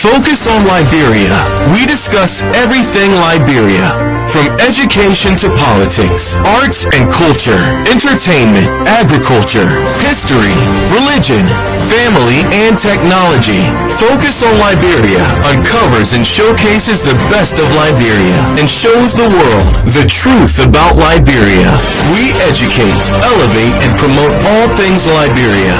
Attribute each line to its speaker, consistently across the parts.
Speaker 1: Focus on Liberia. We discuss everything Liberia, from education to politics, arts and culture, entertainment, agriculture, history, religion, family, and technology. Focus on Liberia uncovers and showcases the best of Liberia and shows the world the truth about Liberia. We educate, elevate, and promote all things Liberia.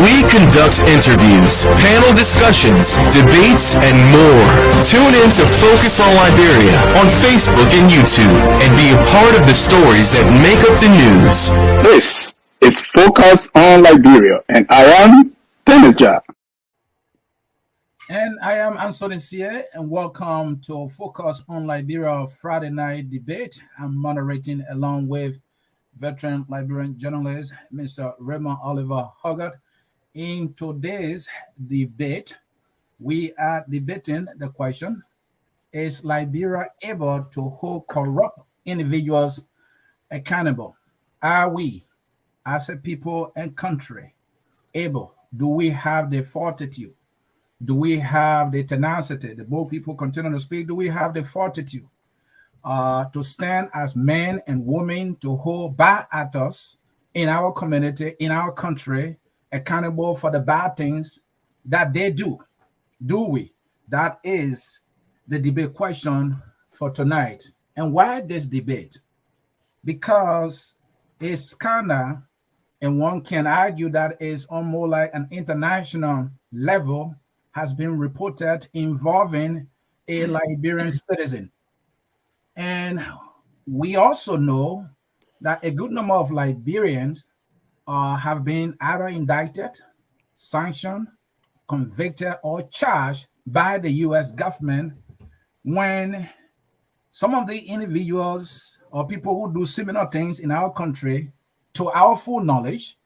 Speaker 1: We conduct interviews, panel discussions, debates, and more. Tune in to Focus on Liberia on Facebook and YouTube and be a part of the stories that make up the news.
Speaker 2: This is Focus on Liberia, and I am Panelist.
Speaker 3: And I am Anthony Cie, and welcome to Focus on Liberia Friday night debate. I'm moderating along with veteran Liberian journalist, Mr. Raymond Oliver Hogarth. In today's debate, we are debating the question, is Liberia able to hold corrupt individuals accountable? Are we, as a people and country, able? Do we have the fortitude? Do we have the tenacity? The more people continue to speak, do we have the fortitude to stand as men and women to hold back at us in our community, in our country, accountable for the bad things that they do? Do we? That is the debate question for tonight. And why this debate? Because it's kind of, and one can argue that it's almost like an international level has been reported involving a Liberian citizen. And we also know that a good number of Liberians have been either indicted, sanctioned, convicted, or charged by the U.S. government when some of the individuals or people who do similar things in our country, to our full knowledge,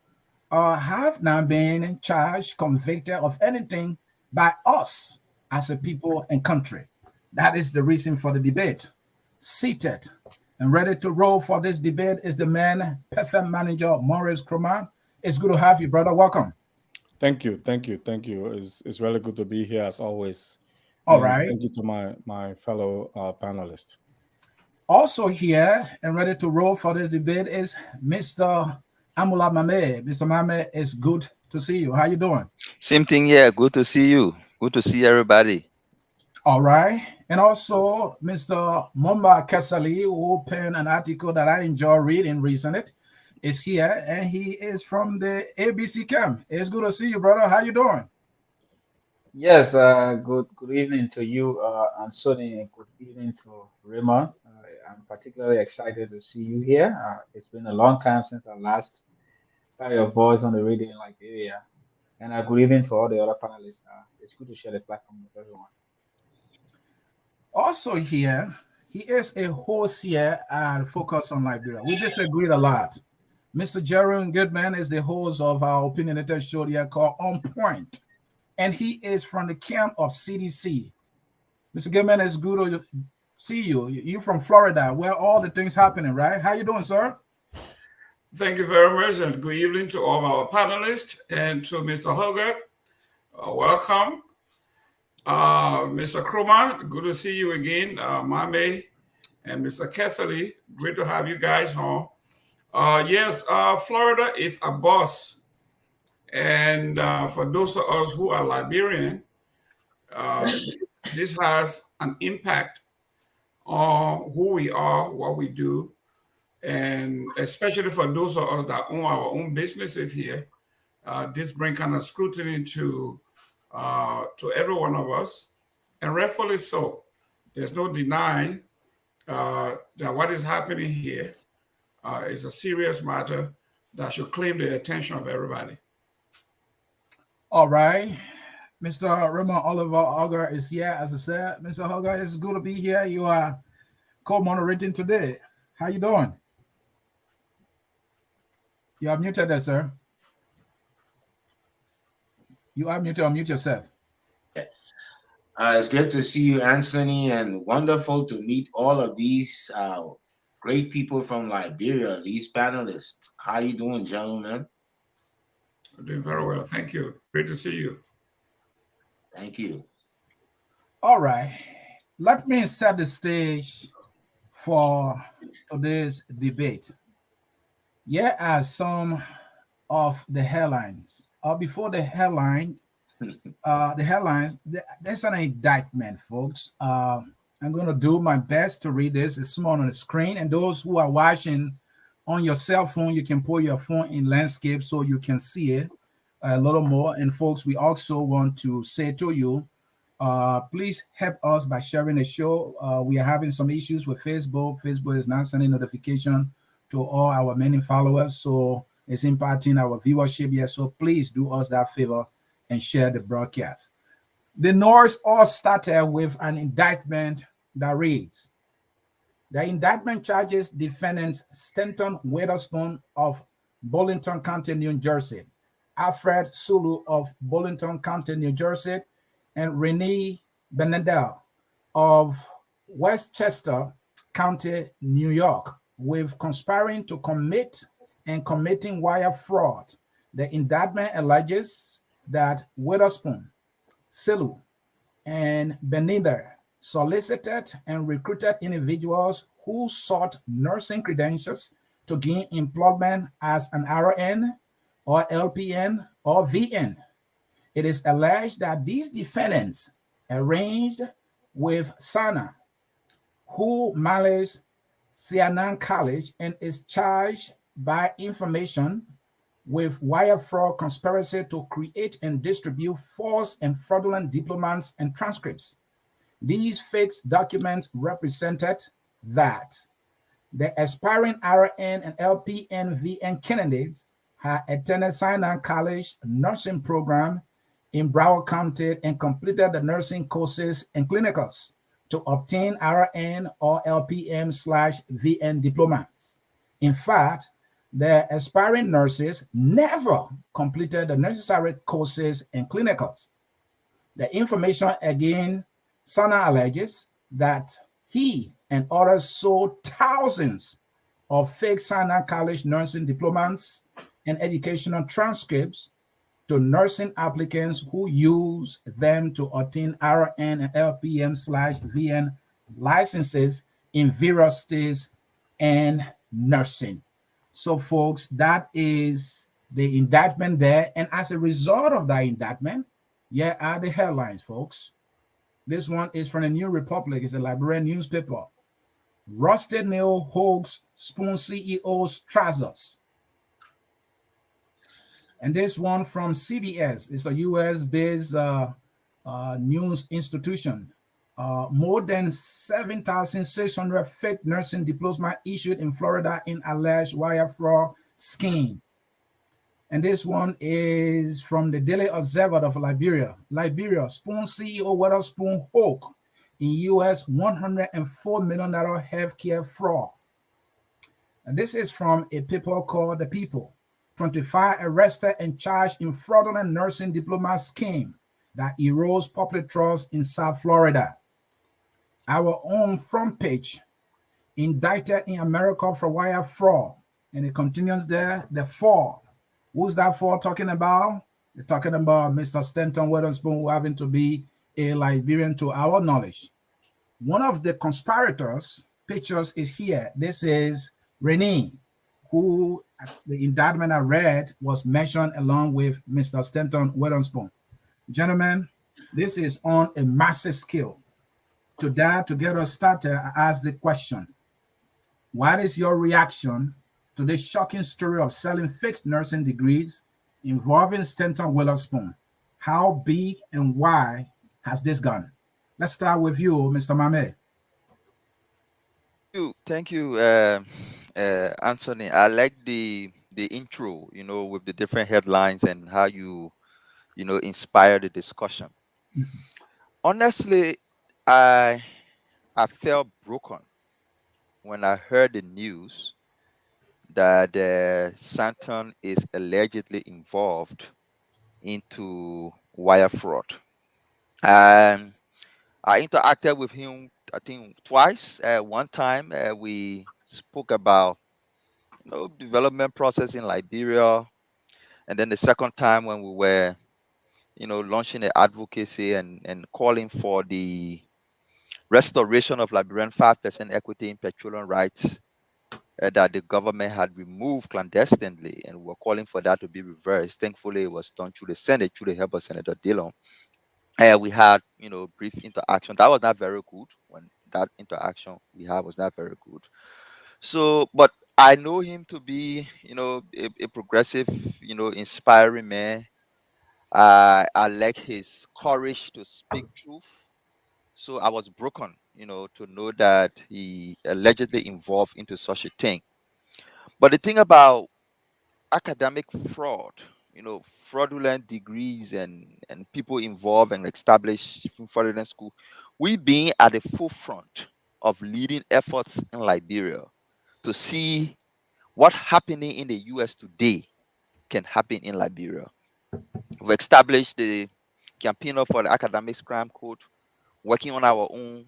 Speaker 3: have now been charged, convicted of anything by us as a people and country. That is the reason for the debate. Seated and ready to roll for this debate is the man, perfect manager, Maurice Krumah. It's good to have you, brother. Welcome.
Speaker 4: Thank you. It's really good to be here as always.
Speaker 3: All right.
Speaker 4: Thank you to my fellow panelists.
Speaker 3: Also here and ready to roll for this debate is Mr. Amula Mame. Mr. Mame, it's good to see you. How you doing?
Speaker 5: Same thing here. Good to see you. Good to see everybody.
Speaker 3: All right. And also Mr. Momba Kesali, who penned an article that I enjoy reading recently, is here, and he is from the ABC camp. It's good to see you, brother. How you doing?
Speaker 6: Yes, good evening to you, Anthony, and good evening to Raymond. I'm particularly excited to see you here. It's been a long time since I last heard your voice on the radio in Liberia. And good evening to all the other panelists. It's good to share the platform with everyone.
Speaker 3: Also here, he is a host here at Focus on Liberia. We disagreed a lot. Mr. Jerome Goodman is the host of our opinionated show here called On Point. And he is from the camp of CDC. Mr. Goodman, it's good to see you. You're from Florida, where all the things happening, right? How you doing, sir?
Speaker 7: Thank you very much, and good evening to all our panelists and to Mr. Hogarth. Welcome. Mr. Krumah, good to see you again. Mame and Mr. Kessley, great to have you guys on. Yes, Florida is a boss. And for those of us who are Liberian, this has an impact on who we are, what we do, and especially for those of us that own our own businesses here, this brings kind of scrutiny to every one of us, and rightfully so. There's no denying that what is happening here is a serious matter that should claim the attention of everybody.
Speaker 3: All right. Mr. Raymond Oliver Hogarth is here, as I said. Mr. Hogarth, it's good to be here. You are co-moderating today. How you doing? You are muted there, sir. You are muted. Unmute yourself.
Speaker 8: It's great to see you, Anthony, and wonderful to meet all of these great people from Liberia, these panelists. How you doing, gentlemen?
Speaker 7: I'm doing very well. Thank you. Great to see you.
Speaker 8: Thank you.
Speaker 3: All right. Let me set the stage for today's debate. Here are some of the headlines. Before the headlines, there's an indictment, folks. I'm going to do my best to read this. It's small on the screen. And those who are watching on your cell phone, you can put your phone in landscape so you can see it a little more. And folks, we also want to say to you, please help us by sharing the show. We are having some issues with Facebook. Facebook is not sending notification to all our many followers, so it's impacting our viewership here. So please do us that favor and share the broadcast. The North all started with an indictment that reads, the indictment charges defendants Stanton Witherspoon of Burlington County, New Jersey, Alfred Sulu of Burlington County, New Jersey, and Renee Benedel of Westchester County, New York, with conspiring to commit and committing wire fraud. The indictment alleges that Witherspoon, Sulu, and Benedel solicited and recruited individuals who sought nursing credentials to gain employment as an RN or LPN or VN. It is alleged that these defendants arranged with Sana, who manages Sianan College and is charged by information with wire fraud conspiracy to create and distribute false and fraudulent diplomas and transcripts. These fake documents represented that the aspiring RN and LPN VN candidates had attended Sianan College nursing program in Broward County and completed the nursing courses and clinicals to obtain RN or LPN/VN diplomas. In fact, the aspiring nurses never completed the necessary courses and clinicals. The information again, Sana alleges that he and others sold thousands of fake Sana College nursing diplomas and educational transcripts to nursing applicants who use them to obtain RN and LPN/VN licenses in various states and nursing. So, folks, that is the indictment there. And as a result of that indictment, here are the headlines, folks. This one is from the New Republic. It's a Liberian newspaper. Rusted nail holds Spoon CEO's trousers. And this one from CBS. It's a US-based news institution. More than 7,600 fake nursing diplomas issued in Florida in alleged wire fraud scheme. And this one is from the Daily Observer of Liberia. Liberia, Spoon CEO Witherspoon hook in US $104 million healthcare fraud. And this is from a paper called The People. 25 arrested and charged in fraudulent nursing diploma scheme that erodes public trust in South Florida. Our own front page, indicted in America for wire fraud. And it continues there, the four. Who's that for talking about? They're talking about Mr. Stanton Witherspoon, who happened to be a Liberian to our knowledge. One of the conspirators' pictures is here. This is Renee, who the indictment I read was mentioned along with Mr. Stanton Witherspoon. Gentlemen, this is on a massive scale. To that, to get us started, I ask the question, what is your reaction to this shocking story of selling fake nursing degrees involving Stanton Witherspoon? How big and why has this gone? Let's start with you, Mr. Mame.
Speaker 5: Thank you, Anthony. I like the intro, with the different headlines and how you inspire the discussion. Honestly, I felt broken when I heard the news that Stanton is allegedly involved into wire fraud. And I interacted with him, I think, twice. One time we spoke about development process in Liberia, and then the second time when we were launching an advocacy and calling for the restoration of Liberian 5% equity in petroleum rights that the government had removed clandestinely, and we're calling for that to be reversed. Thankfully, it was done through the Senate, through the help of Senator Dillon. We had, brief interaction. That was not very good. When that interaction we had was not very good. So, but I know him to be, a progressive, inspiring man. I like his courage to speak truth. So I was broken, to know that he allegedly involved into such a thing. But the thing about academic fraud, fraudulent degrees and people involved and established in fraudulent school, we being at the forefront of leading efforts in Liberia to see what happening in the US today can happen in Liberia. We've established the campaigner for the academics crime code, working on our own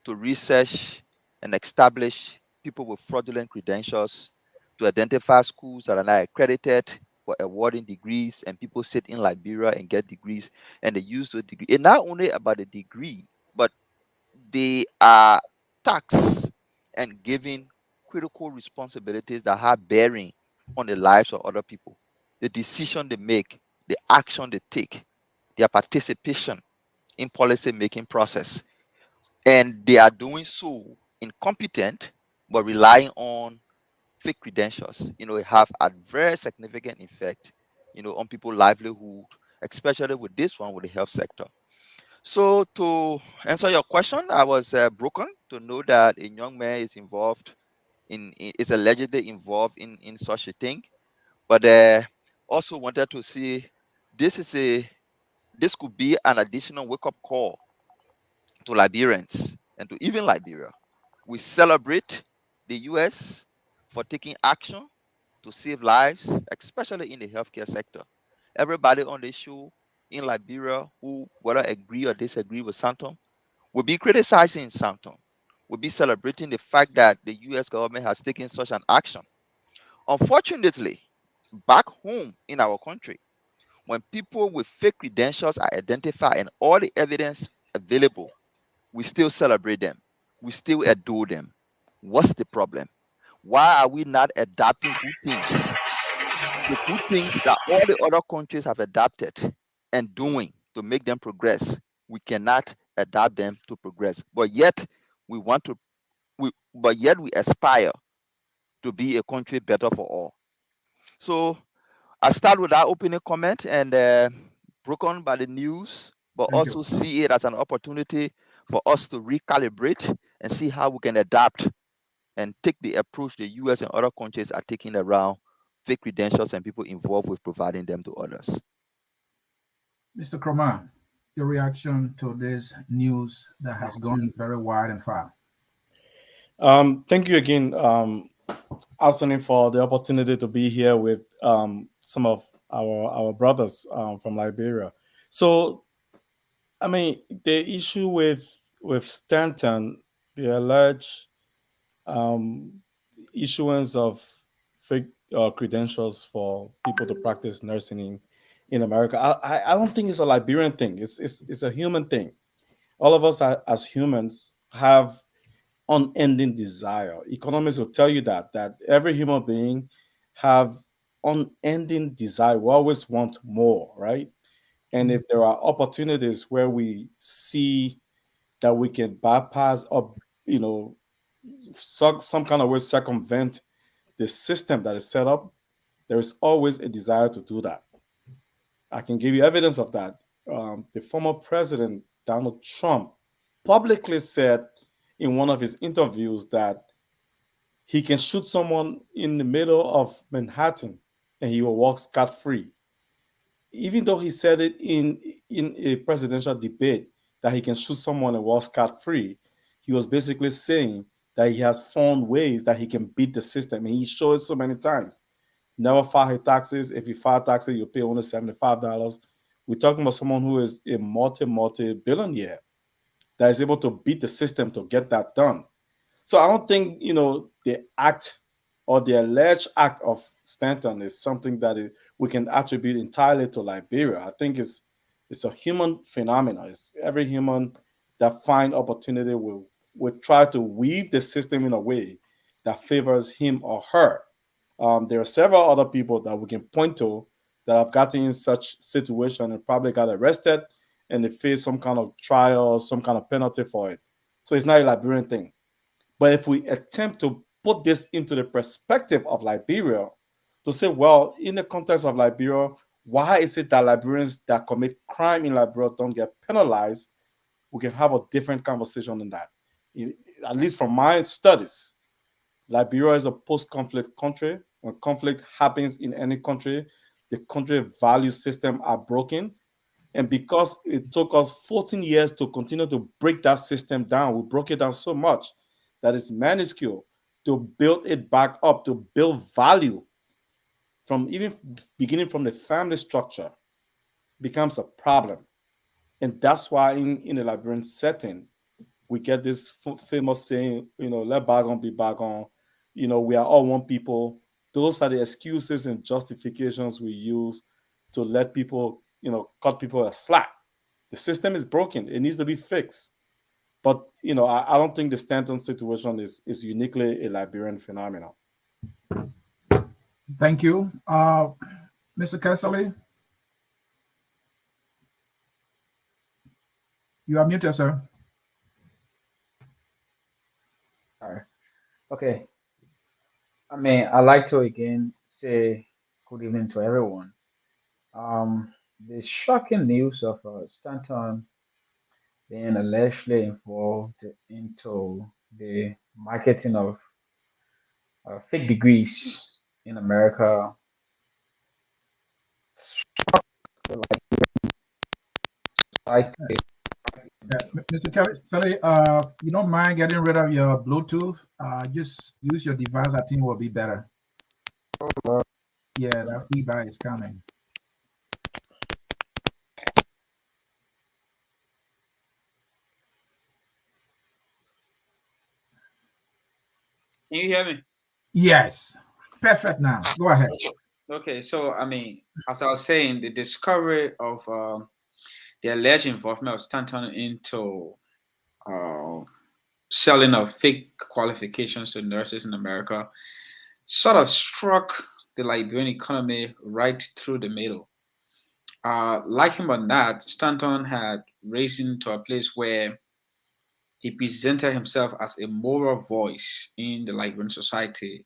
Speaker 5: to research and establish people with fraudulent credentials, to identify schools that are not accredited for awarding degrees, and people sit in Liberia and get degrees, and they use the degree. And not only about the degree, but they are taxed and given critical responsibilities that have bearing on the lives of other people. The decision they make, the action they take, their participation in policy making process, and they are doing so incompetent but relying on fake credentials. It have a very significant effect, on people's livelihood, especially with this one with the health sector. So to answer your question, I was broken to know that a young man is involved is allegedly involved in such a thing, but also wanted to see this is a this could be an additional wake up call to Liberians and to even Liberia. We celebrate the US for taking action to save lives, especially in the healthcare sector. Everybody on the show in Liberia who, whether agree or disagree with Stanton, will be criticizing Stanton, will be celebrating the fact that the US government has taken such an action. Unfortunately, back home in our country, when people with fake credentials are identified and all the evidence available, we still celebrate them. We still adore them. What's the problem? Why are we not adapting good things? The good things that all the other countries have adapted and doing to make them progress, we cannot adapt them to progress. But yet we want to but yet we aspire to be a country better for all. So I start with that opening comment and broken by the news, but
Speaker 3: Thank you.
Speaker 5: also see it as an opportunity for us to recalibrate and see how we can adapt and take the approach the US and other countries are taking around fake credentials and people involved with providing them to others.
Speaker 3: Mr. Kroma, your reaction to this news that has gone very wide and far.
Speaker 4: Thank you again, Anthony, for the opportunity to be here with some of our brothers from Liberia. So, I mean, the issue with Stanton, the alleged issuance of fake credentials for people to practice nursing in America, I don't think it's a Liberian thing. It's a human thing. All of us as humans have unending desire. Economists will tell you that every human being have unending desire. We always want more, right? And if there are opportunities where we see that we can bypass or some kind of way circumvent the system that is set up, there is always a desire to do that. I can give you evidence of that. The former president Donald Trump publicly said in one of his interviews that he can shoot someone in the middle of Manhattan and he will walk scot-free. Even though he said it in a presidential debate that he can shoot someone and walk scot-free, he was basically saying that he has found ways that he can beat the system. And he showed it so many times. Never file his taxes. If you file taxes, you pay only $75. We're talking about someone who is a multi-billionaire that is able to beat the system to get that done. So I don't think, the act or the alleged act of Stanton is something that we can attribute entirely to Liberia. I think it's It's a human phenomenon. It's every human that find opportunity will try to weave the system in a way that favors him or her. There are several other people that we can point to that have gotten in such situation and probably got arrested and they face some kind of trial, some kind of penalty for it. So it's not a Liberian thing. But if we attempt to put this into the perspective of Liberia, to say, well, in the context of Liberia, why is it that Liberians that commit crime in Liberia don't get penalized? We can have a different conversation than that. At least from my studies, Liberia is a post-conflict country. When conflict happens in any country, the country value system are broken. And because it took us 14 years to continue to break that system down, we broke it down so much that it's minuscule to build it back up, to build value from even beginning from the family structure becomes a problem. And that's why in the Liberian setting, we get this famous saying, let bygone be bygone. We are all one people. Those are the excuses and justifications we use to let people, cut people a slack. The system is broken. It needs to be fixed. But, I don't think the Stanton situation is uniquely a Liberian phenomenon.
Speaker 3: Thank you. Mr. Kessley? You are muted, sir.
Speaker 6: All right. Okay. I'd like to again say good evening to everyone. The shocking news of Stanton being allegedly involved into the marketing of fake degrees in America.
Speaker 3: Mr. Kelly, you don't mind getting rid of your Bluetooth? Just use your device. I think will be better. Yeah, that feedback is coming.
Speaker 9: Can you hear me?
Speaker 3: Yes. Perfect now. Go ahead.
Speaker 9: Okay, so as I was saying, the discovery of the alleged involvement of Stanton into selling of fake qualifications to nurses in America sort of struck the Liberian economy right through the middle. Like him or not, Stanton had risen to a place where he presented himself as a moral voice in the Liberian society.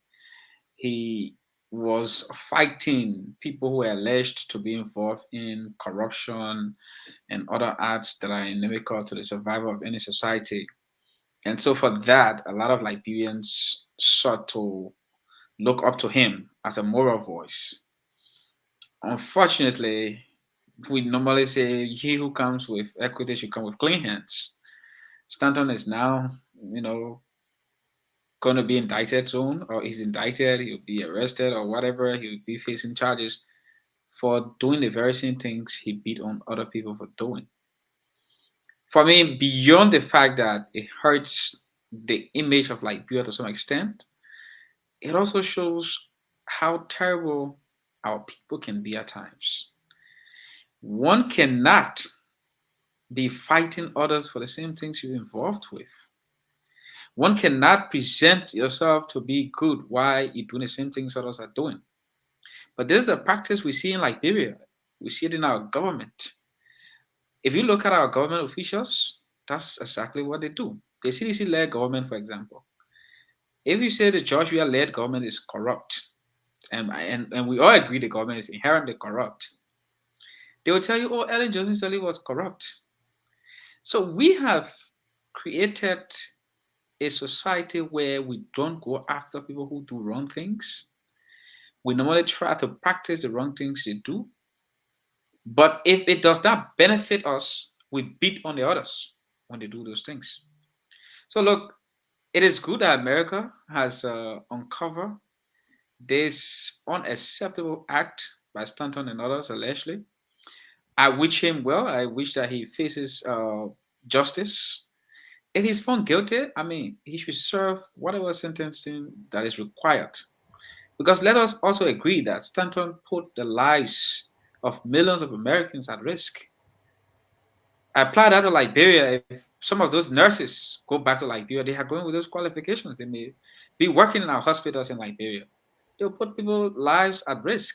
Speaker 9: He was fighting people who were alleged to be involved in corruption and other acts that are inimical to the survival of any society. And so for that, a lot of Liberians sought to look up to him as a moral voice. Unfortunately, we normally say he who comes with equity should come with clean hands. Stanton is now, going to be indicted soon, or he's indicted, he'll be arrested or whatever, he'll be facing charges for doing the very same things he beat on other people for doing. For me, beyond the fact that it hurts the image of Liberia to some extent, it also shows how terrible our people can be at times. One cannot be fighting others for the same things you're involved with. One cannot present yourself to be good while you're doing the same things others are doing. But this is a practice we see in Liberia. We see it in our government. If you look at our government officials, that's exactly what they do. The CDC-led government, for example. If you say the Joshua-led government is corrupt, and we all agree the government is inherently corrupt, they will tell you, oh, Ellen Johnson Sirleaf was corrupt. So we have created a society where we don't go after people who do wrong things. We normally try to practice the wrong things they do. But if it does not benefit us, we beat on the others when they do those things. So look, it is good that America has uncovered this unacceptable act by Stanton and others allegedly. I wish him well. I wish that he faces justice. If he's found guilty, he should serve whatever sentencing that is required. Because let us also agree that Stanton put the lives of millions of Americans at risk Apply that to Liberia. If some of those nurses go back to Liberia, they are going with those qualifications. They may be working in our hospitals in Liberia. They'll put people's lives at risk.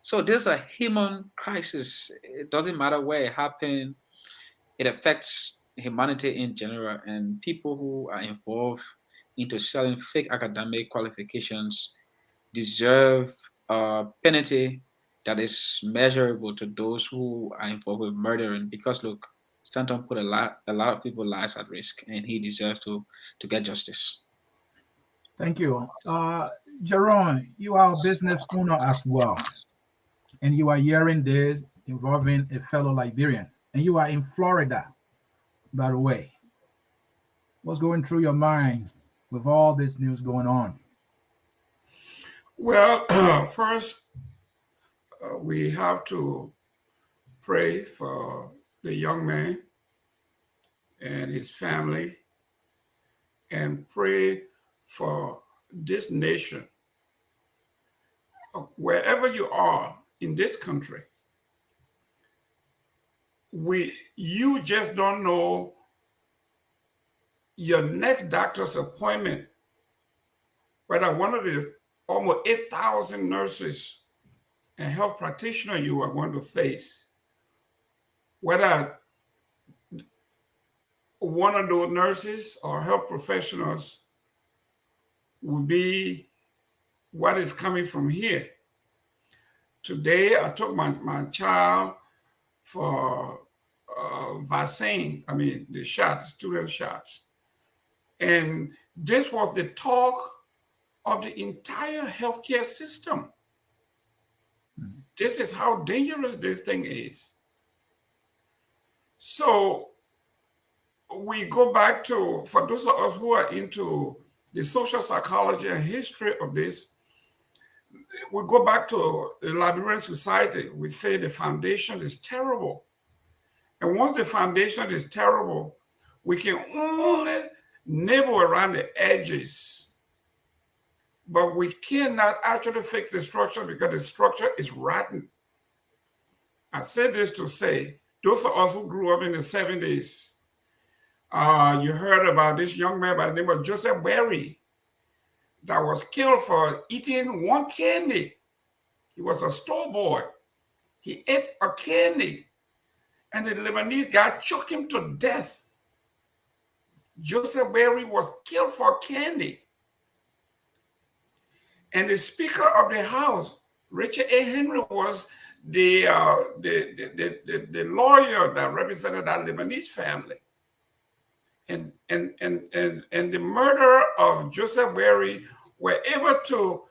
Speaker 9: So there's a human crisis. It doesn't matter where it happened. It affects humanity in general, and people who are involved into selling fake academic qualifications deserve a penalty that is measurable to those who are involved with murdering. Because look, Stanton put a lot of people's lives at risk, and he deserves to get justice.
Speaker 3: Thank you. Jerome, you are a business owner as well, and you are hearing this involving a fellow Liberian, and you are in Florida, by the way. What's going through your mind with all this news going on?
Speaker 7: Well, first, we have to pray for the young man and his family, and pray for this nation. Wherever you are in this country, you just don't know your next doctor's appointment, whether one of the almost 8,000 nurses and health practitioners you are going to face, whether one of those nurses or health professionals will be what is coming from here. Today, I took my child for vaccine, the shots, student shots. And this was the talk of the entire healthcare system. This is how dangerous this thing is. So we go back to, for those of us who are into the social psychology and history of this, we go back to the Liberian society. We say the foundation is terrible. And once the foundation is terrible, we can only nibble around the edges. But we cannot actually fix the structure because the structure is rotten. I say this to say, those of us who grew up in the 70s, you heard about this young man by the name of Joseph Berry that was killed for eating one candy. He was a store boy. He ate a candy, and the Lebanese guy choked him to death. Joseph Berry was killed for candy. And the Speaker of the House, Richard A. Henry, was the lawyer that represented that Lebanese family. And the murderer of Joseph Berry were able to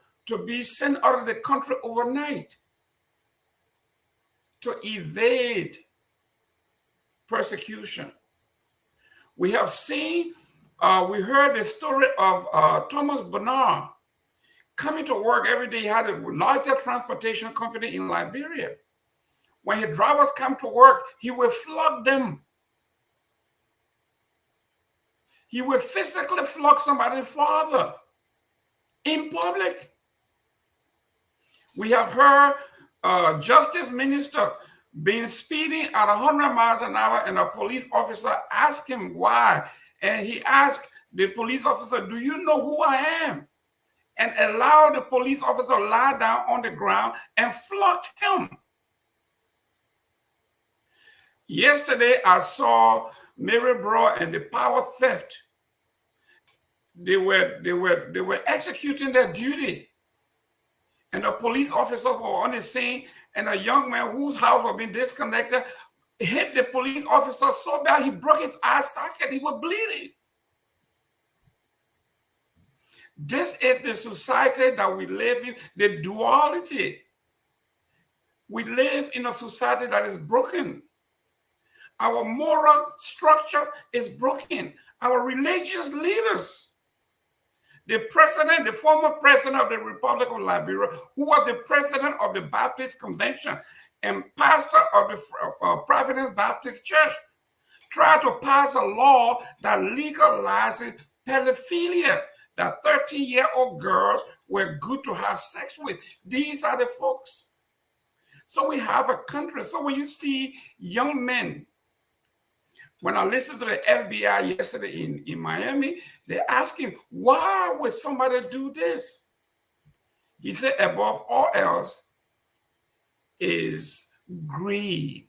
Speaker 7: be sent out of the country overnight to evade persecution. We have seen, we heard the story of Thomas Bernard coming to work every day. He had a larger transportation company in Liberia. When his drivers come to work, he will flog them. He will physically flog somebody's father in public. We have heard Justice Minister being speeding at 100 miles an hour, and a police officer asked him why. And he asked the police officer, "Do you know who I am?" And allowed the police officer to lie down on the ground and flogged him. Yesterday, I saw Mary Broad and the power theft. They were executing their duty. And the police officers were on the scene, and a young man whose house was being disconnected hit the police officer so bad he broke his eye socket. He was bleeding. This is the society that we live in, the duality. We live in a society that is broken. Our moral structure is broken. Our religious leaders, the president, the former president of the Republic of Liberia, who was the president of the Baptist Convention and pastor of the Providence Baptist Church, tried to pass a law that legalizes pedophilia, that 13-year-old girls were good to have sex with. These are the folks. So we have a country. So when you see young men When I listened to the FBI yesterday in Miami, they asked him, why would somebody do this? He said, above all else is greed.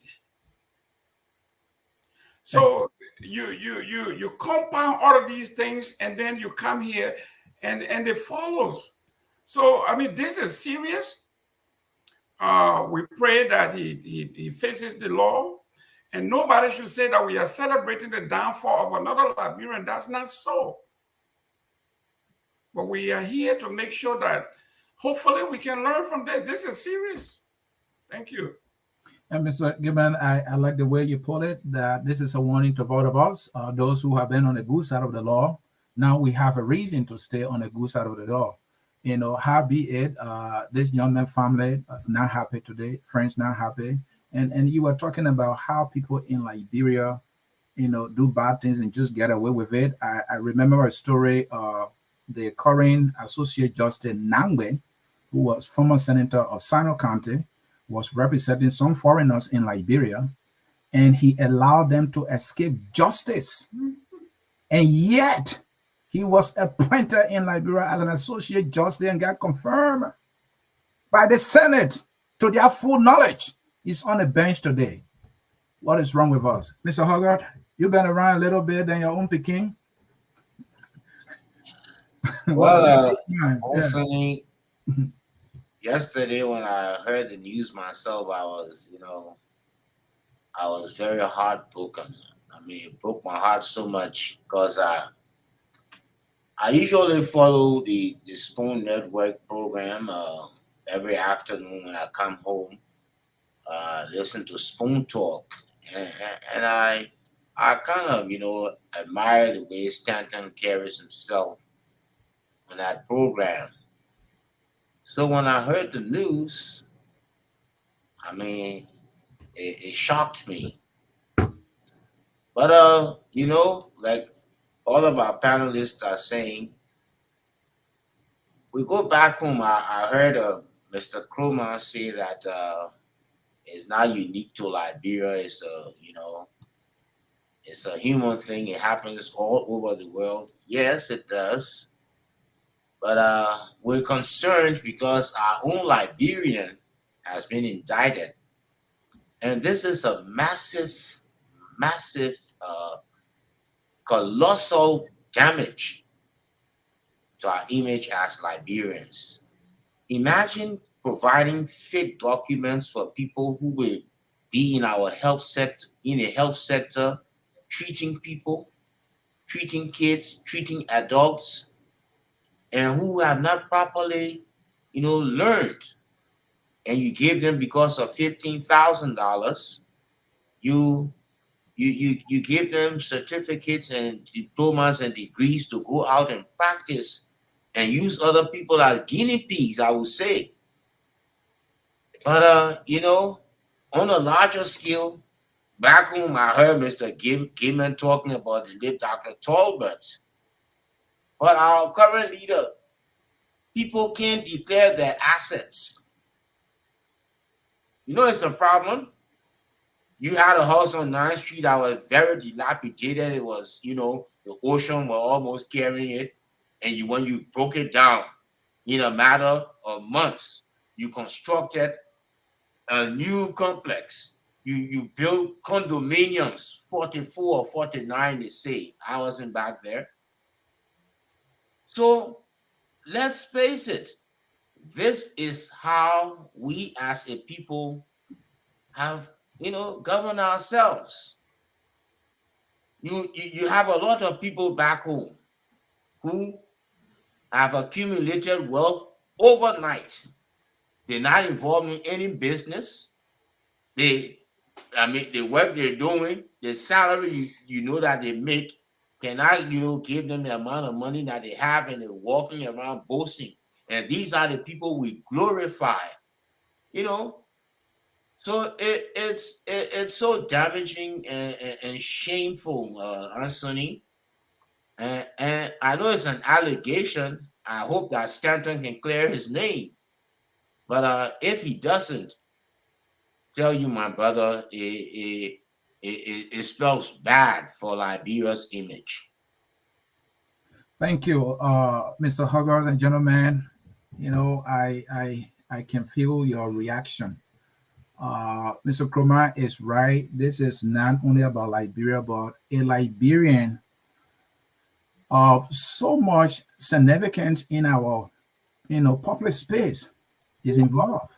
Speaker 7: So you compound all of these things, and then you come here and it follows. So I mean, this is serious. We pray that he faces the law, and nobody should say that we are celebrating the downfall of another Liberian. That's not so. But we are here to make sure that hopefully we can learn from this. This is serious. Thank you.
Speaker 3: And Mr. Gibbon, I like the way you put it, that this is a warning to both of us, those who have been on the good side of the law. Now we have a reason to stay on the good side of the law. You know, how be it, this young man family is not happy today, friends not happy. And you were talking about how people in Liberia, you know, do bad things and just get away with it. I remember a story of the current Associate Justice Nangwe, who was former senator of Sino County, was representing some foreigners in Liberia, and he allowed them to escape justice. And yet, he was appointed in Liberia as an associate justice and got confirmed by the Senate to their full knowledge. He's on the bench today. What is wrong with us? Mr. Hogarth, you've been around a little bit than your own Peking.
Speaker 8: Well, personally, yesterday when I heard the news myself, I was very heartbroken. I mean, it broke my heart so much because I usually follow the Spoon Network program every afternoon when I come home. Listen to Spoon Talk, and I kind of admire the way Stanton carries himself on that program. So when I heard the news, I mean, it shocked me. But like all of our panelists are saying, we go back home. I heard Mr. Kroma say that it's not unique to Liberia. It's a human thing. It happens all over the world. Yes, it does. But we're concerned because our own Liberian has been indicted. And this is a massive, colossal damage to our image as Liberians. Imagine providing fake documents for people who will be in our health sector, treating people, treating kids, treating adults, and who have not properly, learned. And you gave them, because of $15,000, you give them certificates and diplomas and degrees to go out and practice and use other people as guinea pigs, I would say. But on a larger scale, back home, I heard Mr. Gaiman talking about the late Dr. Talbot. But our current leader, people can't declare their assets. It's a problem. You had a house on 9th Street that was very dilapidated. It was, the ocean was almost carrying it. And when you broke it down in a matter of months, you constructed a new complex. You built condominiums, 44 or 49, they say. I wasn't back there. So let's face it. This is how we as a people have, governed ourselves. You have a lot of people back home who have accumulated wealth overnight. They're not involved in any business. The work they're doing, the salary that they make cannot, give them the amount of money that they have, and they're walking around boasting. And these are the people we glorify, So it's so damaging and shameful, Anthony. And I know it's an allegation. I hope that Stanton can clear his name. But if he doesn't, tell you, my brother, it spells bad for Liberia's image.
Speaker 3: Thank you, Mr. Huggers and gentlemen. You know, I can feel your reaction. Mr. Kroma is right. This is not only about Liberia, but a Liberian of so much significance in our, public space is involved.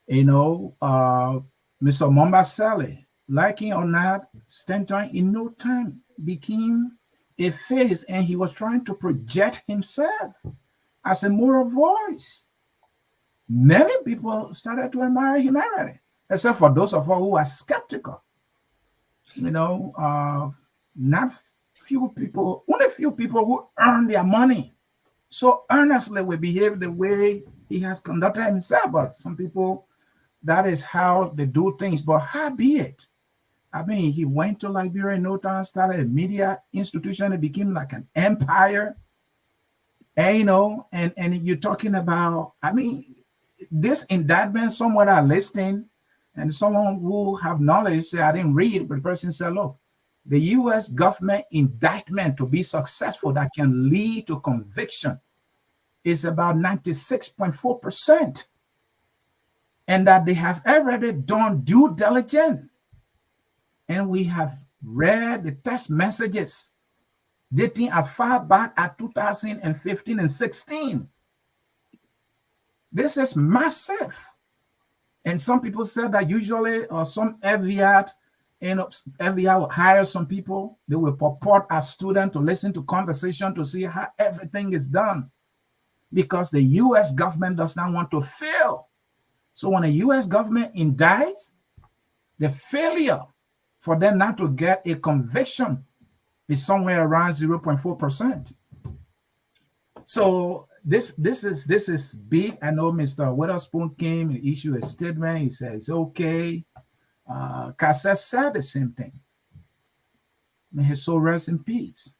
Speaker 3: Mr. Mombasale, liking or not, Stanton in no time became a face, and he was trying to project himself as a moral voice. Many people started to admire him already, except for those of us who are skeptical. Not few people, only few people who earn their money so earnestly will behave the way he has conducted himself. But some people, that is how they do things. But how be it? I mean, he went to Liberia in no time, started a media institution. It became like an empire. And, and you're talking about, I mean, this indictment, someone are listening, and someone who have knowledge say, I didn't read, but the person said, look, the U.S. government indictment to be successful that can lead to conviction is about 96.4%. And that they have already done due diligence. And we have read the text messages dating as far back as 2015 and 16. This is massive. And some people said that usually some FBI, FBI will hire some people. They will purport as students to listen to conversation to see how everything is done. Because the U.S. government does not want to fail. So when the U.S. government indicts, the failure for them not to get a conviction is somewhere around 0.4%. So this is big. I know Mr. Witherspoon came and issued a statement. He says, okay. Cassette said the same thing. May his soul rest in peace.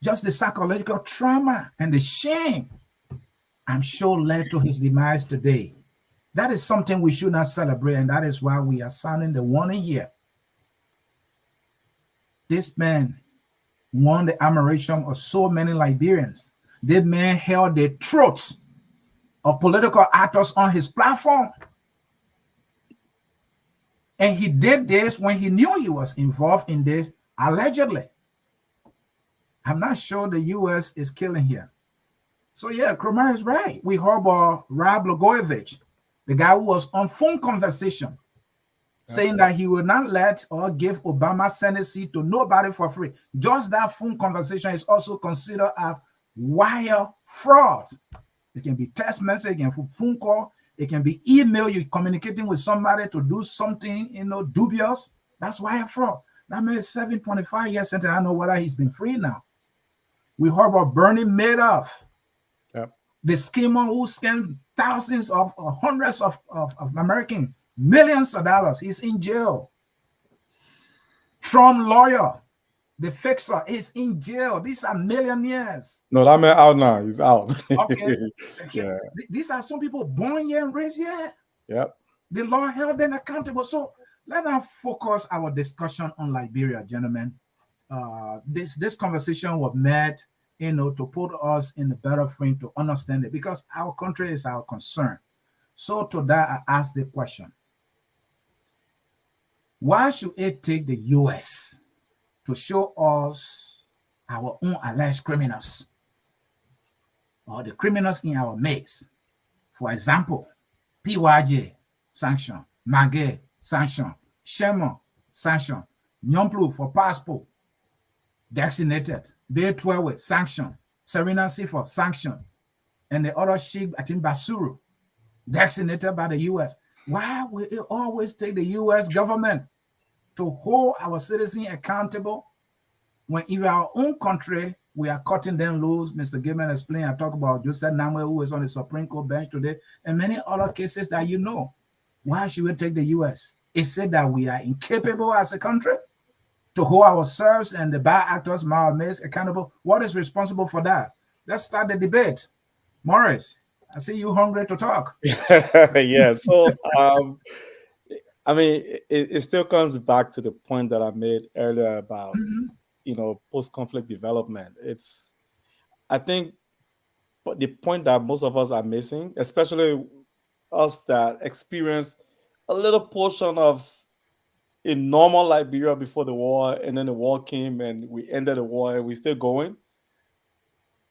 Speaker 3: Just the psychological trauma and the shame, I'm sure, led to his demise today. That is something we should not celebrate, and that is why we are sounding the warning here. This man won the admiration of so many Liberians. This man held the throats of political actors on his platform. And he did this when he knew he was involved in this, allegedly. I'm not sure the U.S. is killing here. So yeah, Kroma is right. We heard about Rob Blagojevich, the guy who was on phone conversation, saying that he will not let or give Obama Senate seat to nobody for free. Just that phone conversation is also considered a wire fraud. It can be text message, it can be phone call, it can be email. You're communicating with somebody to do something, dubious. That's wire fraud. That man is 7.5 years sentence. I don't know whether he's been free now. We heard about Bernie Madoff, the schemer who scammed thousands of hundreds of Americans, millions of dollars. He's in jail. Trump lawyer, the fixer, is in jail. These are millionaires.
Speaker 4: No, that man out now. He's out.
Speaker 3: Okay.
Speaker 4: Yeah. These
Speaker 3: are some people born here and raised here.
Speaker 4: Yep.
Speaker 3: The law held them accountable. So let us focus our discussion on Liberia, gentlemen. This conversation was made, to put us in a better frame to understand it, because our country is our concern. So to that, I ask the question: why should it take the U.S. to show us our own alleged criminals or the criminals in our mix? For example, PYJ sanction, Magé sanction, Shema sanction, Nyomplu for passport, designated, Bay12 sanction, Serena Sifor sanction, and the other Sheikh Atim Basuru, designated by the U.S. Why will it always take the U.S. government to hold our citizens accountable when in our own country we are cutting them loose? Mr. Gilman explained, I talk about Joseph Namwe, who is on the Supreme Court bench today, and many other cases that you know. Why should we take the U.S.? Is it that we are incapable as a country to hold ourselves and the bad actors, Mahomes, accountable? What is responsible for that? Let's start the debate. Morris, I see you hungry to talk.
Speaker 4: Yeah, so I mean, it still comes back to the point that I made earlier about, post-conflict development. I think, but the point that most of us are missing, especially us that experience a little portion of a normal Liberia before the war, and then the war came and we ended the war and we're still going.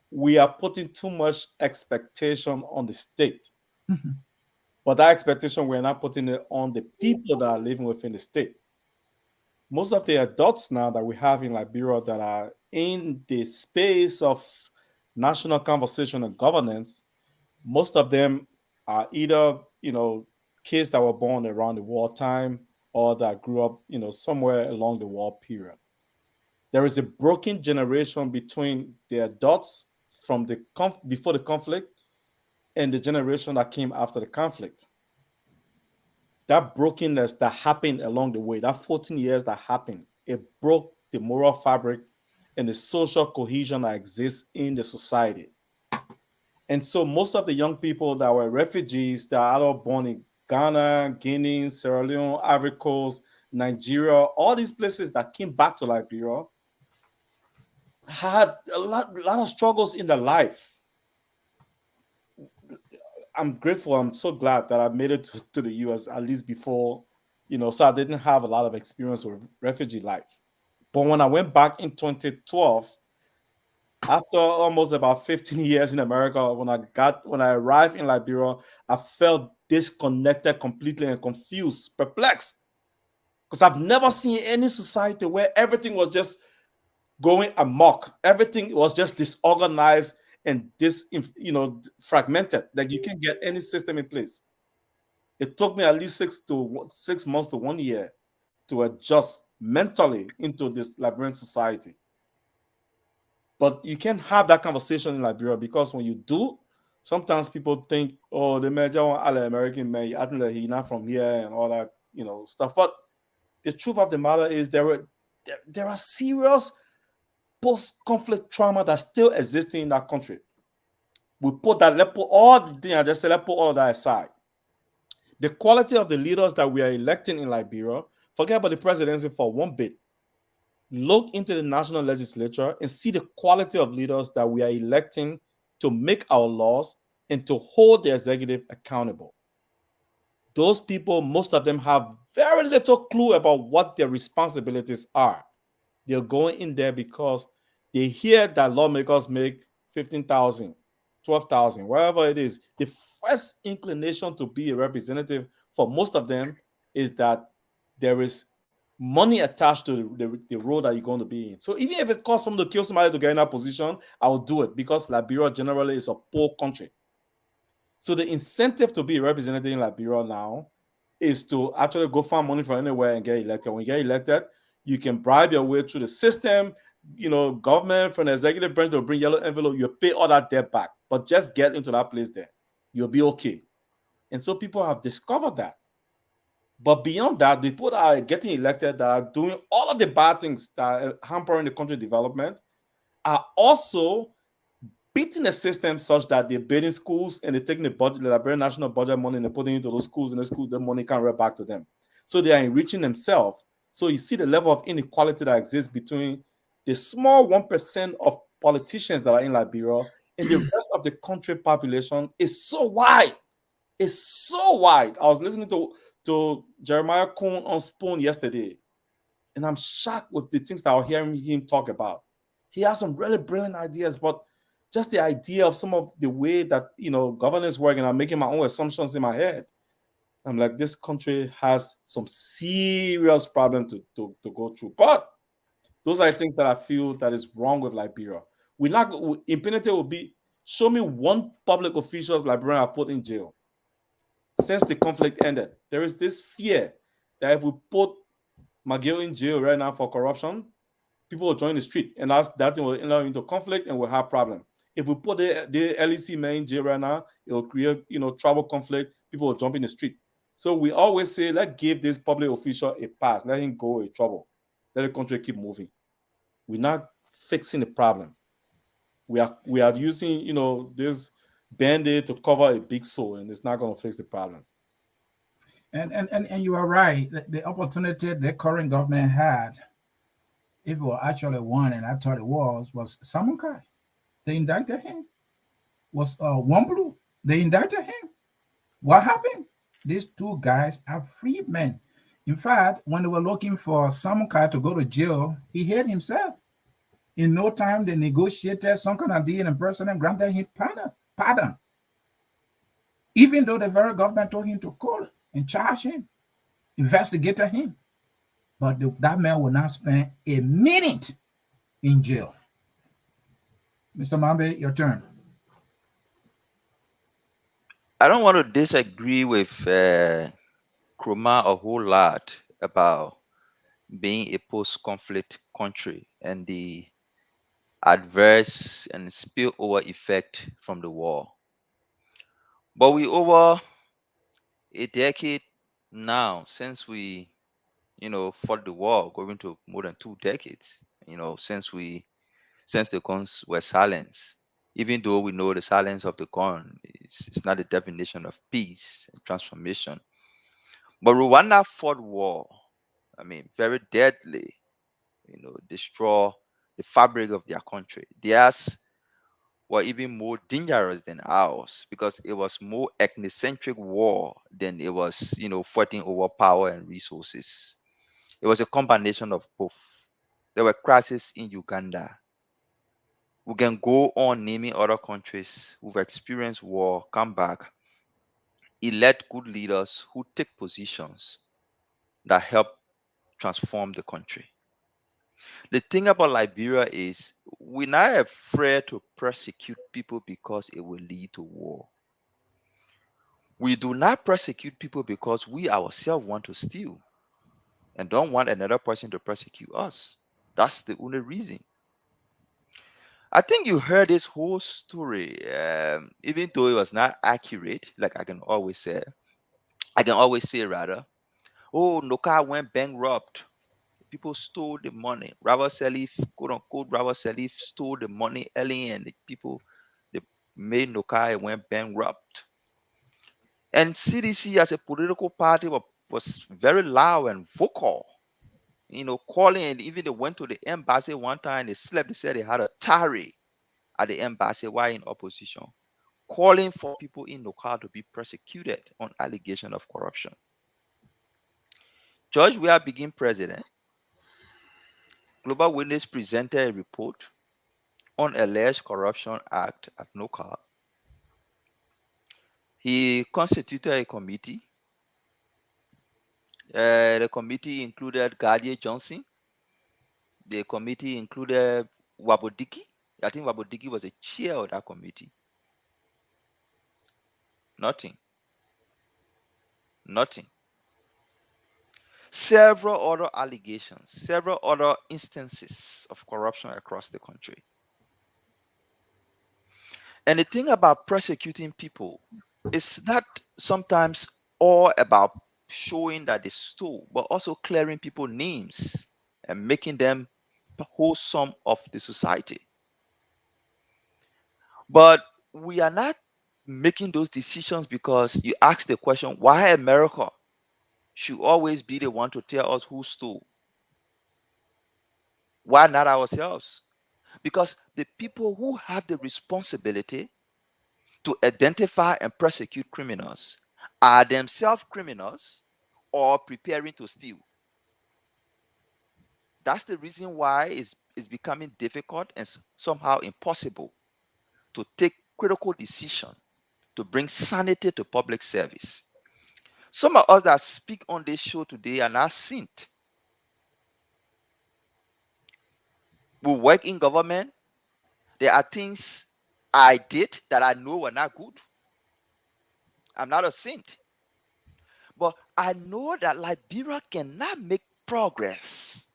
Speaker 4: We are putting too much expectation on the state. But that expectation, we're not putting it on the people that are living within the state. Most of the adults now that we have in Liberia that are in the space of national conversation and governance, most of them are either, kids that were born around the wartime or that grew up, somewhere along the war period. There is a broken generation between the adults from the before the conflict and the generation that came after the conflict. That brokenness that happened along the way, that 14 years that happened, it broke the moral fabric and the social cohesion that exists in the society. And so most of the young people that were refugees that are all born in Ghana, Guinea, Sierra Leone, Ivory Coast, Nigeria, all these places that came back to Liberia had a lot of struggles in their life. I'm grateful. I'm so glad that I made it to the US at least before, so I didn't have a lot of experience with refugee life. But when I went back in 2012, after almost about 15 years in America, when I arrived in Liberia, I felt disconnected completely and confused, perplexed. Because I've never seen any society where everything was just going amok. Everything was just disorganized and fragmented. Like you can't get any system in place. It took me at least 6 months to 1 year to adjust mentally into this Liberian society. But you can't have that conversation in Liberia because when you do, sometimes people think, oh, the major American man, I think that he's not from here and all that, stuff. But the truth of the matter is there are serious post-conflict trauma that's still existing in that country. Let's put all the things I just said, let's put all of that aside. The quality of the leaders that we are electing in Liberia, forget about the presidency for one bit. Look into the national legislature and see the quality of leaders that we are electing to make our laws and to hold the executive accountable. Those people, most of them have very little clue about what their responsibilities are. They're going in there because they hear that lawmakers make 15,000, 12,000, wherever it is. The first inclination to be a representative for most of them is that there is money attached to the role that you're going to be in. So even if it costs them to kill somebody to get in that position, I'll do it because Liberia generally is a poor country. So the incentive to be a representative in Liberia now is to actually go find money from anywhere and get elected. When you get elected, you can bribe your way through the system, government from the executive branch will bring yellow envelope, you pay all that debt back. But just get into that place there. You'll be okay. And so people have discovered that. But beyond that, the people that are getting elected, that are doing all of the bad things that are hampering the country development, are also beating the system such that they're building schools and they're taking the Liberian national budget money and they're putting it into those schools, and the schools, the money can't run back to them. So they are enriching themselves. So you see the level of inequality that exists between the small 1% of politicians that are in Liberia and the rest of the country population is so wide. It's so wide. I was listening to Jeremiah Cohn on Spoon yesterday, and I'm shocked with the things that I was hearing him talk about. He has some really brilliant ideas, but just the idea of some of the way that governance work, and I'm making my own assumptions in my head. I'm like, this country has some serious problem to go through. But those are things that I feel that is wrong with Liberia. Impunity will be, show me one public officials Liberian have put in jail since the conflict ended. There is this fear that if we put McGill in jail right now for corruption, people will join the street, and that will enter into conflict and we'll have problem. If we put the LEC man in jail right now, it will create tribal conflict. People will jump in the street. So we always say, let's give this public official a pass. Let him go in trouble. Let the country keep moving. We're not fixing the problem. We are using this Band-Aid to cover a big sore, and it's not going to fix the problem.
Speaker 3: And you are right. The opportunity the current government had, if it were actually one, and I thought it was Simon Kai. They indicted him. Was Wambulu. They indicted him. What happened? These two guys are free men. In fact, when they were looking for Simon Kai to go to jail, he hid himself. In no time, they negotiated some kind of deal and president granted him pardon. Even though the very government told him to call and charge him, investigate him. But that man will not spend a minute in jail. Mr. Mambe, your turn.
Speaker 5: I don't want to disagree with Kroma a whole lot about being a post-conflict country and the adverse and spillover effect from the war. But we over a decade now since we, fought the war, going to more than 2 decades, since the guns were silenced. Even though we know the silence of the gun is not the definition of peace and transformation. But Rwanda fought war, very deadly, destroy the fabric of their country. Theirs were even more dangerous than ours because it was more ethnocentric war than it was, fighting over power and resources. It was a combination of both. There were crises in Uganda. We can go on naming other countries who've experienced war, come back, elect good leaders who take positions that help transform the country. The thing about Liberia is we're not afraid to persecute people because it will lead to war. We do not persecute people because we ourselves want to steal and don't want another person to persecute us. That's the only reason. I think you heard this whole story, even though it was not accurate, like I can always say rather, oh, Noka went bankrupt. People stole the money. Robert Salif, quote unquote, Robert Salif stole the money early and the people, they made Noka went bankrupt. And CDC as a political party was very loud and vocal, calling, and even they went to the embassy one time, they slept, they said they had a tarry at the embassy while in opposition, calling for people in Noka to be persecuted on allegation of corruption. George Weah became president. Global Witness presented a report on alleged corruption act at Noka. He constituted a committee. The committee included Gadier Johnson. The committee included Wabodiki. I think Wabodiki was the chair of that committee. Nothing. Several other allegations, several other instances of corruption across the country. And the thing about persecuting people is not sometimes all about showing that they stole, but also clearing people's names and making them wholesome of the society. But we are not making those decisions because you ask the question, why America should always be the one to tell us who stole? Why not ourselves? Because the people who have the responsibility to identify and prosecute criminals are themselves criminals or preparing to steal. That's the reason why it's becoming difficult and somehow impossible to take critical decisions to bring sanity to public service. Some of us that speak on this show today are not saints. We work in government. There are things I did that I know were not good. I'm not a saint. But I know that Liberia cannot make progress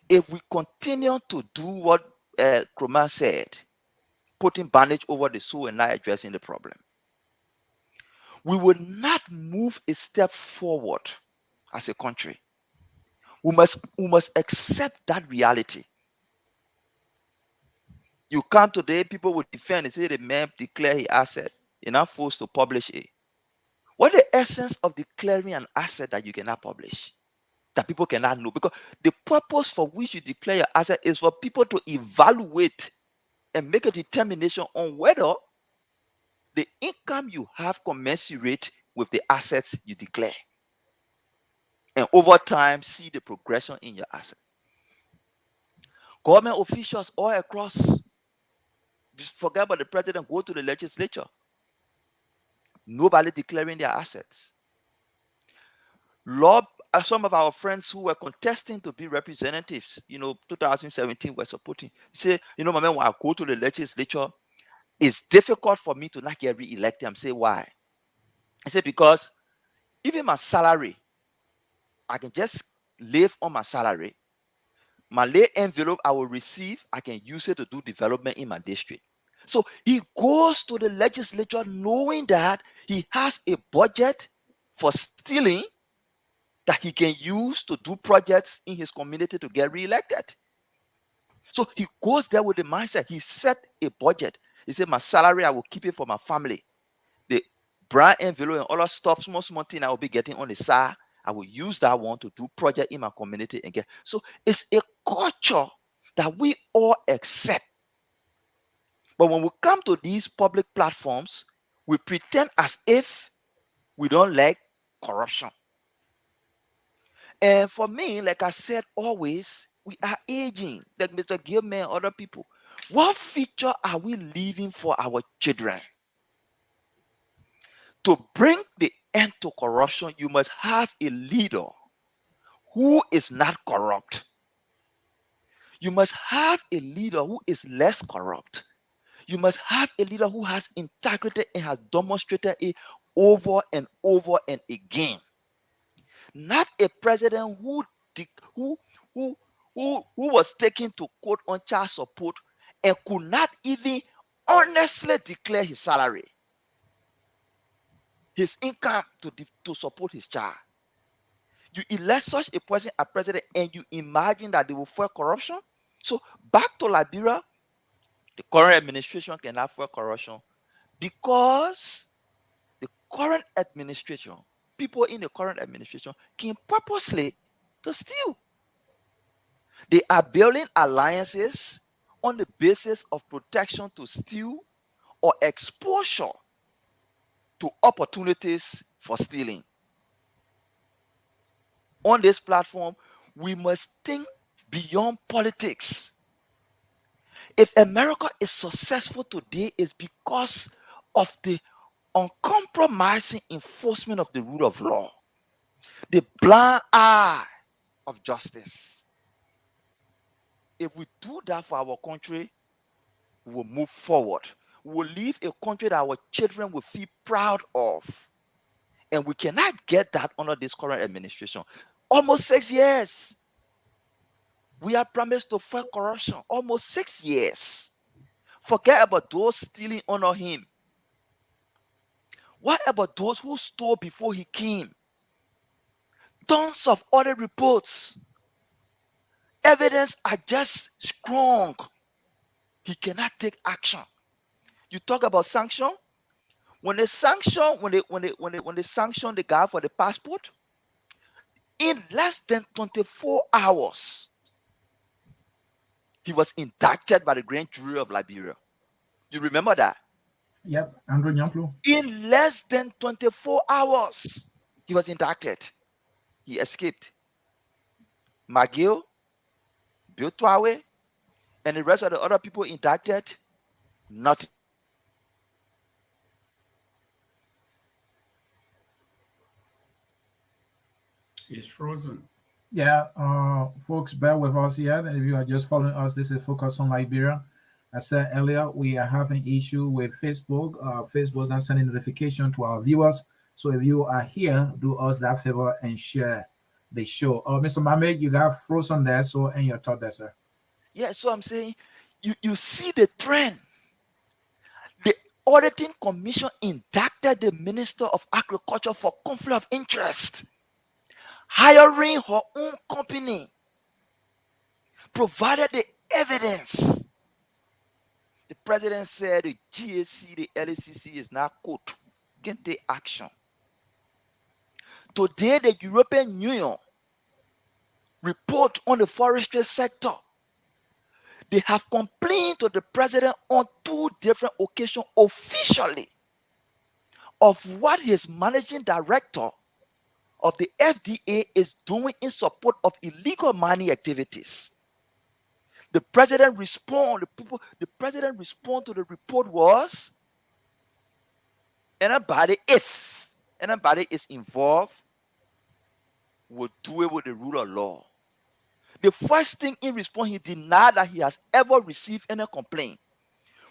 Speaker 5: if we continue to do what Kroma said, putting bandage over the soul and not addressing the problem. We will not move a step forward as a country. We must accept that reality. You come today, people will defend and say the man declare his asset. You're not forced to publish it. What is the essence of declaring an asset that you cannot publish, that people cannot know? Because the purpose for which you declare your asset is for people to evaluate and make a determination on whether the income you have commensurate with the assets you declare. And over time, see the progression in your asset. Government officials all across, forget about the president, go to the legislature. Nobody declaring their assets. Some of our friends who were contesting to be representatives, 2017 were supporting. Say, my man, when I go to the legislature, it's difficult for me to not get re-elected. I'm saying, why? I say, because even my salary, I can just live on my salary. My lay envelope I will receive, I can use it to do development in my district. So he goes to the legislature knowing that he has a budget for stealing that he can use to do projects in his community to get re-elected. So he goes there with the mindset. He set a budget. He said, my salary, I will keep it for my family. The brown envelope and all that stuff, small thing I will be getting on the side, I will use that one to do project in my community and get. So it's a culture that we all accept. But when we come to these public platforms, we pretend as if we don't like corruption. And for me, like I said, always, we are aging, like Mr. Gilman and other people. What feature are we leaving for our children? To bring the end to corruption, you must have a leader who is not corrupt. You must have a leader who is less corrupt. You must have a leader who has integrity and has demonstrated it over and over and again. Not a president who was taken to court on child support and could not even honestly declare his salary, his income to support his child. You elect such a person as president and you imagine that they will fight corruption? So back to Liberia, the current administration cannot fight corruption because the current administration, people in the current administration can purposely to steal. They are building alliances on the basis of protection to steal or exposure to opportunities for stealing. On this platform, we must think beyond politics. If America is successful today, it's because of the uncompromising enforcement of the rule of law, the blind eye of justice. If we do that for our country, we will move forward. We will leave a country that our children will feel proud of. And we cannot get that under this current administration. Almost 6 years. We are promised to fight corruption. Almost 6 years. Forget about those stealing under him. What about those who stole before he came? Tons of other reports. Evidence are just strong. He cannot take action. You talk about sanction. When they sanction the guy for the passport, in less than 24 hours, he was indicted by the grand jury of Liberia. You remember that?
Speaker 3: Yep, Andrew Nyamplu.
Speaker 5: In less than 24 hours, he was indicted. He escaped. McGill, Bill Twawe, and the rest of the other people indicted, nothing.
Speaker 7: He's frozen.
Speaker 3: Yeah, folks, bear with us here. And if you are just following us, this is Focus on Liberia. I said earlier, we are having issue with Facebook. Facebook's not sending notification to our viewers. So if you are here, do us that favor and share the show. Mr. Mohammed, you got frozen there, so and your thought there, sir.
Speaker 5: Yeah, so I'm saying you see the trend. The Auditing Commission indicted the Minister of Agriculture for conflict of interest, hiring her own company, provided the evidence. The president said the GAC, the LACC is not court, can take action. Today, the European Union report on the forestry sector. They have complained to the president on 2 different occasions officially of what his managing director of the FDA is doing in support of illegal mining activities. The president respond to the report was if anybody is involved will do it with the rule of law. The first thing in response, he denied that he has ever received any complaint.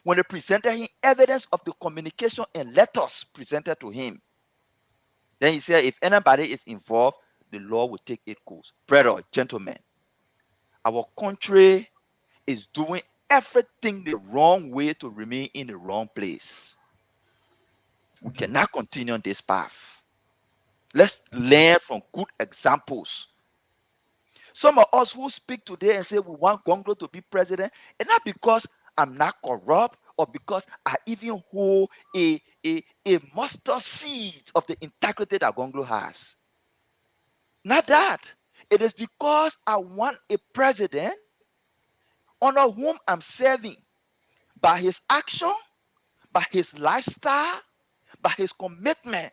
Speaker 5: When they presented him evidence of the communication and letters presented to him, then he said, if anybody is involved, the law will take its course. Brother, gentlemen, our country is doing everything the wrong way to remain in the wrong place. We cannot continue on this path. Let's learn from good examples. Some of us who speak today and say we want Gonglo to be president, and not because I'm not corrupt or because I even hold a mustard seed of the integrity that Gonglo has. Not that. It is because I want a president under whom I'm serving by his action, by his lifestyle, by his commitment.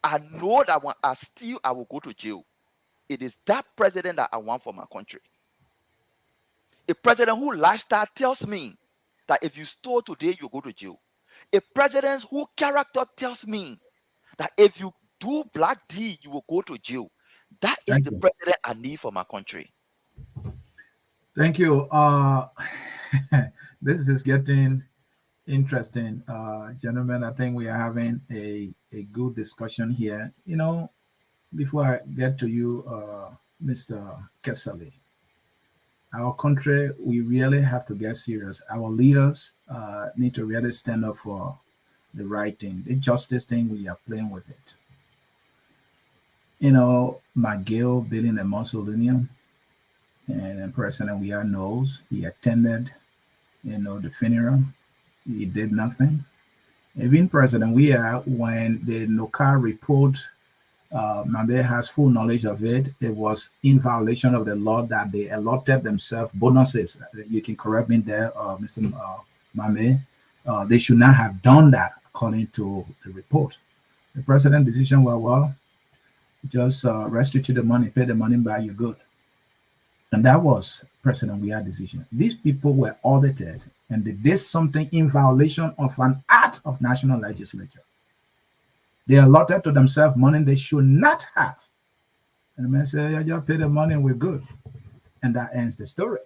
Speaker 5: I know that when I steal, I will go to jail. It is that president that I want for my country. A president whose lifestyle tells me that if you stole today, you go to jail. A president whose character tells me that if you do black deed, you will go to jail. That is the president I need for my country.
Speaker 3: Thank you. This is getting interesting, gentlemen. I think we are having a good discussion here. You know, before I get to you, Mr. Kesali, our country, we really have to get serious. Our leaders need to really stand up for the right thing. The justice thing, we are playing with it. You know, McGill building a mausoleum, and the president we all knows, he attended, you know, the funeral. He did nothing. Even President we are, when the NOCA report, Mambe has full knowledge of it, it was in violation of the law that they allotted themselves bonuses. You can correct me there, Mr. Mambe. They should not have done that according to the report. The president's decision was, well, just restitute the money, pay the money back, you're good. And that was President Weah's decision. These people were audited and they did something in violation of an act of national legislature. They allotted to themselves money they should not have. And the man said, yeah, just pay the money and we're good. And that ends the story.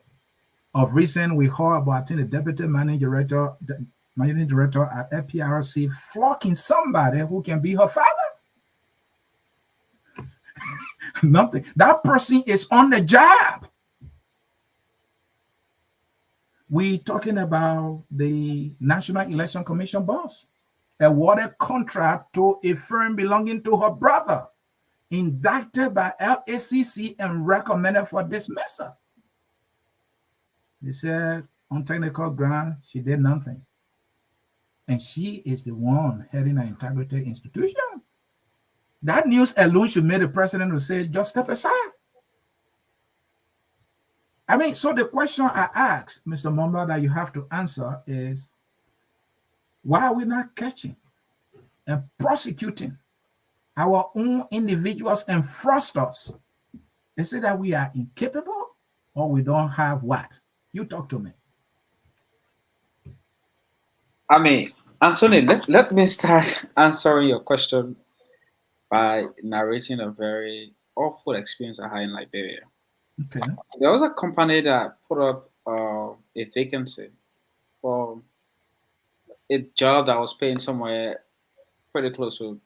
Speaker 3: Of recent, we heard about, I think, the deputy managing director at FPRC flocking somebody who can be her father. Nothing. That person is on the job. We talking about the National Election Commission boss, awarded contract to a firm belonging to her brother, indicted by LACC and recommended for dismissal. They said on technical ground, she did nothing. And she is the one heading an integrity institution. That news alone should make the president to say, just step aside. I mean, so the question I ask, Mr. Mumba, that you have to answer is, why are we not catching and prosecuting our own individuals and fraudsters? They say that we are incapable or we don't have what? You talk to me.
Speaker 9: I mean, Anthony, let me start answering your question by narrating a very awful experience I had in Liberia.
Speaker 3: Okay.
Speaker 9: There was a company that put up a vacancy for a job that was paying somewhere pretty close to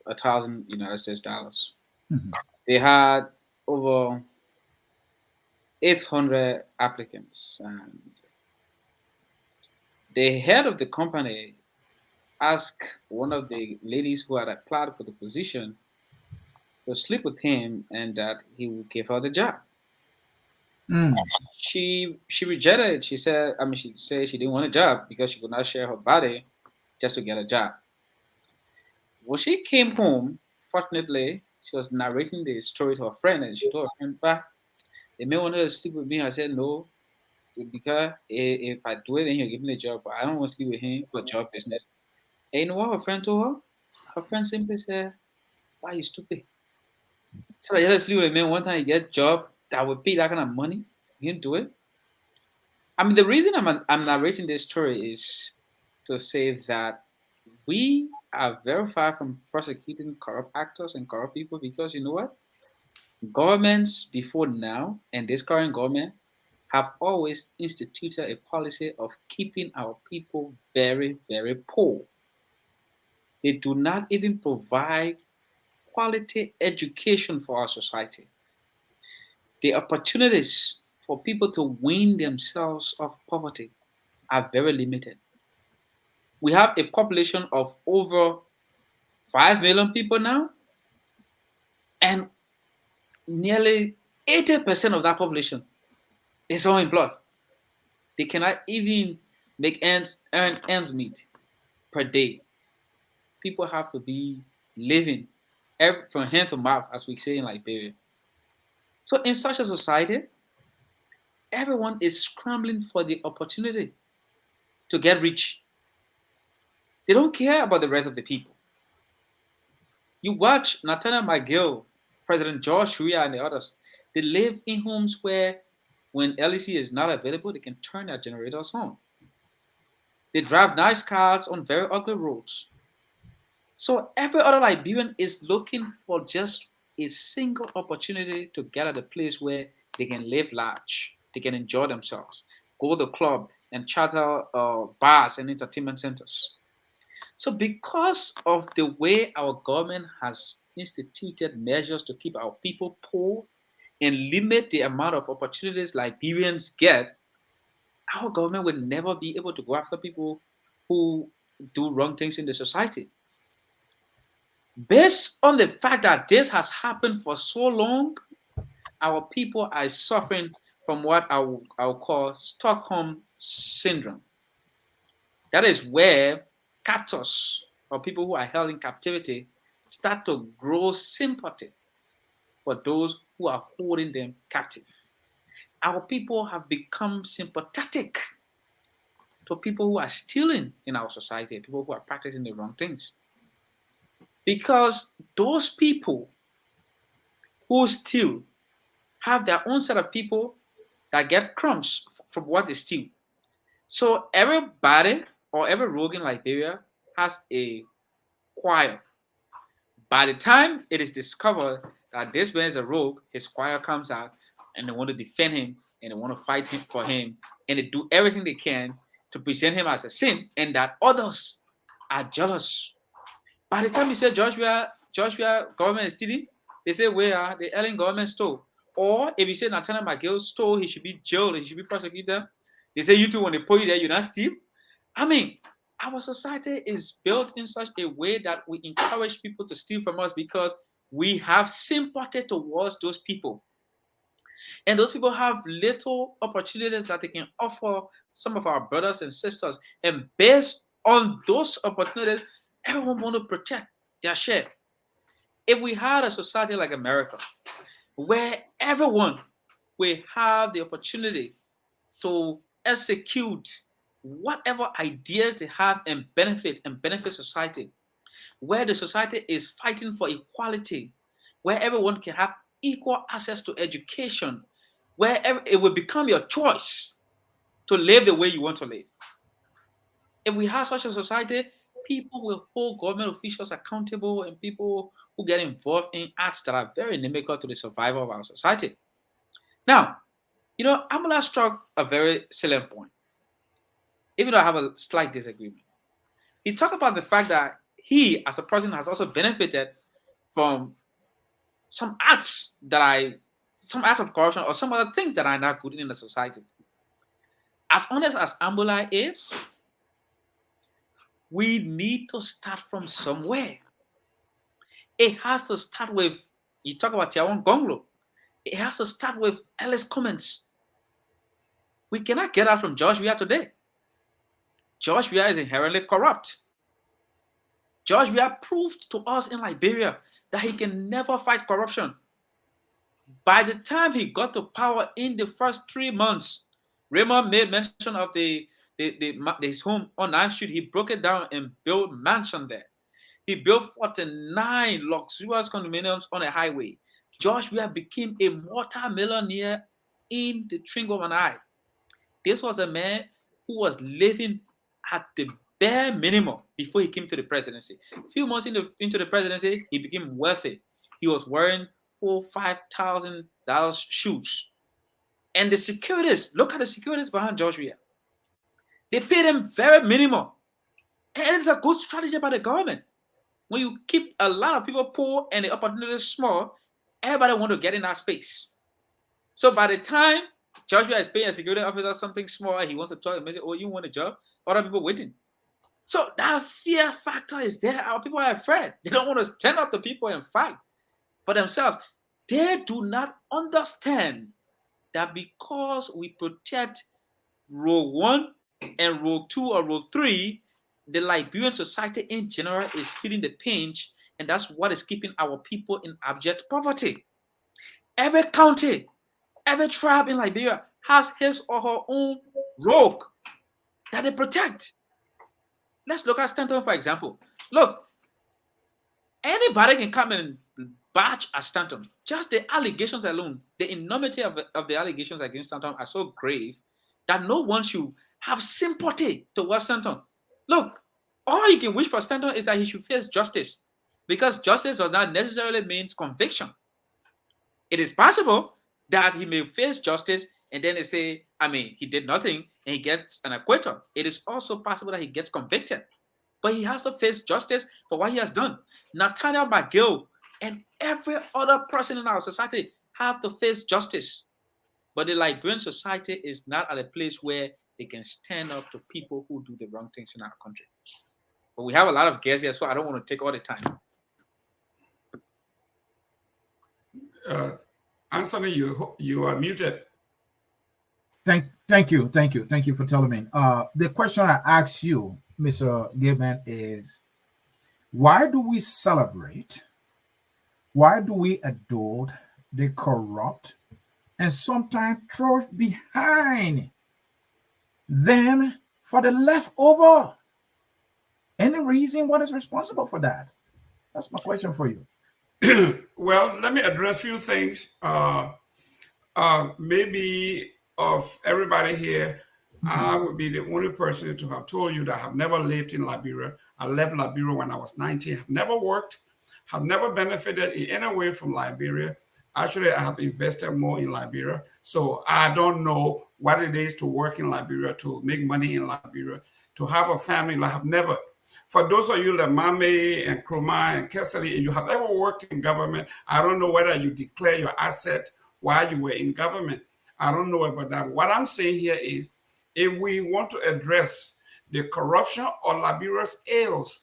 Speaker 9: $1,000 United States dollars.
Speaker 3: Mm-hmm.
Speaker 9: They had over 800 applicants, and the head of the company asked one of the ladies who had applied for the position to sleep with him and that he would give her the job. She rejected it. She said she didn't want a job because she could not share her body just to get a job. When she came home, fortunately, She was narrating the story to her friend, and she told her friend, "Bah, the man wanted to sleep with me." I said, "No, because if I do it, then he'll give me the job. But I don't want to sleep with him for job business." And you know what her friend told her? Her friend simply said, "Why you stupid? So you let sleep with a man one time, you get a job that would pay that kind of money. You didn't do it." I mean, the reason I'm narrating this story is to say that we are very far from prosecuting corrupt actors and corrupt people, because you know what? Governments before now and this current government have always instituted a policy of keeping our people very, very poor. They do not even provide quality education for our society. The opportunities for people to wean themselves off poverty are very limited. We have a population of over 5 million people now, and nearly 80% of that population is unemployed. They cannot even earn ends meet per day. People have to be living from hand to mouth, as we say in Liberia. So in such a society, everyone is scrambling for the opportunity to get rich. They don't care about the rest of the people. You watch Nathaniel McGill, President George Weah, and the others. They live in homes where, when LEC is not available, they can turn their generators on. They drive nice cars on very ugly roads. So every other Liberian is looking for just a single opportunity to get at a place where they can live large, they can enjoy themselves, go to the club and charter bars and entertainment centers. So because of the way our government has instituted measures to keep our people poor and limit the amount of opportunities Liberians get, our government will never be able to go after people who do wrong things in the society. Based on the fact that this has happened for so long, our people are suffering from what I'll call Stockholm syndrome. That is where captors or people who are held in captivity start to grow sympathy for those who are holding them captive. Our people have become sympathetic to people who are stealing in our society, people who are practicing the wrong things. Because those people who steal have their own set of people that get crumbs from what they steal. So everybody or every rogue in Liberia has a choir. By the time it is discovered that this man is a rogue, his choir comes out and they want to defend him and they want to fight him for him, and they do everything they can to present him as a sin, and that others are jealous. By the time you say Joshua government is stealing, they say where the Ellen government stole. Or if you say Nathaniel McGill stole, he should be jailed, he should be prosecuted. They say you two, when they put you there, you're not steal. I mean, our society is built in such a way that we encourage people to steal from us because we have sympathy towards those people. And those people have little opportunities that they can offer some of our brothers and sisters. And based on those opportunities, everyone wants to protect their share. If we had a society like America, where everyone will have the opportunity to execute whatever ideas they have and benefit society, where the society is fighting for equality, where everyone can have equal access to education, where it will become your choice to live the way you want to live. If we have such a society, people will hold government officials accountable and people who get involved in acts that are very inimical to the survival of our society. Now, Amala struck a very salient point, even though I have a slight disagreement. He talked about the fact that he, as a person, has also benefited from some acts of corruption or some other things that are not good in the society. As honest as Ambula is, we need to start from somewhere. It has to start with, you talk about Tiawan Gonglo, it has to start with Ellis Cummins. We cannot get out from George Weah today. George Weah is inherently corrupt. George Weah proved to us in Liberia that he can never fight corruption. By the time he got to power in the first 3 months, Raymond made mention of his home on 9th Street. He broke it down and built mansion there. He built 49 luxurious condominiums on a highway. George Weah became a multi-millionaire in the twinkle of an eye. This was a man who was living at the bare minimum before he came to the presidency. A few months into the presidency, he became wealthy. He was wearing $4,000-$5,000 shoes. And the securities, look at the securities behind George Weah. They paid him very minimum. And it's a good strategy by the government. When you keep a lot of people poor and the opportunity is small, everybody want to get in that space. So by the time George Weah is paying a security officer something small, he wants to talk and say, oh, you want a job? Other people waiting. So that fear factor is there. Our people are afraid. They don't want to stand up to people and fight for themselves. They do not understand that because we protect row 1 and row 2 or row 3, the Liberian society in general is feeling the pinch, and that's what is keeping our people in abject poverty. Every county, every tribe in Liberia has his or her own rogue that they protect. Let's look at Stanton, for example. Look, anybody can come and batch at Stanton. Just the allegations alone, the enormity of the allegations against Stanton are so grave that no one should have sympathy towards Stanton. Look, all you can wish for Stanton is that he should face justice, because justice does not necessarily mean conviction. It is possible that he may face justice and then they say, he did nothing and he gets an acquittal. It is also possible that he gets convicted, but he has to face justice for what he has done. Nathaniel McGill and every other person in our society have to face justice. But the Liberian society is not at a place where they can stand up to people who do the wrong things in our country. But we have a lot of guests here, so I don't want to take all the time.
Speaker 7: Anthony, you are muted.
Speaker 3: Thank you for telling me. The question I ask you, Mr. Gilman, is why do we celebrate? Why do we adore the corrupt and sometimes throw behind them for the leftover? Any reason what is responsible for that? That's my question for you.
Speaker 7: Well, let me address a few things. Maybe of everybody here, I would be the only person to have told you that I have never lived in Liberia. I left Liberia when I was 19. Have never worked, have never benefited in any way from Liberia. Actually, I have invested more in Liberia. So I don't know what it is to work in Liberia, to make money in Liberia, to have a family. I have never. For those of you like Mame and Kroma and Kessely, and you have ever worked in government, I don't know whether you declare your asset while you were in government. I don't know about that. What I'm saying here is, if we want to address the corruption or Liberia's ills,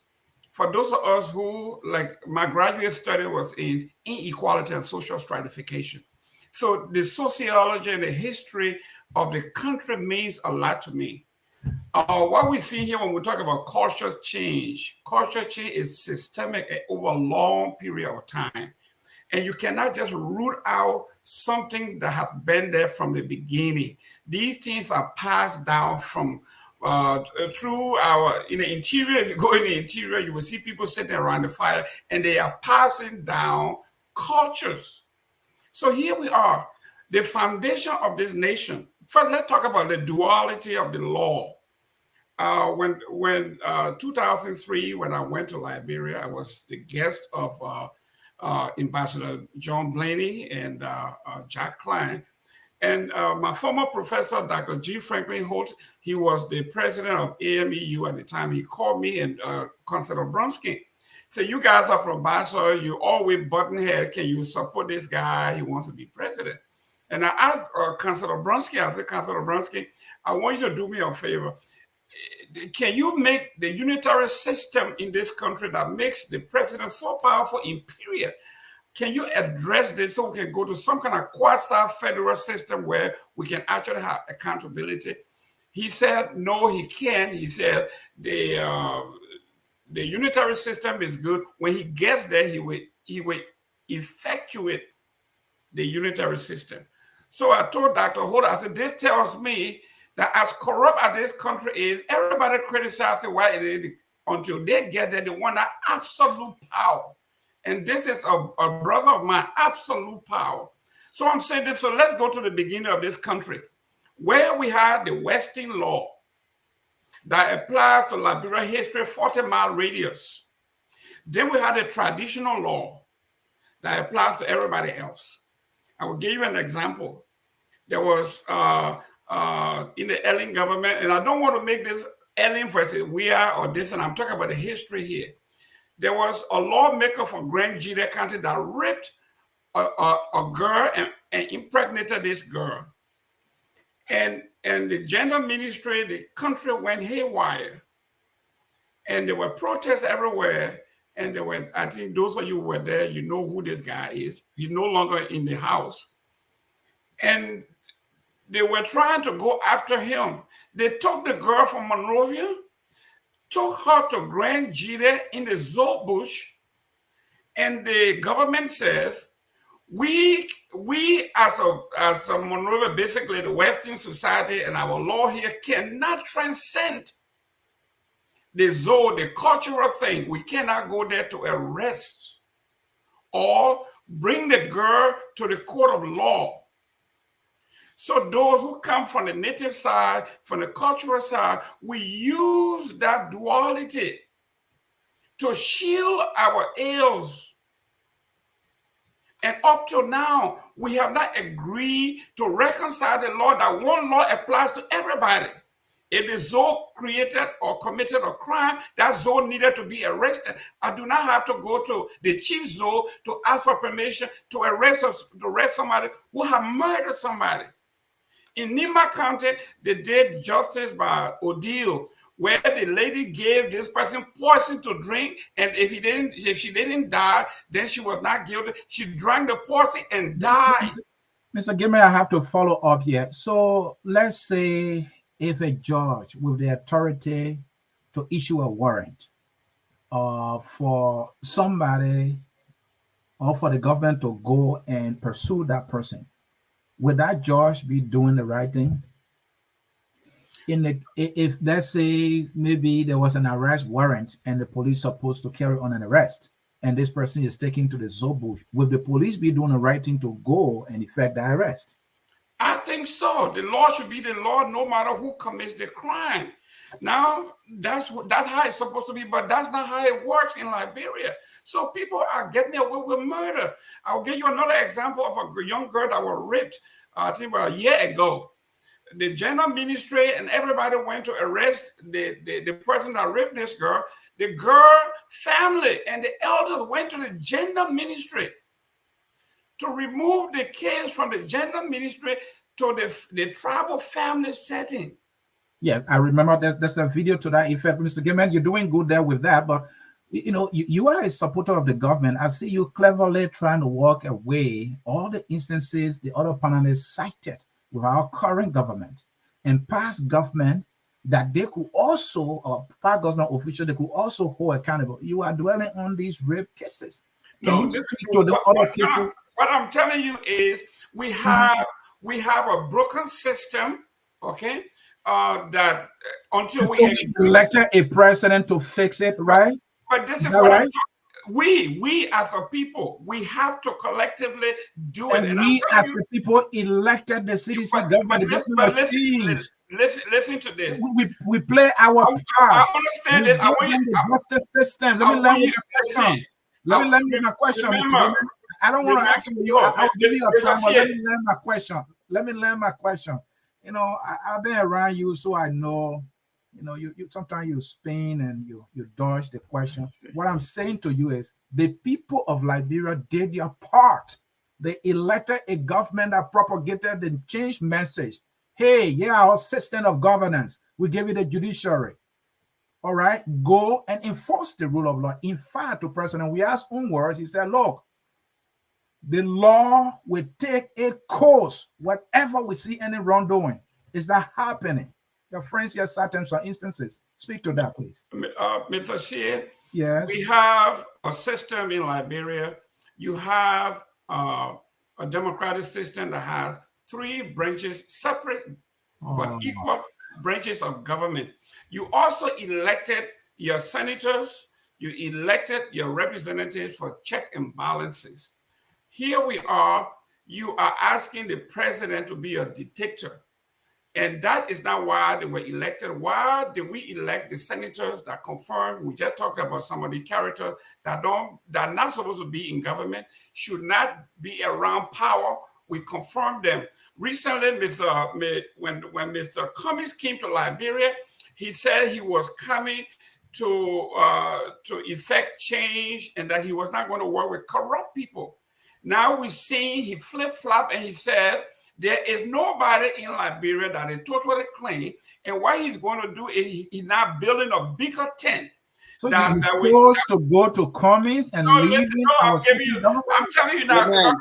Speaker 7: for those of us who, like my graduate study was in inequality and social stratification. So the sociology and the history of the country means a lot to me. What we see here when we talk about culture change is systemic over a long period of time. And you cannot just root out something that has been there from the beginning. These things are passed down from through in the interior. If you go in the interior, you will see people sitting around the fire and they are passing down cultures. So here we are, the foundation of this nation. First, let's talk about the duality of the law. When 2003, when I went to Liberia, I was the guest of Ambassador John Blaney and Jack Klein. And my former professor, Dr. G. Franklin Holt, he was the president of AMEU at the time. He called me and Councilor Bronsky. So you guys are from Basel, you always buttonhead. Can you support this guy? He wants to be president. And I asked Councilor Bronsky, I said, Councilor Bronsky, I want you to do me a favor. Can you make the unitary system in this country that makes the president so powerful in period? Can you address this so we can go to some kind of quasi-federal system where we can actually have accountability? He said, no, he can't. He said the unitary system is good. When he gets there, he will effectuate the unitary system. So I told Dr. Holder, I said, this tells me that as corrupt as this country is, everybody criticizes why it is until they get there, they want that absolute power. And this is a brother of mine, absolute power. So I'm saying this, so let's go to the beginning of this country, where we had the Western law that applies to Liberia history, 40-mile radius. Then we had a traditional law that applies to everybody else. I will give you an example. There was in the Ellen government, and I don't want to make this Ellen versus we are or this, and I'm talking about the history here. There was a lawmaker from Grand Jide County that raped a girl and impregnated this girl. And the gender ministry, the country went haywire. And there were protests everywhere. And there were, I think those of you who were there, you know who this guy is. He's no longer in the house. And they were trying to go after him. They took the girl from Monrovia, took her to Grand Jide in the Zoe bush, and the government says, we as a Monrovia, basically the Western society and our law here cannot transcend the Zoe, the cultural thing. We cannot go there to arrest or bring the girl to the court of law. So those who come from the native side, from the cultural side, we use that duality to shield our ills. And up to now, we have not agreed to reconcile the law that one law applies to everybody. If the Zoe created or committed a crime, that Zoe needed to be arrested. I do not have to go to the chief Zoe to ask for permission to arrest somebody who have murdered somebody. In Nima County, they did justice by ordeal, where the lady gave this person poison to drink, and if she didn't die, then she was not guilty. She drank the poison and died.
Speaker 3: Mr. Gilman, I have to follow up here. So let's say if a judge with the authority to issue a warrant for somebody or for the government to go and pursue that person, would that judge be doing the right thing? If let's say maybe there was an arrest warrant and the police are supposed to carry on an arrest and this person is taken to the Zoe bush, would the police be doing the right thing to go and effect the arrest?
Speaker 7: I think so. The law should be the law no matter who commits the crime. Now, that's how it's supposed to be, but that's not how it works in Liberia. So people are getting away with murder. I'll give you another example of a young girl that was raped, I think about a year ago. The gender ministry and everybody went to arrest the person that raped this girl. The girl family and the elders went to the gender ministry to remove the case from the gender ministry to the tribal family setting.
Speaker 3: Yeah, I remember there's a video to that effect. Mr. Gilman, you're doing good there with that, but you know, you are a supporter of the government. I see you cleverly trying to walk away all the instances the other panelists cited with our current government and past government that they could also, or past government officials, they could also hold accountable. You are dwelling on these rape cases.
Speaker 7: No, what I'm telling you is we have a broken system, okay? That until we
Speaker 3: elected a president to fix it, right?
Speaker 7: But this is what right? We as a people, we have to collectively do it.
Speaker 3: And we as the people elected the CDC government.
Speaker 7: But listen to this.
Speaker 3: We play our part.
Speaker 7: I understand it. I want you
Speaker 3: the justice system. Let me learn with my question. Let me learn with my question. I don't want to argue with you. I'll give you a time, but let me learn my question. Let me learn my question. You know, I've been around you, so I know. You know, you sometimes you spin and you dodge the question. What I'm saying to you is the people of Liberia did their part. They elected a government that propagated the change message. Hey, yeah, our system of governance. We give you the judiciary. All right, go and enforce the rule of law. In fact, to President Weah's own words, he said, look, the law will take a course. Whatever we see any wrongdoing, is that happening? Your friends here cited some instances. Speak to that, please.
Speaker 7: Mr. Shea,
Speaker 3: Yes.
Speaker 7: We have a system in Liberia. You have a democratic system that has 3 branches, separate but equal branches of government. You also elected your senators, you elected your representatives for check and balances. Here we are, you are asking the president to be a dictator. And that is not why they were elected. Why did we elect the senators that confirmed? We just talked about some of the characters that are not supposed to be in government, should not be around power. We confirmed them. Recently, when Mr. Cummings came to Liberia, he said he was coming to effect change and that he was not going to work with corrupt people. Now we're seeing he flip-flopped and he said, there is nobody in Liberia that is totally clean. And what he's going to do is he's now building a bigger tent.
Speaker 3: So you chose to go to Cummings and leave it?
Speaker 7: I'm telling you now,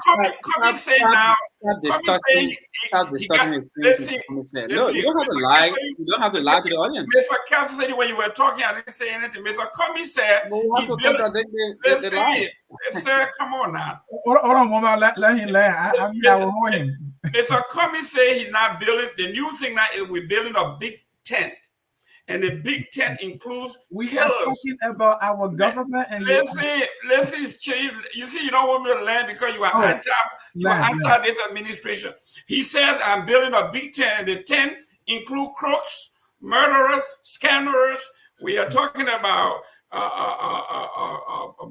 Speaker 7: Cummings say now,
Speaker 9: Stop distorting his things. No, you don't have to lie. You don't have to lie to the audience.
Speaker 7: Mr. Cassidy, when you were talking, I didn't say anything. Mr. Cummings said, sir, come on now.
Speaker 3: Hold on, Mama, let him learn. I will hold him.
Speaker 7: Mr. Cummings said he's not building, the new thing now is we're building a big tent. And the big tent includes
Speaker 3: we
Speaker 7: killers.
Speaker 3: are talking about our government and
Speaker 7: listen, change. You see, you don't want me to land because you are anti this administration. He says, I'm building a big tent, and the tent include crooks, murderers, scammers. We are talking about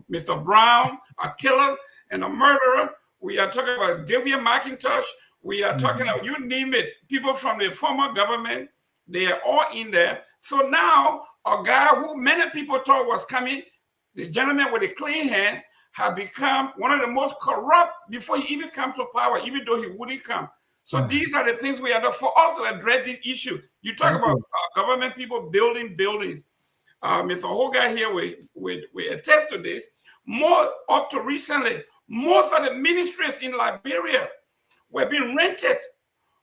Speaker 7: Mr. Brown, a killer and a murderer. We are talking about Davian McIntosh. We are talking about, you name it, people from the former government. They are all in there. So now a guy who many people thought was coming, the gentleman with a clean hand, have become one of the most corrupt before he even comes to power, even though he wouldn't come. So these are the things we have done for us to address this issue. You talk about government people building buildings. Mr. Hogarth here we attest to this. More up to recently, most of the ministries in Liberia were being rented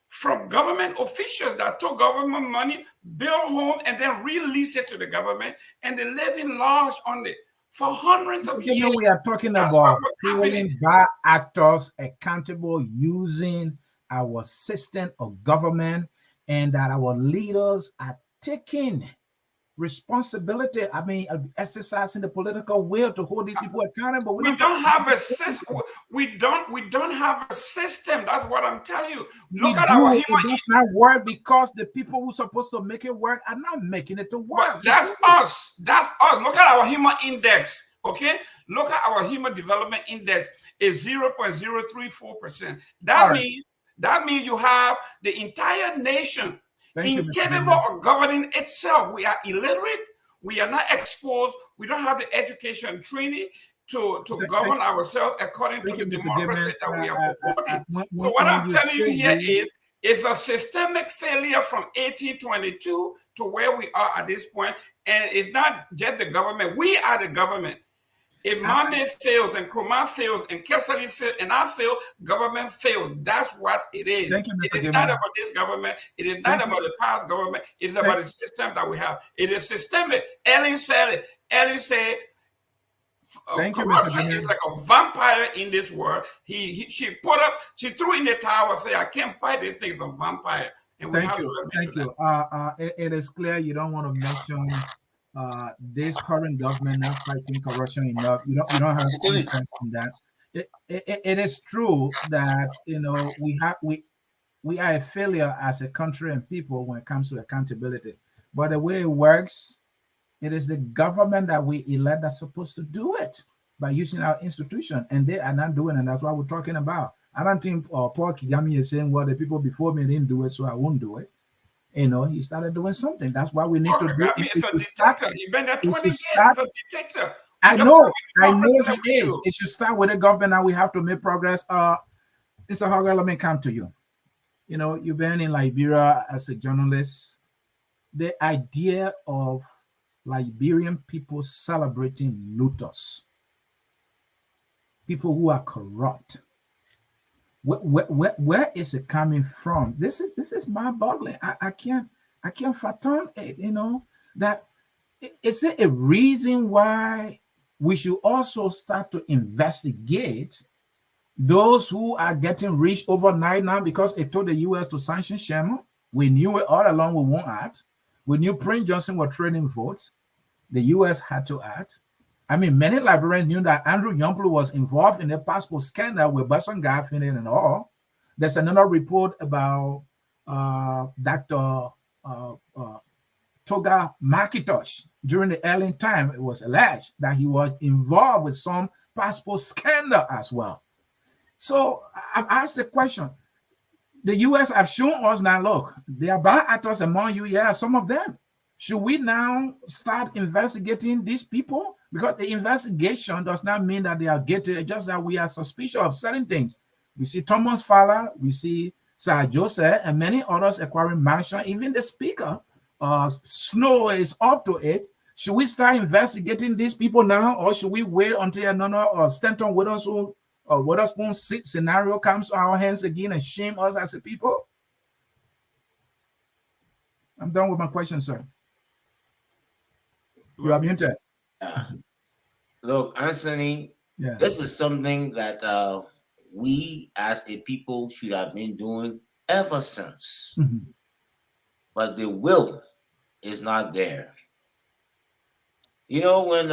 Speaker 7: from government officials that took government money, build home, and then release it to the government, and they live in large on it for hundreds of years.
Speaker 3: We are talking about holding bad actors accountable using our system of government, and that our leaders are taking responsibility. I mean, exercising the political will to hold these people accountable.
Speaker 7: We don't have a system. We don't have a system. That's what I'm telling you. Look at our human.
Speaker 3: It does not work because the people who are supposed to make it work are not making it to work.
Speaker 7: But that's us. That's us. Look at our human index. Okay. Look at our human development index is 0.034%. That means you have the entire nation incapable of governing itself. We are illiterate. We are not exposed. We don't have the education training to govern ourselves according to the democracy that we are promoting. So what I'm telling you here is it's a systemic failure from 1822 to where we are at this point. And it's not just the government. We are the government. If Mame fails and Kroma fails and Kesali fails and I fail, government fails. That's what it is.
Speaker 3: Thank you, Mr.
Speaker 7: It is not about this government. It is not about the past government. It's about the system that we have. It is systemic. Ellen said it. Ellen said corruption is like a vampire in this world. She threw in the towel and said, I can't fight this thing. It's a vampire. And we have to admit to that.
Speaker 3: It is clear you don't want to mention this current government not fighting corruption enough. You don't have any interest in that. It is true that we are a failure as a country and people when it comes to accountability. But the way it works, it is the government that we elect that's supposed to do it by using our institution, and they are not doing it. And that's what we're talking about. I don't think Paul Kagame is saying, well, the people before me didn't do it, so I won't do it. He started doing something. That's why we need to do it.
Speaker 7: It's a dictator. He's been there 20 years. It's a dictator.
Speaker 3: I know it is. It should start with the government. Now we have to make progress. Mr. Hogarth, let me come to you. You've been in Liberia as a journalist. The idea of Liberian people celebrating looters, people who are corrupt. Where is it coming from? This is mind-boggling. I can't fathom it. That is it a reason why we should also start to investigate those who are getting rich overnight now because it told the U.S. to sanction Sherman? We knew it all along we won't act. We knew Prince Johnson was trading votes. The U.S. had to act. I mean, many Liberians knew that Andrew Youngplu was involved in the passport scandal with Basson Garfield and all. There's another report about Dr. Toga Makitosh. During the early time, it was alleged that he was involved with some passport scandal as well. So I've asked the question. The U.S. have shown us now, look, there are bad actors among you. Yeah, some of them. Should we now start investigating these people? Because the investigation does not mean that they are guilty, just that we are suspicious of certain things. We see Thomas Fowler, we see Sir Joseph, and many others acquiring mansion. Even the speaker, Snow, is up to it. Should we start investigating these people now, or should we wait until another Stanton Witherspoon scenario comes to our hands again and shame us as a people? I'm done with my question, sir. You are muted.
Speaker 8: Look, Anthony, this is something that we as a people should have been doing ever since. But the will is not there. You know, when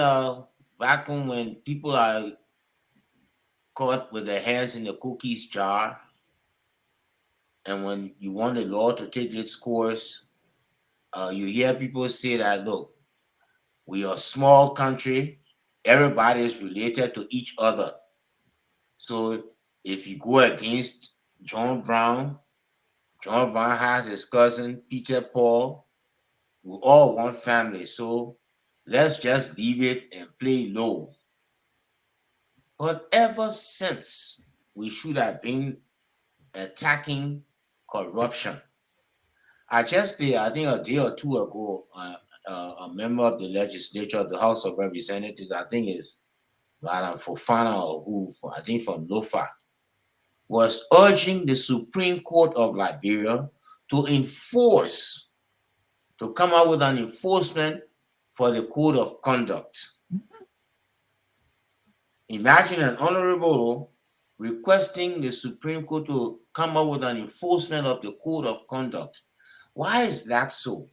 Speaker 8: back when people are caught with their hands in the cookies jar, and when you want the law to take its course, you hear people say that, look, we are a small country, everybody is related to each other. So if you go against John Brown has his cousin Peter Paul, we all one family, so let's just leave it and play low. But ever since, we should have been attacking corruption. I think a day or two ago, a member of the legislature of the House of Representatives, I think is Madam Fofana or who, I think from Lofa, was urging the Supreme Court of Liberia to come up with an enforcement for the code of conduct. Imagine an honorable requesting the Supreme Court to come up with an enforcement of the code of conduct. Why is that so?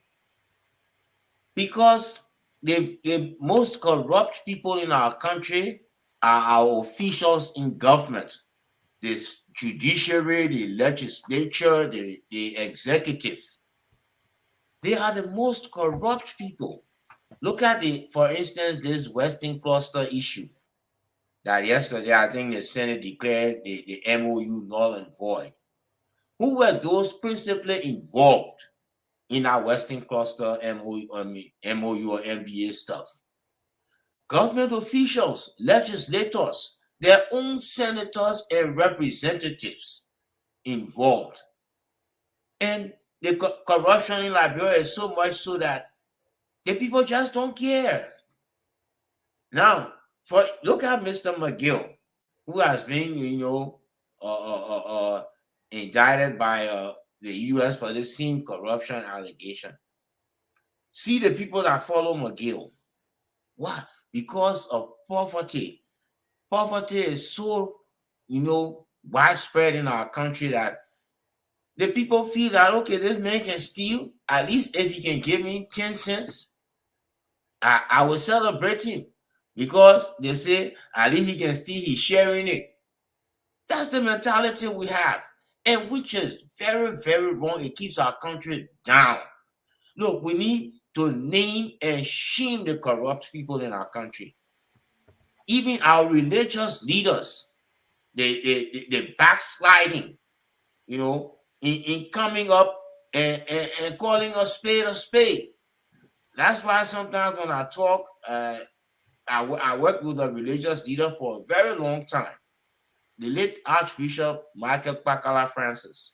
Speaker 8: Because the most corrupt people in our country are our officials in government, the judiciary, the legislature, the executive. They are the most corrupt people. Look at for instance, this Western Cluster issue that yesterday, I think the Senate declared the MOU null and void. Who were those principally involved in our Western Cluster MOU or MBA stuff? Government officials, legislators, their own senators and representatives involved. And the corruption in Liberia is so much so that the people just don't care. Now, look at Mr. McGill, who has been, indicted by the U.S. for the same corruption allegation. See the people that follow McGill. Why? Because of poverty. Poverty is so, widespread in our country that the people feel that, okay, this man can steal. At least if he can give me 10 cents, I will celebrate him. Because they say, at least he can steal, he's sharing it. That's the mentality we have. And which is very, very wrong. It keeps our country down. Look, we need to name and shame the corrupt people in our country. Even our religious leaders, they backsliding, in coming up and calling a spade. That's why sometimes when I talk, I worked with a religious leader for a very long time, the late Archbishop Michael Pakala Francis.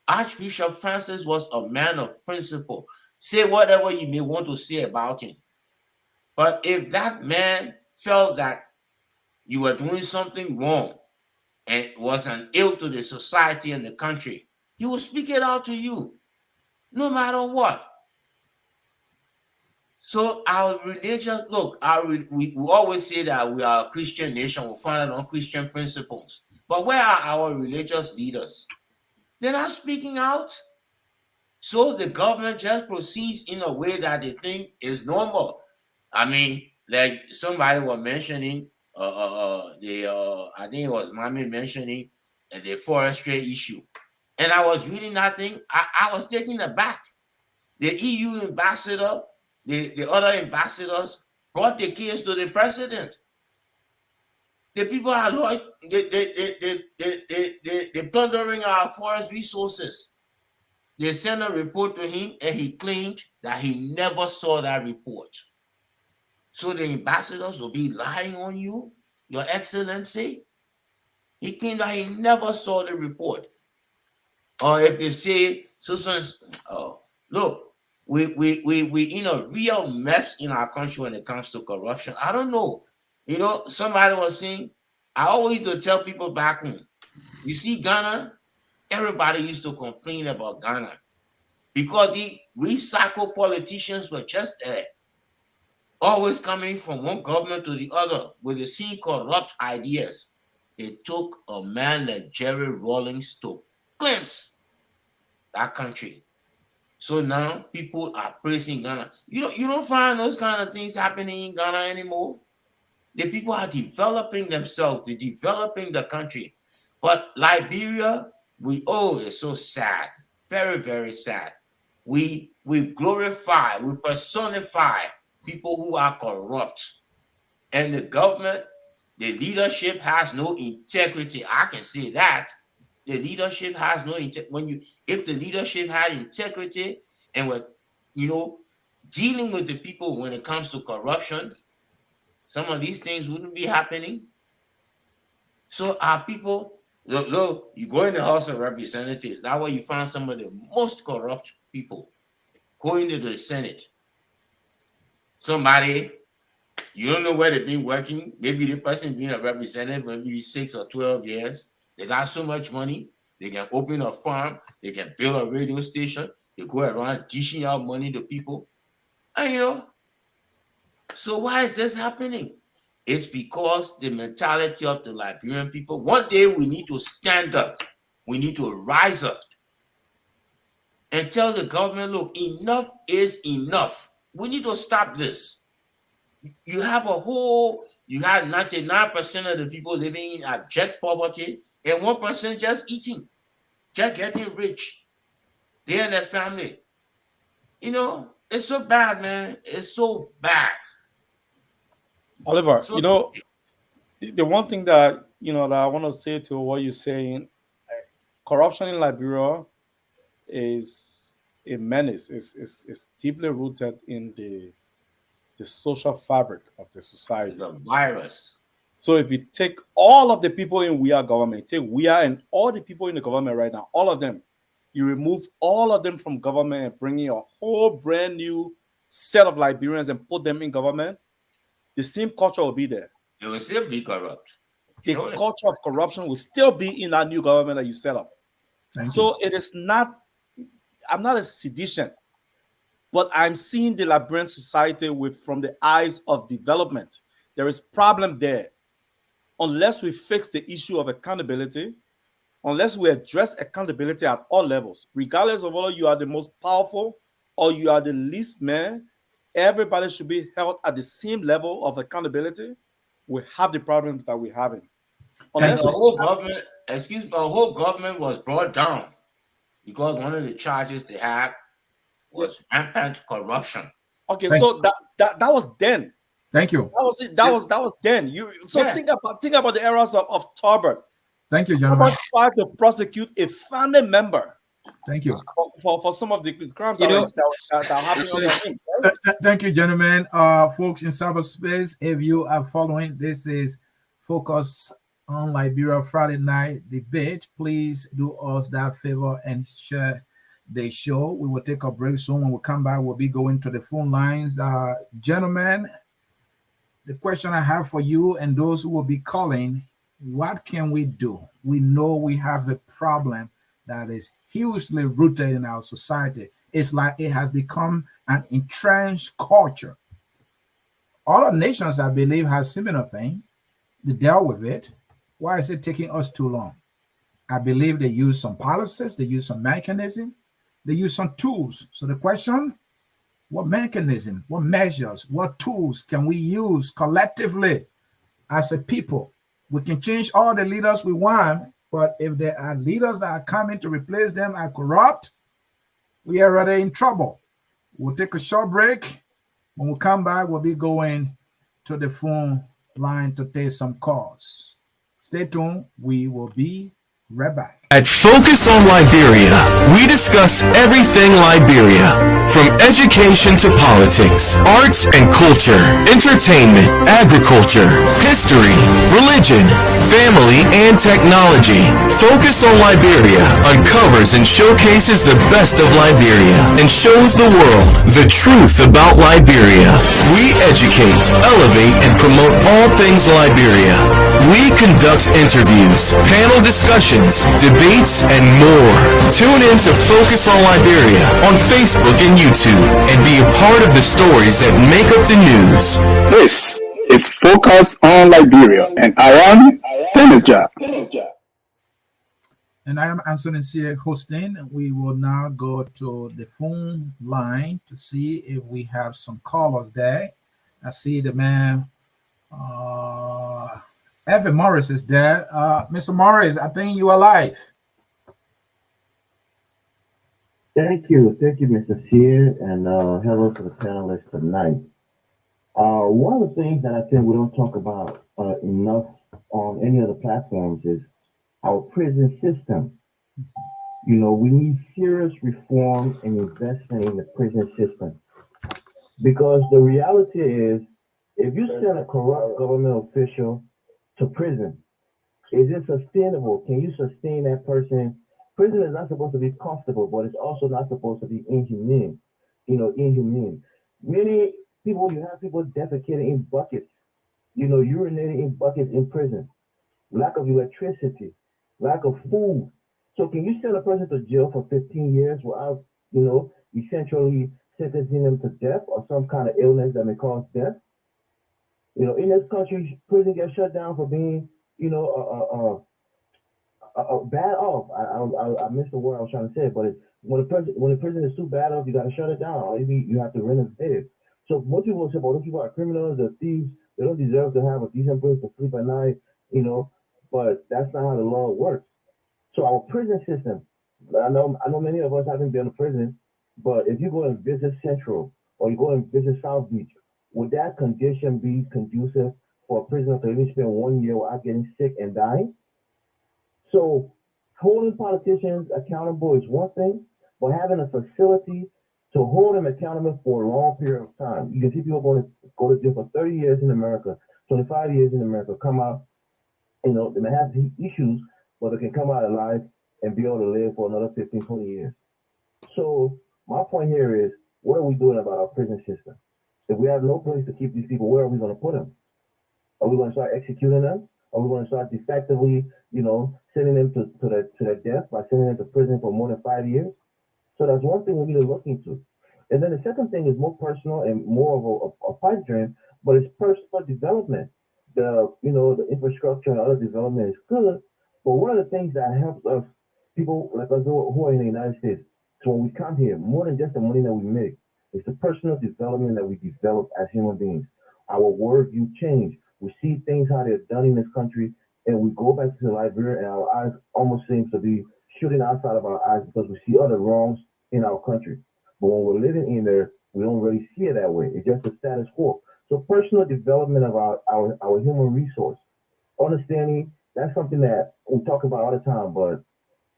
Speaker 8: Archbishop Francis was a man of principle. Say whatever you may want to say about him. But if that man felt that you were doing something wrong and it was an ill to the society and the country, he will speak it out to you, no matter what. So our religious look, we always say that we are a Christian nation, we're founded on Christian principles. But where are our religious leaders? They're not speaking out. So the government just proceeds in a way that they think is normal. I mean, like somebody was mentioning, I think it was Mami mentioning the forestry issue. And I was reading that thing, I was taken aback. The EU ambassador, the other ambassadors brought the case to the president. The people are like, they're plundering our forest resources. They sent a report to him and he claimed that he never saw that report. So the ambassadors will be lying on you, Your Excellency. He claimed that he never saw the report. Or if they say, look, we in a real mess in our country when it comes to corruption. I don't know. You know, somebody was saying, I always used to tell people back home, you see Ghana, everybody used to complain about Ghana because the recycled politicians were just there, always coming from one government to the other with the same corrupt ideas. It took a man like Jerry Rawlings to cleanse that country. So now people are praising Ghana. You don't find those kind of things happening in Ghana anymore. The people are developing themselves, they're developing the country. But Liberia, it's so sad. Very, very sad. We glorify, we personify people who are corrupt. And the government, the leadership has no integrity. I can say that. The leadership has no integrity. If the leadership had integrity and were, dealing with the people when it comes to corruption, some of these things wouldn't be happening. So our people, look, you go in the House of Representatives, that's where you find some of the most corrupt people. Go into the Senate. Somebody, you don't know where they've been working. Maybe the person being a representative maybe 6 or 12 years. They got so much money. They can open a farm. They can build a radio station. They go around dishing out money to people. And so why is this happening? It's because the mentality of the Liberian people, one day we need to stand up. We need to rise up and tell the government, look, enough is enough. We need to stop this. You have 99% of the people living in abject poverty and 1% just eating, just getting rich. They and their family. It's so bad, man. It's so bad.
Speaker 4: Oliver, the one thing that that I want to say to what you're saying, corruption in Liberia is a menace. It's deeply rooted in the social fabric of the society.
Speaker 8: The virus.
Speaker 4: So if you take all of the people in we are government, take we are and all the people in the government right now, all of them, you remove all of them from government and bring in a whole brand new set of Liberians and put them in government, the same culture will be there.
Speaker 8: It will still be corrupt.
Speaker 4: The culture of corruption will still be in that new government that you set up. So it is not, I'm not a sedition, but I'm seeing the Liberian society from the eyes of development. There is problem there. Unless we fix the issue of accountability, unless we address accountability at all levels, regardless of whether you are the most powerful or you are the least man, everybody should be held at the same level of accountability. We have the problems that we're having.
Speaker 8: Unless the whole government was brought down because one of the charges they had was rampant corruption.
Speaker 4: Okay, so that was then.
Speaker 3: Thank you.
Speaker 4: That was it. That was then. Think about the errors of Tarbert.
Speaker 3: Thank you, gentlemen.
Speaker 4: Tarbert tried to prosecute a family member.
Speaker 3: Thank you
Speaker 4: for some of the crimes that happened on him. Right?
Speaker 3: Thank you, gentlemen. Folks in cyberspace, if you are following, this is Focus on Liberia Friday night debate. Please do us that favor and share the show. We will take a break soon. When we come back, we'll be going to the phone lines. Gentlemen, the question I have for you and those who will be calling, what can we do? We know we have a problem that is hugely rooted in our society. It's like it has become an entrenched culture. Other nations, I believe, have similar thing. They dealt with it. Why is it taking us too long? I believe they use some policies, they use some mechanism, they use some tools. So the question, what mechanism, what measures, what tools can we use collectively as a people? We can change all the leaders we want, but if there are leaders that are coming to replace them are corrupt, we are already in trouble. We'll take a short break. When we come back, we'll be going to the phone line to take some calls. Stay tuned. We will be right back.
Speaker 1: At Focus on Liberia, we discuss everything Liberia, from education to politics, arts and culture, entertainment, agriculture, history, religion, family, and technology. Focus on Liberia uncovers and showcases the best of Liberia and shows the world the truth about Liberia. We educate, elevate, and promote all things Liberia. We conduct interviews, panel discussions, debates, and more. Tune in to Focus on Liberia on Facebook and YouTube and be a part of the stories that make up the news.
Speaker 2: This is Focus on Liberia, and I am Panelist.
Speaker 3: And I am Anthony C. hosting. We will now go to the phone line to see if we have some callers there. I see the man, Evan Morris is there. Mr. Morris, I think you are live.
Speaker 10: Thank you, Mr. Sear, and hello to the panelists tonight. One of the things that I think we don't talk about enough on any of the platforms is our prison system. You know, we need serious reform and investment in the prison system, because the reality is, if you send a corrupt government official to prison, is it sustainable? Can you sustain that person? Prison is not supposed to be comfortable, but it's also not supposed to be inhumane. Inhumane. Many people, you have people defecating in buckets, urinating in buckets in prison. Lack of electricity, lack of food. So can you send a person to jail for 15 years without, essentially sentencing them to death or some kind of illness that may cause death? In this country, prison gets shut down for being, bad off. I missed the word I was trying to say, but when the prison is too bad off, you got to shut it down, or maybe you have to renovate it. So most people will say, well, those people are criminals, they're thieves, they don't deserve to have a decent place to sleep at night, but that's not how the law works. So our prison system, I know many of us haven't been to prison, but if you go and visit Central or you go and visit South Beach, would that condition be conducive for a prisoner to even spend 1 year without getting sick and dying? So holding politicians accountable is one thing, but having a facility to hold them accountable for a long period of time. You can see people going to go to jail for 30 years in America, 25 years in America, come out, they may have issues, but they can come out alive and be able to live for another 15, 20 years. So my point here is, what are we doing about our prison system? If we have no place to keep these people, where are we going to put them? Are we going to start executing them? Are we going to start effectively, sending them to their death by sending them to prison for more than 5 years? So that's one thing we need to look into. And then the second thing is more personal and more of a pipe dream, but it's personal development. The infrastructure and other development is good, but one of the things that helps us, people like us who are in the United States, so when we come here, more than just the money that we make, it's the personal development that we develop as human beings. Our worldview change. We see things how they're done in this country, and we go back to Liberia, and our eyes almost seems to be shooting outside of our eyes because we see other wrongs in our country. But when we're living in there, we don't really see it that way. It's just the status quo. So personal development of our human resource, understanding, that's something that we talk about all the time, but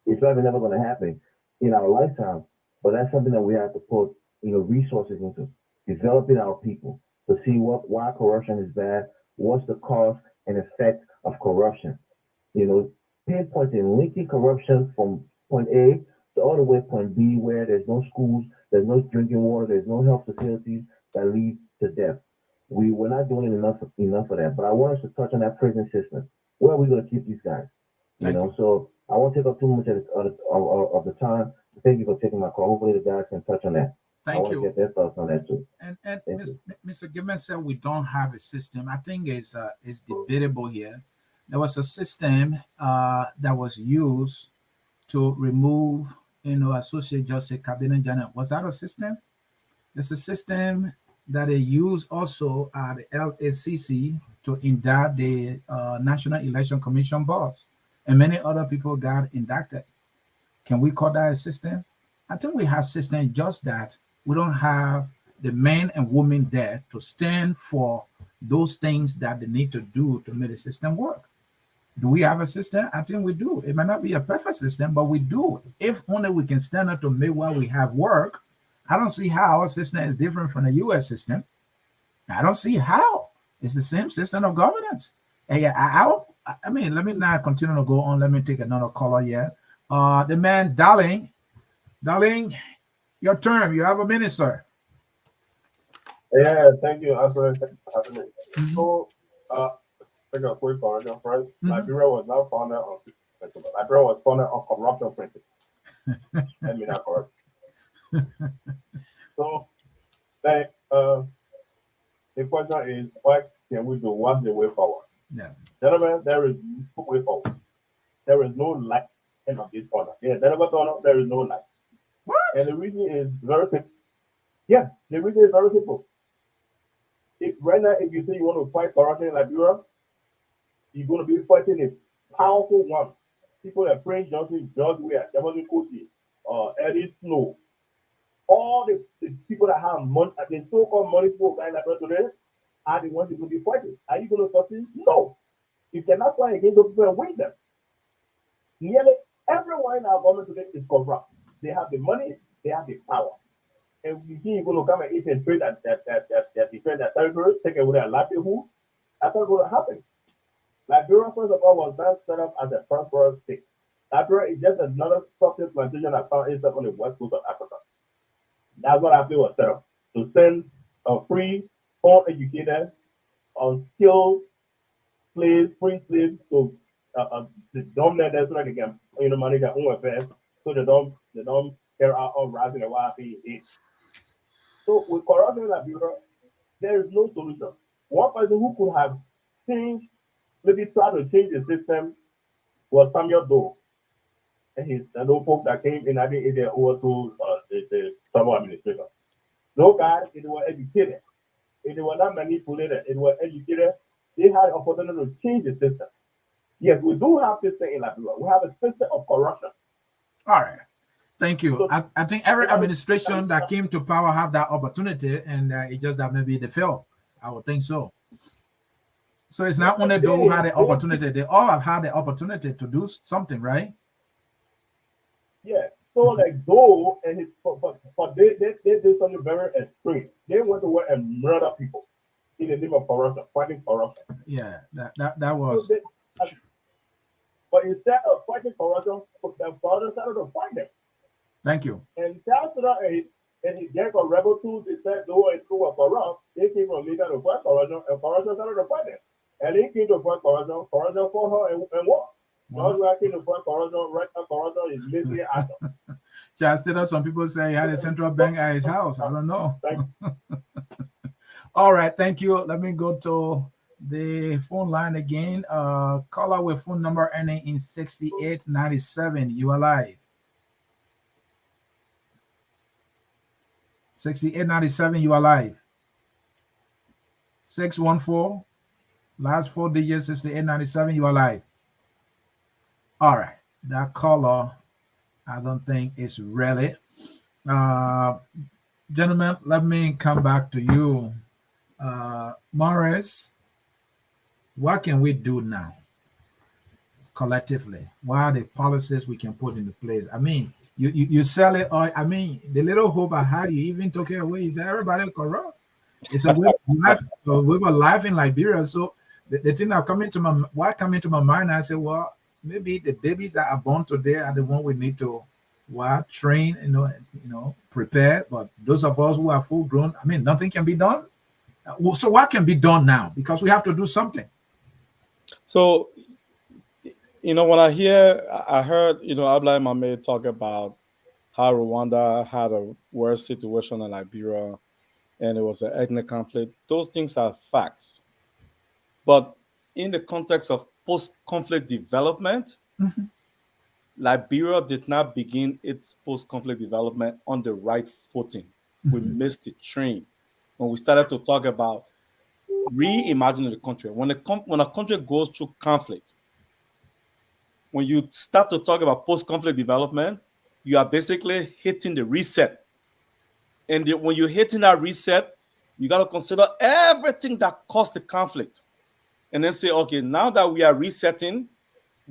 Speaker 10: it's probably never going to happen in our lifetime. But that's something that we have to put, resources into, developing our people to see why corruption is bad, what's the cause and effect of corruption. Pinpointing, linking corruption from point A to all the way to point B, where there's no schools, there's no drinking water, there's no health facilities that lead to death. We're not doing enough of that. But I want us to touch on that prison system. Where are we going to keep these guys? So I won't take up too much of the time. Thank you for taking my call. Hopefully the guys can touch on that. I
Speaker 3: Thank
Speaker 10: want to
Speaker 3: you.
Speaker 10: get their thoughts on that too.
Speaker 3: And
Speaker 10: Thank you.
Speaker 3: Mr. Gibbons said we don't have a system. I think it's debatable here. There was a system that was used to remove, Associate Justice Cabinet General. Was that a system? It's a system that they use also at the LACC to indict the National Election Commission boss, and many other people got indicted. Can we call that a system? I think we have system, just that we don't have the men and women there to stand for those things that they need to do to make the system work. Do we have a system? I think we do. It might not be a perfect system, but we do. If only we can stand up to make what we have work. I don't see how our system is different from the U.S. system. I don't see how. It's the same system of governance. And I mean, let me not continue to go on. Let me take another caller here. The man, Darling, your turn. You have a minute, sir.
Speaker 11: Yeah, thank you, Alfred. So, take a quick correction first. Liberia was not founded on Liberia was founded on corruption principles. Let me not correct. So, the question is, what can we do? What's the way forward?
Speaker 3: Yeah.
Speaker 11: Gentlemen, there is no way forward. There is no light in this corner. Yeah, there is no light.
Speaker 3: What?
Speaker 11: And the reason is very simple. Yeah, the reason is very simple. Right now, if you say you want to fight corruption in Liberia, you're going to be fighting a powerful one. People like Prince Johnson, George Weah, Jefferson Kuti, Eddie Snow, all the people that have money, the so-called money people in Liberia today, are the ones you're going to be fighting. Are you going to succeed? No. You cannot fight against those people and win them. Nearly everyone in our government today is corrupt. They have the money, they have the power. And you see you're going to come and eat and trade that defend their territory, take away their livelihood. That's not going to happen. Liberia, first of all, was not set up as a prosperous state. Liberia is just another software plantation that found itself on the west coast of Africa. That's what I feel was set up. To send free, uneducated, unskilled slaves, free slaves to the dominant so that they can, manage their own affairs, so they don't carry out uprising and what happened is. So with corruption in Liberia, there is no solution. One person who could have changed, maybe try to change the system, was Samuel Doe. And those folks that came in 1980 over to the summer administration. Those guys, they were educated. They were not manipulated. They were educated. They had the opportunity to change the system. Yes, we do have this thing in Liberia. We have a system of corruption.
Speaker 3: All right. Thank you. I think every administration that came to power have that opportunity, and it's just that maybe they failed. I would think so. So it's not only those who had the opportunity, they all have had the opportunity to do something, right?
Speaker 11: Yeah. So like Doe and his, but they did something very extreme. They went to work and murder people in the name of corruption, fighting corruption.
Speaker 3: Yeah, that was.
Speaker 11: So but instead of fighting corruption, the father started to fight them.
Speaker 3: Thank you.
Speaker 11: And South Sudan and his gang of rebel tools, they said Doe and Doe were corrupt. They came from later to fight corruption, and corruption started to fight them. And they came to fight corruption fought her and won. Wow. Now came to fight corruption, right now corruption is basically active.
Speaker 3: Just some people say he had a central bank at his house. I don't know. All right, thank you. Let me go to the phone line again. Caller with phone number ending in 6897. You are live. 6897, you are live. 614, last 4 digits, 6897, you are live. All right, that caller, I don't think it's really. Gentlemen, let me come back to you. Morris, what can we do now collectively? What are the policies we can put into place? I mean, you sell it, or I mean, the little hope I had, you even took it away. You said everybody corrupt. It's a way of life in Liberia. So the thing that coming to my mind, I said, well, maybe the babies that are born today are the one we need to train, prepare. But those of us who are full grown, I mean, nothing can be done. So what can be done now? Because we have to do something.
Speaker 4: So, when I heard, Abla Mame talk about how Rwanda had a worse situation in Liberia and it was an ethnic conflict. Those things are facts. But in the context of post-conflict development, Liberia did not begin its post-conflict development on the right footing. We missed the train when we started to talk about reimagining the country. When a country goes through conflict, when you start to talk about post-conflict development, you are basically hitting the reset. And when you're hitting that reset, you got to consider everything that caused the conflict. And then say, okay, now that we are resetting,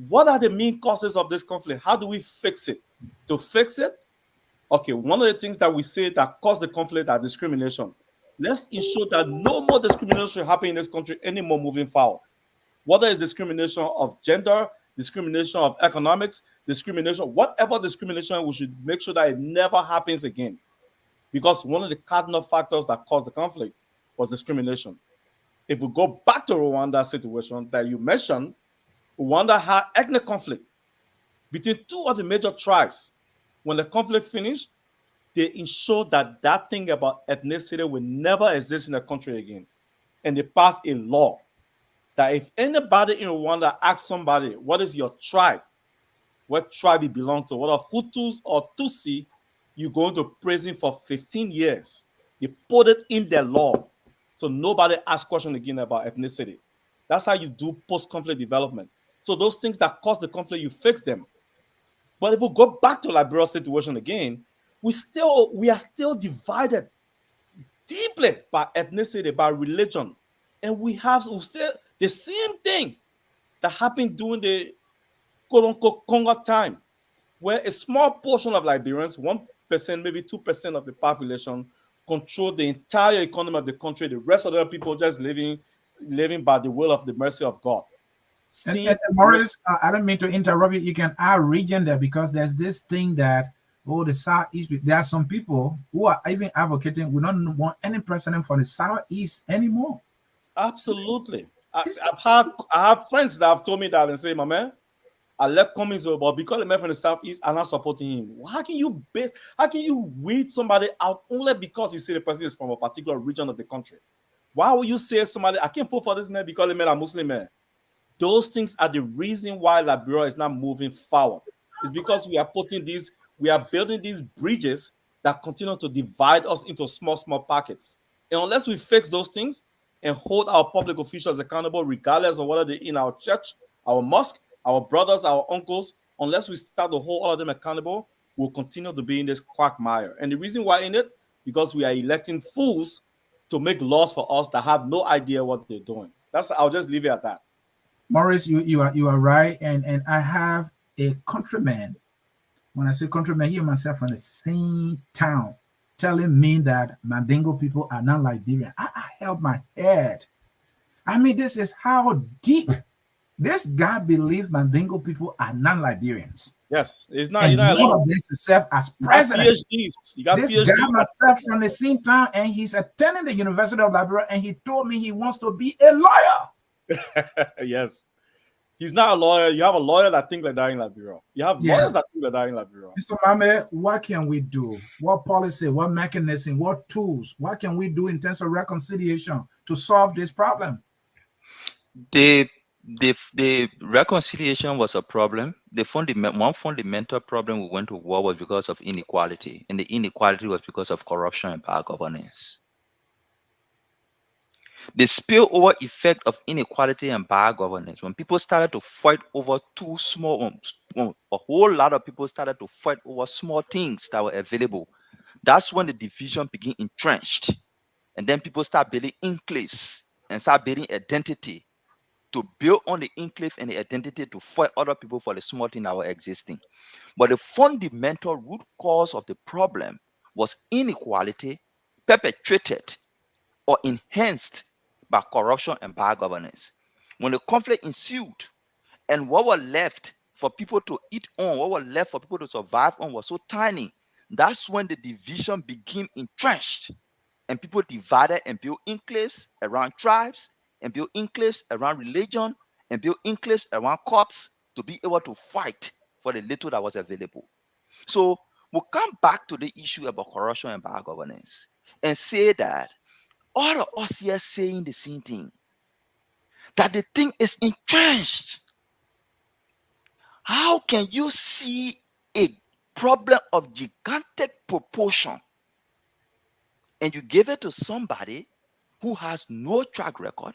Speaker 4: what are the main causes of this conflict? How do we fix it? To fix it, okay, one of the things that we say that caused the conflict are discrimination. Let's ensure that no more discrimination happen in this country anymore moving forward. Whether it's discrimination of gender, discrimination of economics, discrimination, whatever discrimination, we should make sure that it never happens again. Because one of the cardinal factors that caused the conflict was discrimination. If we go back to Rwanda situation that you mentioned, Rwanda had ethnic conflict between two of the major tribes. When the conflict finished, they ensured that that thing about ethnicity will never exist in the country again. And they passed a law that if anybody in Rwanda asks somebody, what is your tribe? What tribe you belong to, whether Hutus or Tutsi, you go into prison for 15 years. They put it in their law. So nobody asks questions again about ethnicity. That's how you do post-conflict development. So those things that cause the conflict, you fix them. But if we go back to Liberia's situation again, we are still divided deeply by ethnicity, by religion. And we still the same thing that happened during the quote-unquote Congo time, where a small portion of Liberians, 1%, maybe 2% of the population, control the entire economy of the country. The rest of the people just living by the will of the mercy of God.
Speaker 3: And Maurice, I don't mean to interrupt you. You can add region there because there's this thing that, the Southeast, there are some people who are even advocating we don't want any president for the Southeast anymore.
Speaker 4: Absolutely. I have friends that have told me that and say, my man, I left Cummings, but because the man from the Southeast, I'm not supporting him. How can you weed somebody out only because you say the person is from a particular region of the country? Why would you say somebody, I can't vote for this man because the man is a Muslim man? Those things are the reason why Liberia is not moving forward. It's because we are building these bridges that continue to divide us into small pockets. And unless we fix those things and hold our public officials accountable, regardless of whether they're in our church, our mosque, our brothers, our uncles, unless we start to hold all of them accountable, we'll continue to be in this quagmire. And the reason why in it, because we are electing fools to make laws for us that have no idea what they're doing. I'll just leave it at that.
Speaker 3: Maurice, you are right, and I have a countryman. When I say countryman, he and myself from the same town, telling me that Mandingo people are not Liberian. I held my head. I mean, this is how deep this guy believes Mandingo people are non-Liberians.
Speaker 4: Yes, it's not.
Speaker 3: And
Speaker 4: You're not alone.
Speaker 3: This to serve as president.
Speaker 4: You got
Speaker 3: this
Speaker 4: PhDs.
Speaker 3: guy myself from the same town, and he's attending the University of Liberia, and he told me he wants to be a lawyer.
Speaker 4: Yes. He's not a lawyer. You have a lawyer that thinks like that in Liberia. You have lawyers that think like that in Liberia.
Speaker 3: Mr. Mame, what can we do? What policy, what mechanism, what tools, what can we do in terms of reconciliation to solve this problem?
Speaker 5: The reconciliation was a problem. One fundamental problem we went to war was because of inequality, and the inequality was because of corruption and bad governance. The spillover effect of inequality and bad governance, when people started to fight over a whole lot of people started to fight over small things that were available. That's when the division became entrenched. And then people start building enclaves and start building identity to build on the enclave and the identity to fight other people for the small thing that were existing. But the fundamental root cause of the problem was inequality perpetrated or enhanced by corruption and bad governance. When the conflict ensued and what was left for people to eat on, what was left for people to survive on was so tiny, that's when the division became entrenched and people divided and built enclaves around tribes and built enclaves around religion and built enclaves around courts to be able to fight for the little that was available. So we'll come back to the issue about corruption and bad governance and say that all of us here saying the same thing, that the thing is entrenched. How can you see a problem of gigantic proportion and you give it to somebody who has no track record,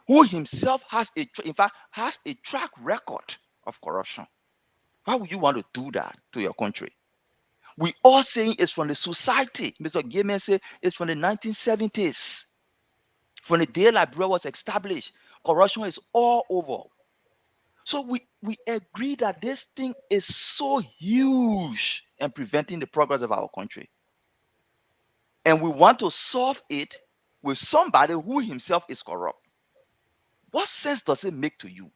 Speaker 5: who himself has in fact has a track record of corruption? Why would you want to do that to your country? We all saying it's from the society. Mr. Gaiman said it's from the 1970s. From the day Liberia was established, corruption is all over. So we agree that this thing is so huge and preventing the progress of our country. And we want to solve it with somebody who himself is corrupt. What sense does it make to you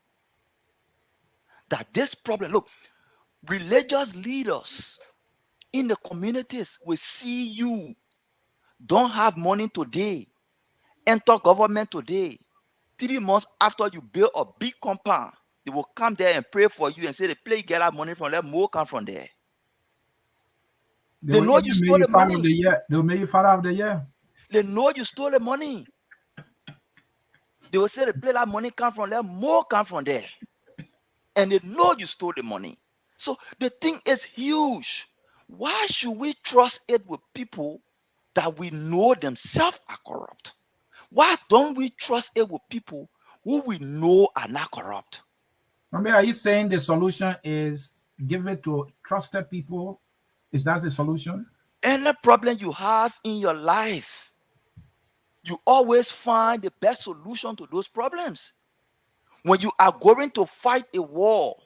Speaker 5: that this problem, look, religious leaders in the communities will see you don't have money today, enter government today, 3 months after you build a big compound, they will come there and pray for you and say the place get that money from there, more come from there. They know you stole the money.
Speaker 3: They'll make you father of the year.
Speaker 5: They know you stole the money. They will say the place that money come from there, more come from there. And they know you stole the money. So the thing is huge. Why should we trust it with people that we know themselves are corrupt? Why don't we trust it with people who we know are not corrupt?
Speaker 3: I mean, are you saying the solution is give it to trusted people? Is that the solution?
Speaker 5: Any problem you have in your life, you always find the best solution to those problems. When you are going to fight a war,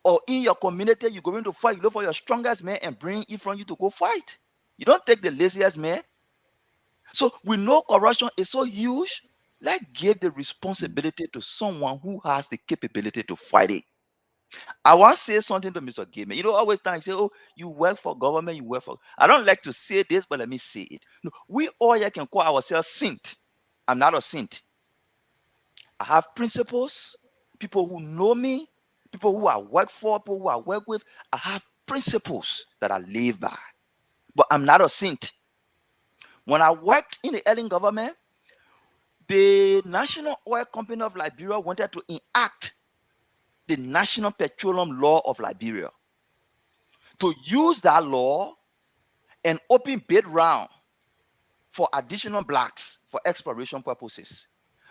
Speaker 5: or in your community, you're going to fight, you look for your strongest man and bring it from you to go fight. You don't take the laziest man. So we know corruption is so huge. Let's give the responsibility to someone who has the capability to fight it. I want to say something to Mr. Gaiman. You know, always time say, oh, you work for government, you work for... I don't like to say this, but let me say it. No, we all here can call ourselves saint. I'm not a saint. I have principles, people who know me, people who I work for, people who I work with. I have principles that I live by, but I'm not a saint. When I worked in the Ellen government, the National Oil Company of Liberia wanted to enact the National Petroleum Law of Liberia, to use that law and open bid round for additional blocks for exploration purposes.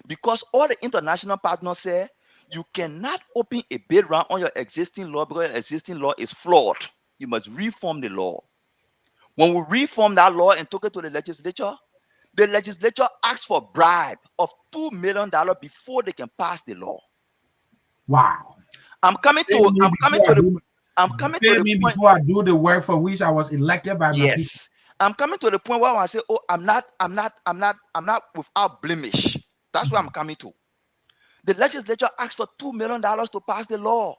Speaker 5: Because all the international partners say you cannot open a bid round on your existing law because your existing law is flawed. You must reform the law. When we reformed that law and took it to the legislature asked for a bribe of $2 million before they can pass the law.
Speaker 3: Wow.
Speaker 5: I'm coming to the point
Speaker 3: before I do the work for which I was elected by my people.
Speaker 5: Yes. I'm coming to the point where I say, oh, I'm not without blemish. That's where I'm coming to. The legislature asked for $2 million to pass the law.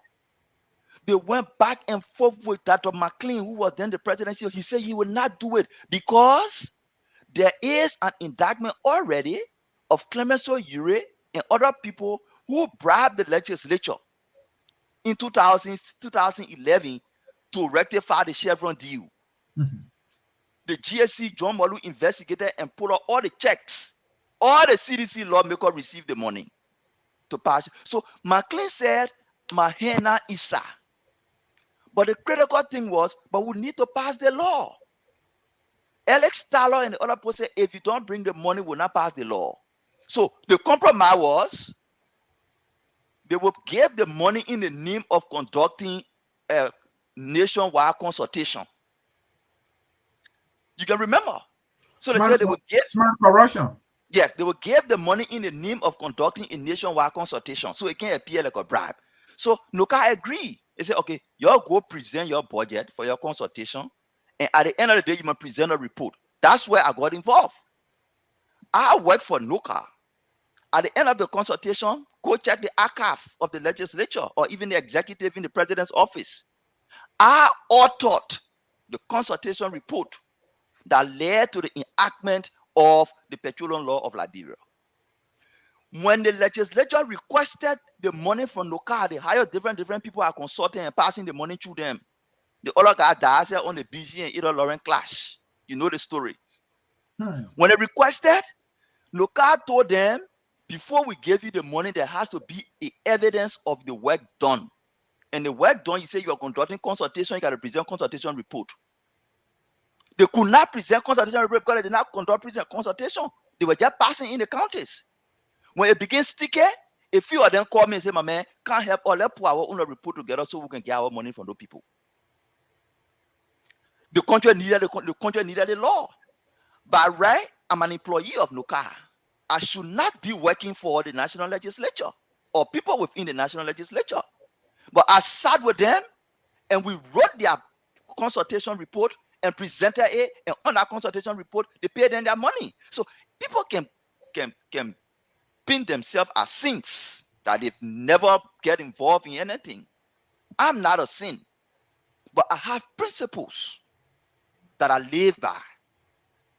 Speaker 5: They went back and forth with Dr. McLean, who was then the presidency. He said he would not do it because there is an indictment already of Clemenceau Ure and other people who bribed the legislature in 2011 to rectify the Chevron deal. The GSC, John Malu, investigated and put out all the checks. All the CDC lawmakers received the money to pass. So McLean said, Mahena Issa. But the critical thing was, but we need to pass the law. Alex Taylor and the other people said, if you don't bring the money, we'll not pass the law. So the compromise was, they will give the money in the name of conducting a nationwide consultation. You can remember. So they said they would get
Speaker 3: smart corruption.
Speaker 5: Yes, they will give the money in the name of conducting a nationwide consultation, so it can appear like a bribe. So Noka agreed. They said, okay, y'all go present your budget for your consultation, and at the end of the day, you must present a report. That's where I got involved. I work for Noka. At the end of the consultation, go check the archive of the legislature or even the executive in the president's office. I authored the consultation report that led to the enactment of the Petroleum Law of Liberia. When the legislature requested the money from Noka, they hired different people are consulting and passing the money to them. The other guy dies on the BG and Ida Lauren clash. You know the story. When they requested, Noka told them, before we give you the money, there has to be evidence of the work done. And the work done, you say you are conducting consultation, you got to present consultation report. They could not present consultation report because they did not conduct consultation. They were just passing in the counties. When it begins sticky, a few of them call me and say, my man, can't help or let's put our own report together so we can get our money from those people. The country needed the law. But right, I'm an employee of NOCA. I should not be working for the national legislature or people within the national legislature. But I sat with them and we wrote their consultation report and presented it, and on that consultation report, they paid them their money. So people can pin themselves as saints that they've never get involved in anything. I'm not a saint, but I have principles that I live by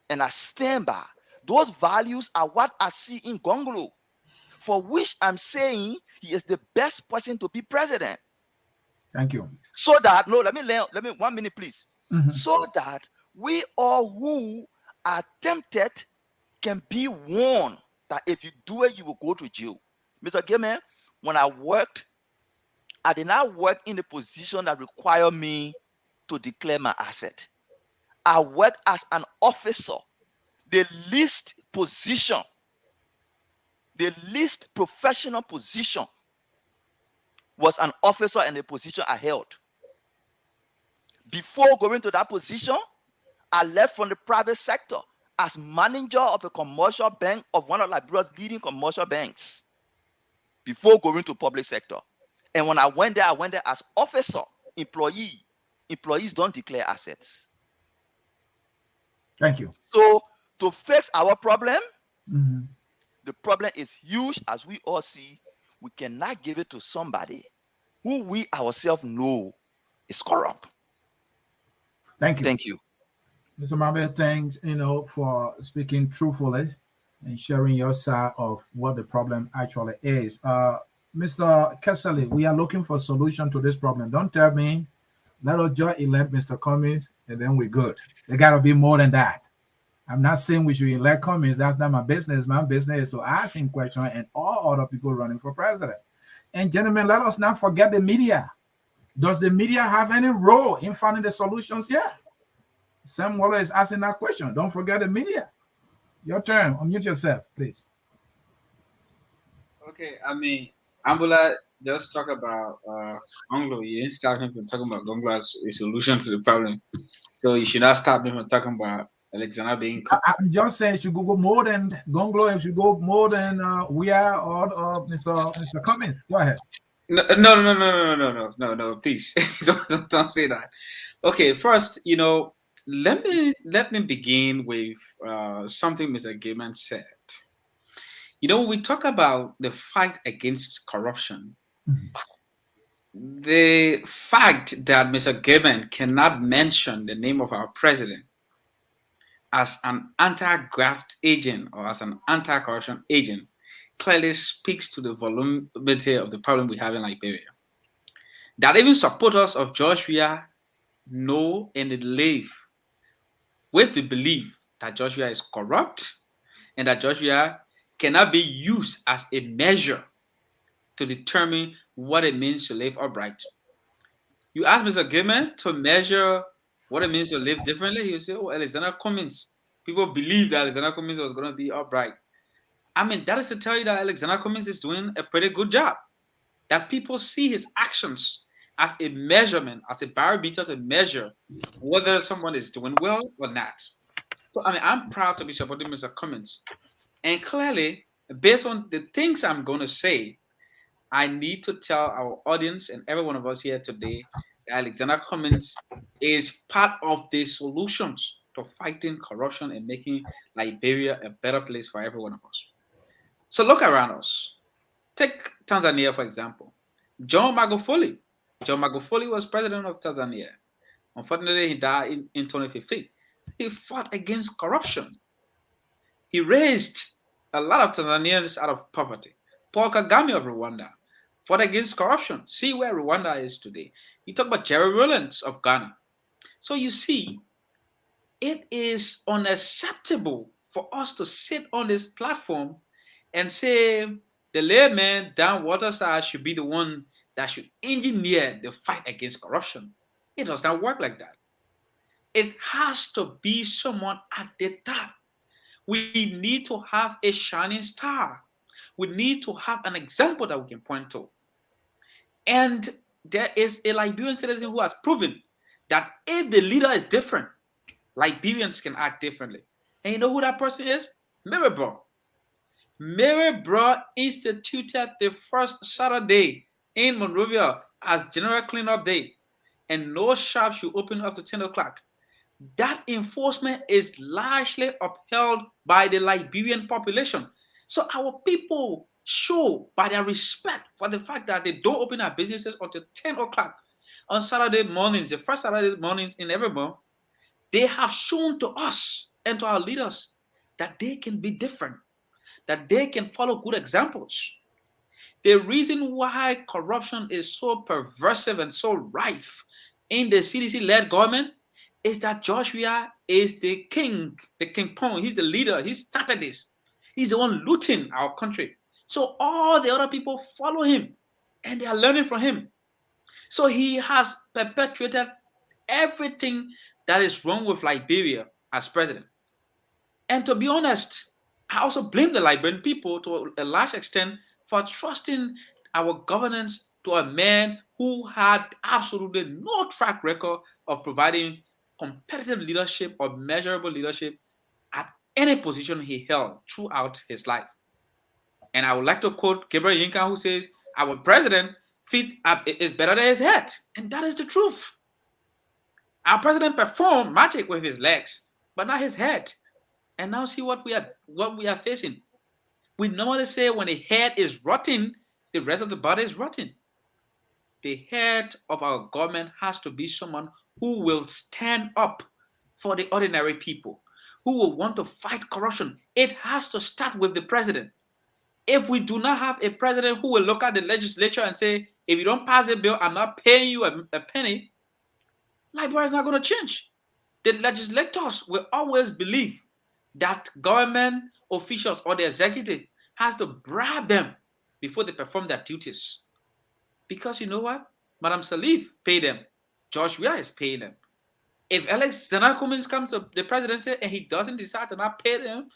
Speaker 5: and I stand by. Those values are what I see in Gongolo, for which I'm saying he is the best person to be president.
Speaker 3: Thank you.
Speaker 5: So that, no, let me 1 minute, please. So that we all who are tempted can be warned that if you do it, you will go to jail. Mr. Gayman, when I worked, I did not work in a position that required me to declare my asset. I worked as an officer. The least position, the least professional position was an officer in the position I held. Before going to that position, I left from the private sector as manager of a commercial bank of one of Liberia's leading commercial banks before going to public sector. And when I went there as officer, employee. Employees don't declare assets.
Speaker 3: Thank you.
Speaker 5: So to fix our problem, the problem is huge, as we all see. We cannot give it to somebody who we ourselves know is corrupt.
Speaker 3: Thank you.
Speaker 5: Thank you.
Speaker 3: Mr. Mabe, thanks, for speaking truthfully and sharing your side of what the problem actually is. Mr. Kessley, we are looking for a solution to this problem. Don't tell me, let us just elect Mr. Cummings and then we're good. There got to be more than that. I'm not saying we should elect Cummings. That's not my business. My business is to ask him questions and all other people running for president. And gentlemen, let us not forget the media. Does the media have any role in finding the solutions? Yeah. Sam Waller is asking that question. Don't forget the media. Your turn. Unmute yourself, please.
Speaker 9: Okay, I mean, Ambula just talk about Gonglo. You didn't start him from talking about Gonglo as a solution to the problem. So you should not stop him from talking about Alexander being.
Speaker 3: I'm just saying, you should go more than Gonglo. If you go more than we are or Mr. Cummings. Go ahead.
Speaker 9: No, please don't say that. Okay, first, let me begin with something Mr. Gayman said. When we talk about the fight against corruption, the fact that Mr. Gayman cannot mention the name of our president as an anti-graft agent or as an anti-corruption agent clearly speaks to the volubility of the problem we have in Liberia. That even supporters of George Weah know and live with the belief that George Weah is corrupt and that George Weah cannot be used as a measure to determine what it means to live upright. You ask Mr. Gayman to measure what it means to live differently, he will say, oh, Alexander Cummings. People believe that Alexander Cummings was going to be upright. I mean, that is to tell you that Alexander Cummings is doing a pretty good job. That people see his actions as a measurement, as a barometer to measure whether someone is doing well or not. So, I mean, I'm proud to be supporting Mr. Cummings. And clearly, based on the things I'm going to say, I need to tell our audience and every one of us here today that Alexander Cummings is part of the solutions to fighting corruption and making Liberia a better place for every one of us. So look around us. Take Tanzania, for example. John Magufuli. John Magufuli was president of Tanzania. Unfortunately, he died in 2015. He fought against corruption. He raised a lot of Tanzanians out of poverty. Paul Kagame of Rwanda fought against corruption. See where Rwanda is today. You talk about Jerry Rawlings of Ghana. So you see, it is unacceptable for us to sit on this platform and say the layman down waterside should be the one that should engineer the fight against corruption. It does not work like that. It has to be someone at the top. We need to have a shining star. We need to have an example that we can point to. And there is a Liberian citizen who has proven that if the leader is different, Liberians can act differently. And you know who that person is? Mirabel. Mirabel instituted the first Saturday in Monrovia as General Cleanup Day, and no shop should open up to 10 o'clock. That enforcement is largely upheld by the Liberian population. So our people show by their respect for the fact that they don't open their businesses until 10 o'clock on Saturday mornings, the first Saturday mornings in every month. They have shown to us and to our leaders that they can be different, that they can follow good examples. The reason why corruption is so pervasive and so rife in the CDC-led government is that Joshua is the king pong. He's the leader. He started this. He's the one looting our country. So all the other people follow him and they are learning from him. So he has perpetuated everything that is wrong with Liberia as president. And to be honest, I also blame the Liberian people to a large extent for trusting our governance to a man who had absolutely no track record of providing competitive leadership or measurable leadership at any position he held throughout his life. And I would like to quote Gabriel Yinka, who says, our president feet is better than his head. And that is the truth. Our president performed magic with his legs, but not his head. And now see what we are facing. We normally say when the head is rotten, the rest of the body is rotten. The head of our government has to be someone who will stand up for the ordinary people, who will want to fight corruption. It has to start with the president. If we do not have a president who will look at the legislature and say, if you don't pass a bill, I'm not paying you a penny, Liberia is not going to change. The legislators will always believe that government officials or the executive has to bribe them before they perform their duties. Because you know what? Madam Salif paid them. George Weah is paying them. If Alexander Cummings comes to the presidency and he doesn't decide to not pay them,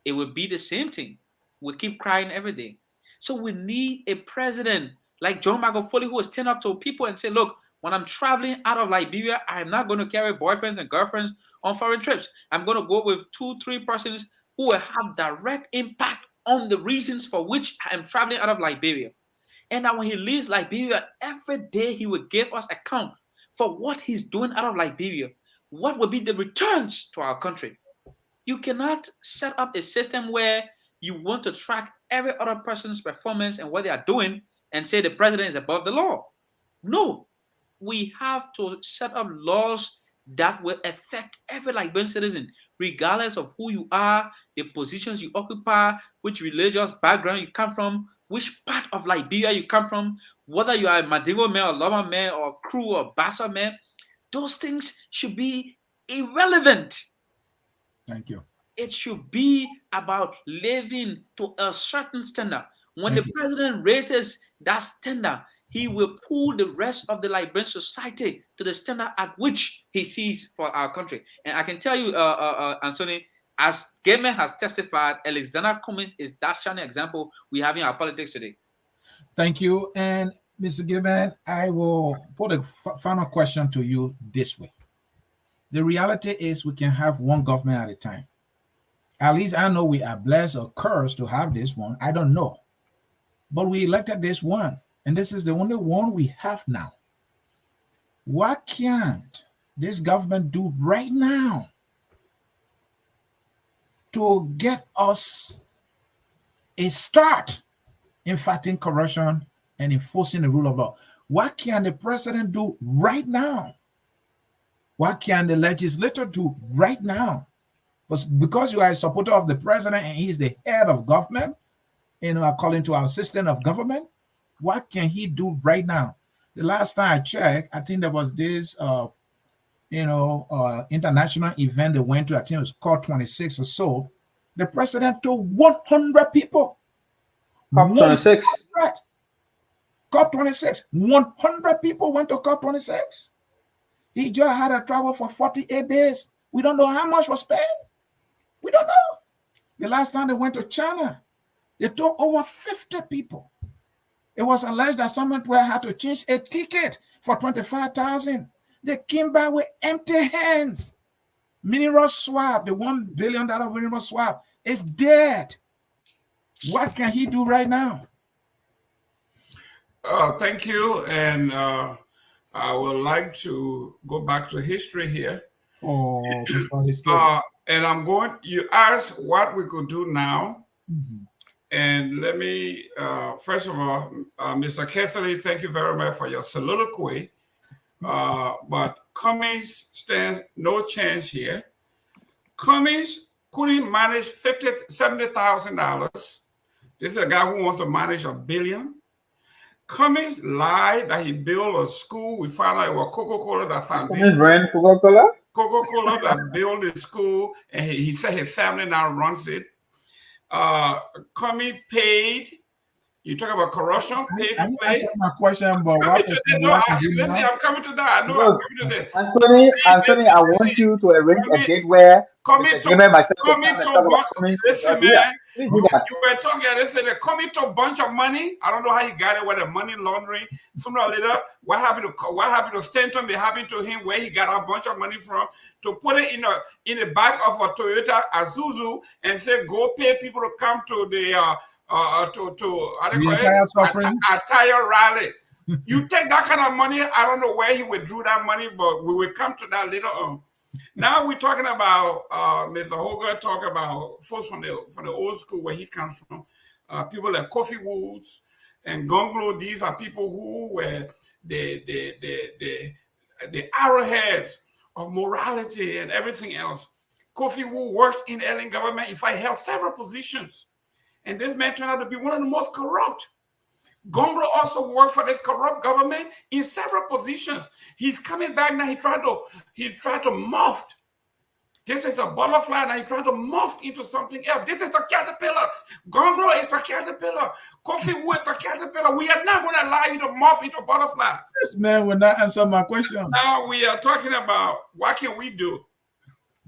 Speaker 9: it will be the same thing. We'll keep crying every day. So we need a president like John Magufuli who will stand up to people and say, look, when I'm traveling out of Liberia, I'm not going to carry boyfriends and girlfriends on foreign trips. I'm going to go with 2-3 persons who will have direct impact on the reasons for which I'm traveling out of Liberia. And now when he leaves Liberia, every day he will give us account for what he's doing out of Liberia. What will be the returns to our country? You cannot set up a system where you want to track every other person's performance and what they are doing and say the president is above the law. No, we have to set up laws that will affect every Liberian citizen, regardless of who you are, the positions you occupy, which religious background you come from, which part of Liberia you come from, whether you are a Mandingo man or Loma man or Kru or Bassa man. Those things should be irrelevant.
Speaker 3: Thank you.
Speaker 9: It should be about living to a certain standard. When the president raises that standard, he will pull the rest of the Liberian society to the standard at which he sees for our country. And I can tell you, Anthony, as Gayman has testified, Alexander Cummings is that shining example we have in our politics today.
Speaker 3: Thank you. And Mr. Gayman, I will put a final question to you this way. The reality is we can have one government at a time. At least I know we are blessed or cursed to have this one. I don't know. But we elected this one. And this is the only one we have now. What can't this government do right now to get us a start in fighting corruption and enforcing the rule of law? What can the president do right now? What can the legislature do right now? Because you are a supporter of the president and he's the head of government, according to our system of government, what can he do right now The last time I checked, I think there was this, international event they went to. I think it was COP26 or so. The president told 100 people.
Speaker 6: COP26.
Speaker 3: Right. COP26. 100 people went to COP26. He just had to travel for 48 days. We don't know how much was spent. We don't know. The last time they went to China, they took over 50 people. It was alleged that someone had to change a ticket for $25,000. They came back with empty hands. Mineral swap, the $1 billion mineral swap, is dead. What can he do right now?
Speaker 7: Thank you. And I would like to go back to history here.
Speaker 3: Oh, history.
Speaker 7: And you asked what we could do now. Mm-hmm. And let me, first of all, Mr. Kessler, thank you very much for your soliloquy. But Cummings stands no chance here. Cummings couldn't manage $70,000. This is a guy who wants to manage $1 billion. Cummings lied that he built a school. We found out it was Coca-Cola that foundation.
Speaker 6: Brand Coca-Cola?
Speaker 7: Coca-Cola that built the school, and he said his family now runs it. Cummings paid. You talk about corruption. Paid to play.
Speaker 3: Answer my question, but
Speaker 7: listen, I'm coming to that. I know I'm coming to that.
Speaker 6: Anthony, I want you to arrange a date where
Speaker 7: listen, man. You were talking, they said they come into a bunch of money. I don't know how he got it with the money laundering. Sooner or later, what happened to Stanton? They happened to him where he got a bunch of money from to put it in the back of a Toyota Azuzu and say, go pay people to come to the attire rally. You take that kind of money. I don't know where he withdrew that money, but we will come to that later on. Now we're talking about Mr. Hoger talk about folks from the old school where he comes from. People like Kofi Woods and Gonglo. These are people who were the arrowheads of morality and everything else. Kofi Woods worked in alien government. In fact, he held several positions. And this man turned out to be one of the most corrupt. Gonglo also worked for this corrupt government in several positions. He's coming back now. He tried to morph. This is a butterfly, and he tried to morph into something else. This is a caterpillar. Gonglo is a caterpillar. Kofi Wu is a caterpillar. We are not going to allow you to morph into a butterfly.
Speaker 3: This man will not answer my question.
Speaker 7: Now we are talking about what can we do.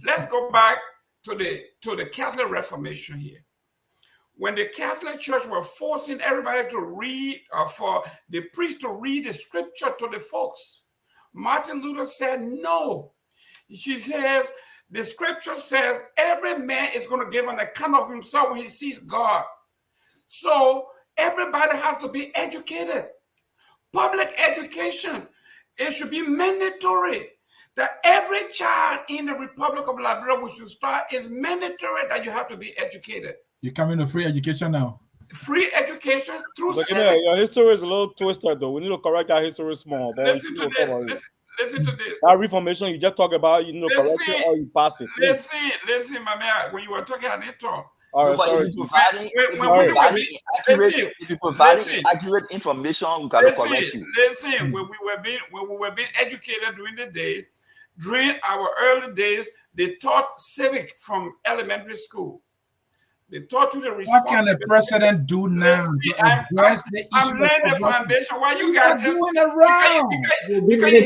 Speaker 7: Let's go back to the Catholic Reformation here. When the Catholic Church were forcing everybody to read, for the priest to read the scripture to the folks, Martin Luther said no. She says, the scripture says every man is going to give an account of himself when he sees God. So everybody has to be educated. Public education, it should be mandatory that every child in the Republic of Liberia, which you start, is mandatory that you have to be educated.
Speaker 3: You're coming to free education now.
Speaker 7: Free education through
Speaker 4: civics. Your history is a little twisted, though. We need to correct that history small.
Speaker 7: Listen to this. Listen to this.
Speaker 4: That reformation you just talk about, correct it or you pass it.
Speaker 7: Listen, my man. When you were talking, I didn't talk.
Speaker 5: All right, sorry. If you're providing accurate information, we got to correct you.
Speaker 7: Listen, when we were being educated during our early days, they taught civic from elementary school. They taught you the responsibility.
Speaker 3: What can the president do now?
Speaker 7: I'm laying the foundation. Why you guys just
Speaker 3: doing around?
Speaker 7: Because you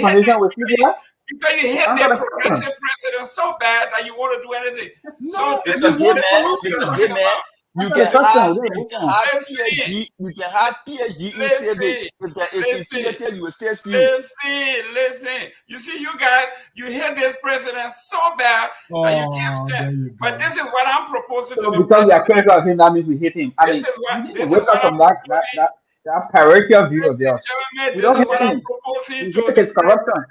Speaker 7: hate the progressive president so bad that you want to do anything.
Speaker 5: No,
Speaker 7: so
Speaker 5: this is what I'm man. You can have PhD in civics. If you will stay still.
Speaker 7: Listen. You see, you guys, you hate this president so bad that you can't stand. But this is what I'm proposing to do.
Speaker 6: Because you are critical of him, that means we hate him.
Speaker 7: This is what I'm proposing.
Speaker 6: That parochial view of yours.
Speaker 7: This is what I'm proposing to
Speaker 6: do. Corruption.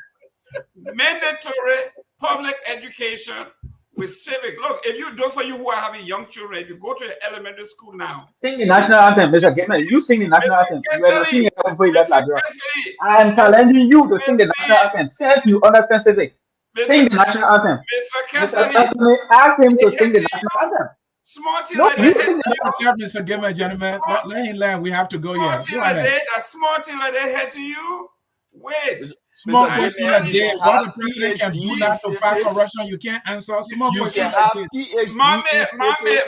Speaker 7: Mandatory public education with civic. Look, those of you who are having young children, if you go to elementary school now,
Speaker 6: sing the national anthem, Mr. Gamer. You sing the national anthem. I am challenging you to sing the national anthem. Since you understand civics, sing the national anthem.
Speaker 7: Mr.
Speaker 6: Ask him to sing the national anthem.
Speaker 3: Mr. Gamer, gentlemen, let him learn. We have to go here.
Speaker 7: Small thing like they had to you. Wait.
Speaker 3: Small
Speaker 5: Mr.
Speaker 3: question
Speaker 5: Gamer,
Speaker 3: a
Speaker 5: you
Speaker 3: day.
Speaker 5: can
Speaker 3: What
Speaker 5: have
Speaker 3: the president can do
Speaker 5: PhD
Speaker 3: now
Speaker 5: in
Speaker 3: to fight
Speaker 5: syphilis.
Speaker 3: corruption, you can't answer. Small
Speaker 5: You
Speaker 3: question
Speaker 5: can
Speaker 3: like
Speaker 5: have
Speaker 3: this.
Speaker 5: PhD in syphilis.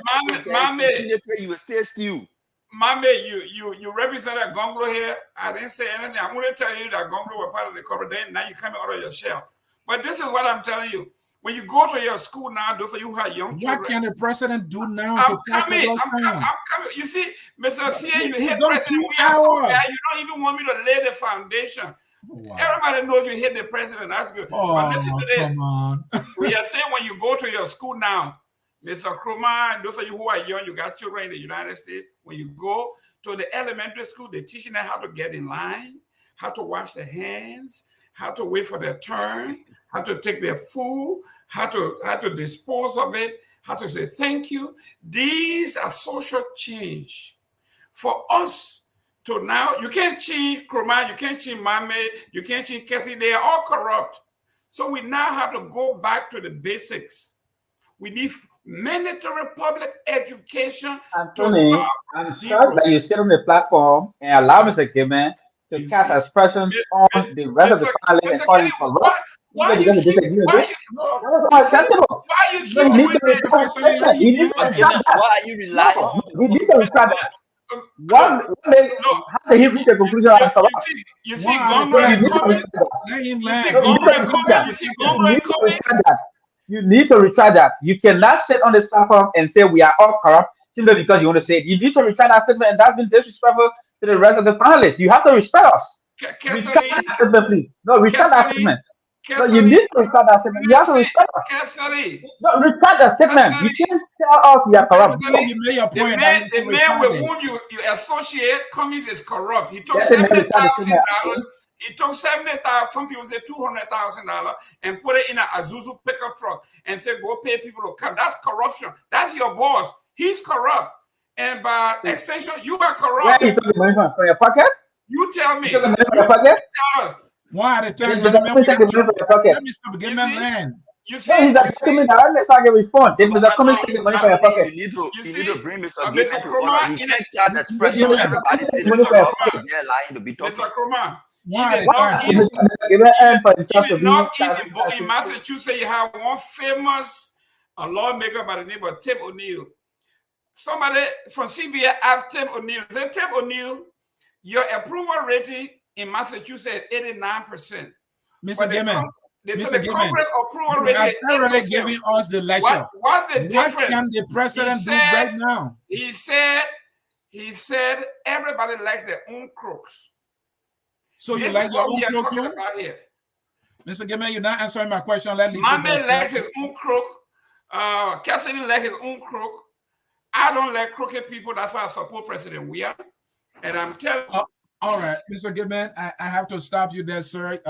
Speaker 7: Mame,
Speaker 5: You will stay still.
Speaker 7: Mame, you represented Gonglo here. I didn't say anything. I'm going to tell you that Gonglo were part of the corporate. Then now you coming out of your shell. But this is what I'm telling you. When you go to your school now, those of you who have young children.
Speaker 3: What can the president do now
Speaker 7: I'm
Speaker 3: to fight
Speaker 7: coming.
Speaker 3: corruption?
Speaker 7: I'm coming. You see, Mr. CA, you hate
Speaker 3: Those
Speaker 7: president.
Speaker 3: 2
Speaker 7: We are so
Speaker 3: hours.
Speaker 7: bad. You don't even want me to lay the foundation.
Speaker 3: Wow.
Speaker 7: Everybody knows you hate the president. That's good.
Speaker 3: Oh,
Speaker 7: but listen to this.
Speaker 3: come on.
Speaker 7: We are saying when you go to your school now, Mr. Kruma, those of you who are young, you got children in the United States. When you go to the elementary school, they're teaching them how to get in line, how to wash their hands, how to wait for their turn, how to take their food, how to dispose of it, how to say thank you. These are social change. For us to now, you can't change Kruma, you can't change Mame, you can't change Cassie. They are all corrupt. So we now have to go back to the basics. We need mandatory public education.
Speaker 6: Anthony, I'm shocked that you sit on the platform and allow Mr. Gamer to cast aspersions on the rest of the panelists and call him corrupt.
Speaker 7: Why you keep doing this?
Speaker 6: You need to retract that.
Speaker 5: Why are you relying on?
Speaker 6: You need to retract that. One day, how did he reach a conclusion on corrupt?
Speaker 7: You see, Gonglo and Kobe. You see, Gonglo and Kobe. You see, Gonglo and Kobe.
Speaker 6: You need to retract that. You cannot sit on this platform and say we are all corrupt simply because you want to say it. You need to retract that statement, and that's been disrespectful to the rest of the panelists. You have to respect us. Retract that statement, please. No, retract that statement. No, you need to retract that statement. You have to respect us. No, retract that statement. You can't tell us we are corrupt.
Speaker 7: The man with whom you associate Cummings is corrupt. He took $70,000. He took $70,000, some people say $200,000, and put it in an Azuzu pickup truck and said, go pay people to come. That's corruption. That's your boss. He's corrupt. And by extension, you are corrupt.
Speaker 6: Where you took the money from your pocket?
Speaker 7: You tell me.
Speaker 6: You took the money from your pocket?
Speaker 7: Tell us.
Speaker 3: One at a time.
Speaker 6: Let
Speaker 3: me stop getting my land.
Speaker 7: You see,
Speaker 6: he's asking me that. Let's not get response. If Mr. Cummings take the money from your pocket,
Speaker 5: you need to bring Mr.
Speaker 7: Mr.
Speaker 5: Gamer to order. You can't charge expression. Everybody say
Speaker 7: Mr.
Speaker 5: Kruma, they're lying to be talking.
Speaker 7: Mr. Kruma, in Massachusetts, you have one famous lawmaker by the name of Tip O'Neill. Somebody from CBA asked Tip O'Neill, said, Tip O'Neill, your approval rating in Massachusetts is 89%.
Speaker 3: Mr. Gamer,
Speaker 7: they said the Congress approval rating is 8%.
Speaker 3: Giving us the lecture.
Speaker 7: What's the difference?
Speaker 3: What can the president do right now?
Speaker 7: He said everybody likes their own crooks.
Speaker 3: So you like your own crook too? Mr. Gamer, you're not answering my question.
Speaker 7: My man likes his own crook. Cassidy likes his own crook. I don't like crooked people. That's why I support President Weir. And I'm telling you.
Speaker 3: All right, Mr. Goodman, I have to stop you there, sir.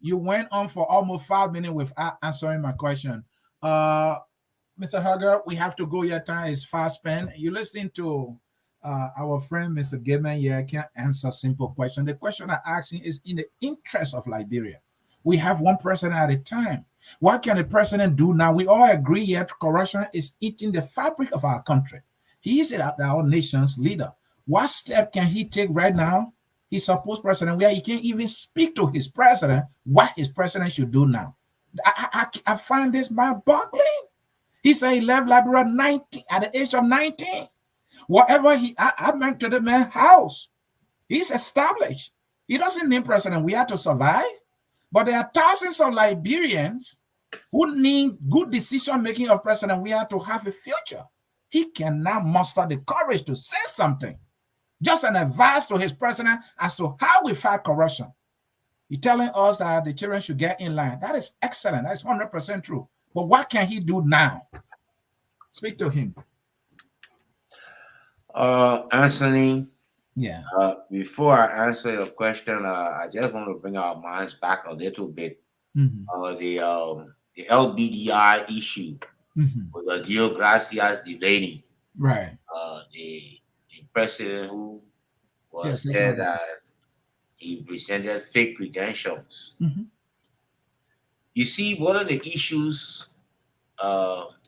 Speaker 3: You went on for almost 5 minutes without answering my question. Mr. Hugger, we have to go. Your time is fast spent. You're listening to our friend, Mr. Goodman. Yeah, I can't answer simple question. The question I'm asking is in the interest of Liberia. We have one president at a time. What can the president do now? We all agree yet corruption is eating the fabric of our country. He is our nation's leader. What step can he take right now? He's supposed president where he can't even speak to his president what his president should do now. I find this mind-boggling. He said he left Liberia at the age of 19. Whatever I went to the man's house. He's established. He doesn't need president we have to survive. But there are thousands of Liberians who need good decision-making of president we have to have a future. He cannot muster the courage to say something. Just an advice to his president as to how we fight corruption. He's telling us that the children should get in line. That is excellent. That's 100% true. But what can he do now? Speak to him.
Speaker 8: Anthony.
Speaker 3: Yeah.
Speaker 8: Before I answer your question, I just want to bring our minds back a little bit. The LBDI issue with the Dio Gracias the lady.
Speaker 3: Right.
Speaker 8: The president who said that he presented fake credentials. You see, one of the issues that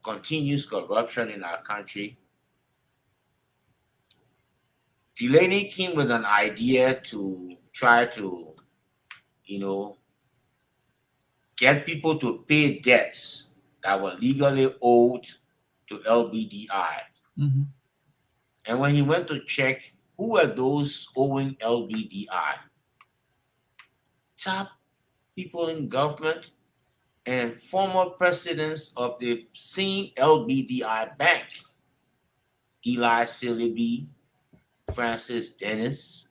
Speaker 8: continues corruption in our country Delaney came with an idea to try to, get people to pay debts that were legally owed to LBDI.
Speaker 3: Mm-hmm.
Speaker 8: And when he went to check who were those owing LBDI, top people in government and former presidents of the same LBDI bank, Eli Silliby, Francis Dennis.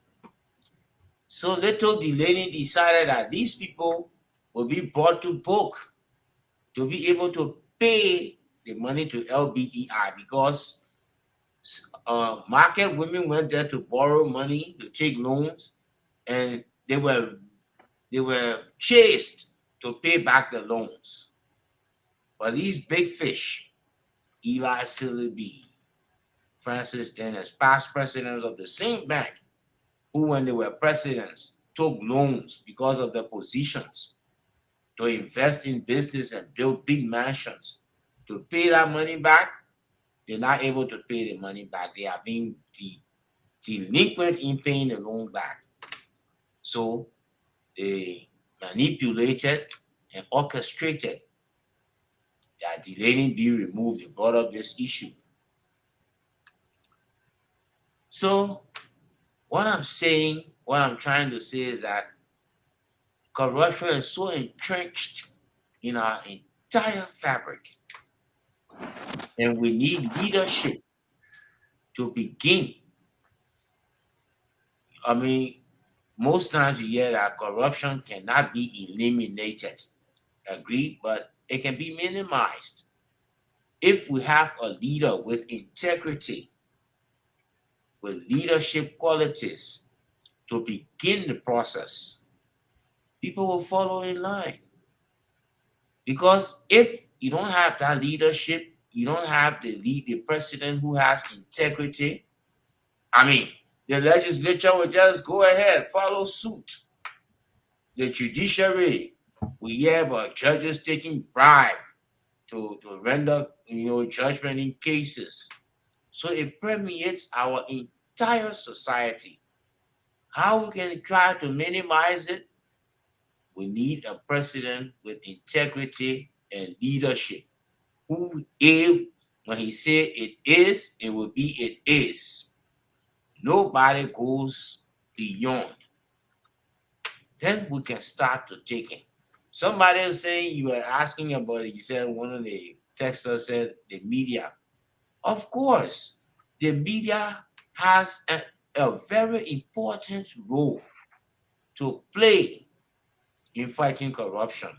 Speaker 8: So little Delaney decided that these people will be brought to book to be able to pay the money to LBDI, because market women went there to borrow money, to take loans, and they were chased to pay back the loans. But these big fish, Eli Silliby, Francis Dennis, past presidents of the same bank, who when they were presidents took loans because of their positions to invest in business and build big mansions, to pay that money back, they're not able to pay the money back. They are being delinquent in paying the loan back. So they manipulated and orchestrated that Delaney be removed. They brought up this issue. So what I'm trying to say is that corruption is so entrenched in our entire fabric. And we need leadership to begin. I mean, most times you hear that corruption cannot be eliminated. Agreed? But it can be minimized. If we have a leader with integrity, with leadership qualities to begin the process, people will follow in line. Because if you don't have that leadership, you don't have the president who has integrity, I mean, the legislature will just go ahead, follow suit. The judiciary, we hear about judges taking bribe to render, judgment in cases. So it permeates our entire society. How we can try to minimize it? We need a president with integrity and leadership, who when he say it is, it will be it is. Nobody goes beyond. Then we can start to take it. Somebody is saying, you were asking about it, you said one of the texters said the media. Of course, the media has a very important role to play in fighting corruption.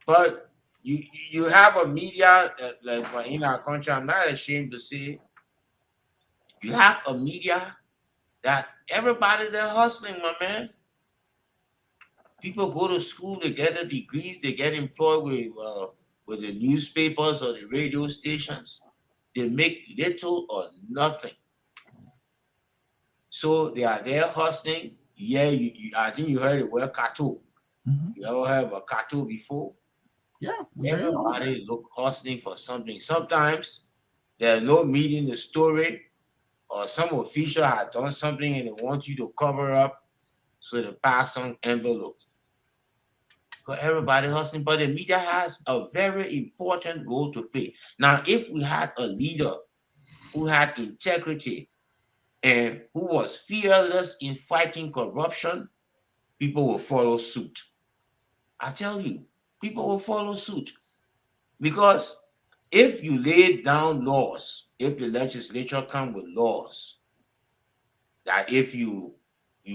Speaker 8: But you have a media, like in our country, I'm not ashamed to say, you have a media that everybody, they're hustling, my man. People go to school, they get their degrees, they get employed with the newspapers or the radio stations. They make little or nothing. So they are there hustling. Yeah, I think you heard the word cartoon.
Speaker 3: Mm-hmm.
Speaker 8: You ever heard of a cartoon before?
Speaker 3: Yeah.
Speaker 8: Everybody look hustling for something. Sometimes there's no meeting the story, or some official has done something and they want you to cover up, so they pass on envelope. But everybody hustling, but the media has a very important role to play. Now, if we had a leader who had integrity and who was fearless in fighting corruption, people will follow suit. I tell you, people will follow suit. Because if you lay down laws, if the legislature come with laws, that if you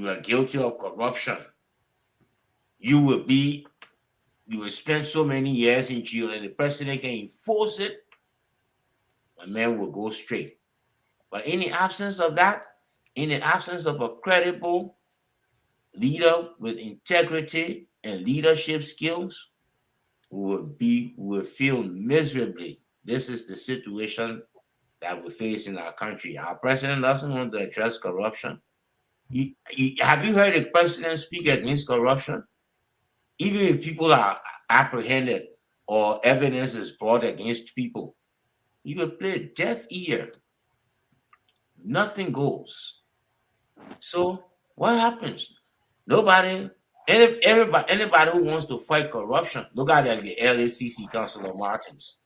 Speaker 8: are guilty of corruption, you will spend so many years in jail, and the president can enforce it, a man will go straight. But in the absence of that, in the absence of a credible leader with integrity and leadership skills, we will feel miserably. This is the situation that we face in our country. Our president doesn't want to address corruption. Have you heard the president speak against corruption? Even if people are apprehended or evidence is brought against people, he will play deaf ear. nothing goes. So what happens? Nobody, anybody who wants to fight corruption, look at the LACC Councilor Martins.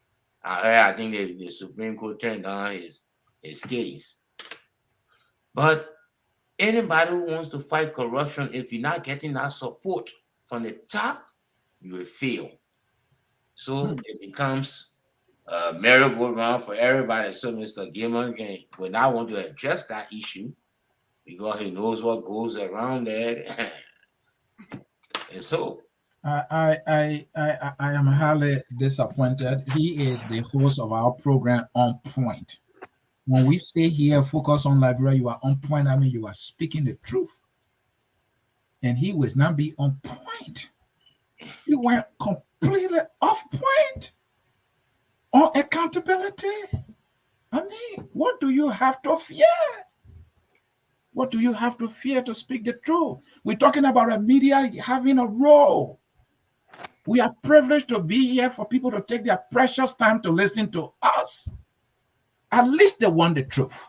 Speaker 8: I think the Supreme Court turned down his case. But anybody who wants to fight corruption, if you're not getting that support from the top, you will fail. So it becomes a merry-go-round for everybody. So Mr. Gilman will not want to address that issue because he knows what goes around there. And so
Speaker 3: I am highly disappointed. He is the host of our program On Point. When we say here, focus on Liberia, you are on point. I mean, you are speaking the truth. And he was not be on point. He went completely off point on accountability. I mean, what do you have to fear? What do you have to fear to speak the truth? We're talking about a media having a role. We are privileged to be here for people to take their precious time to listen to us. At least they want the truth.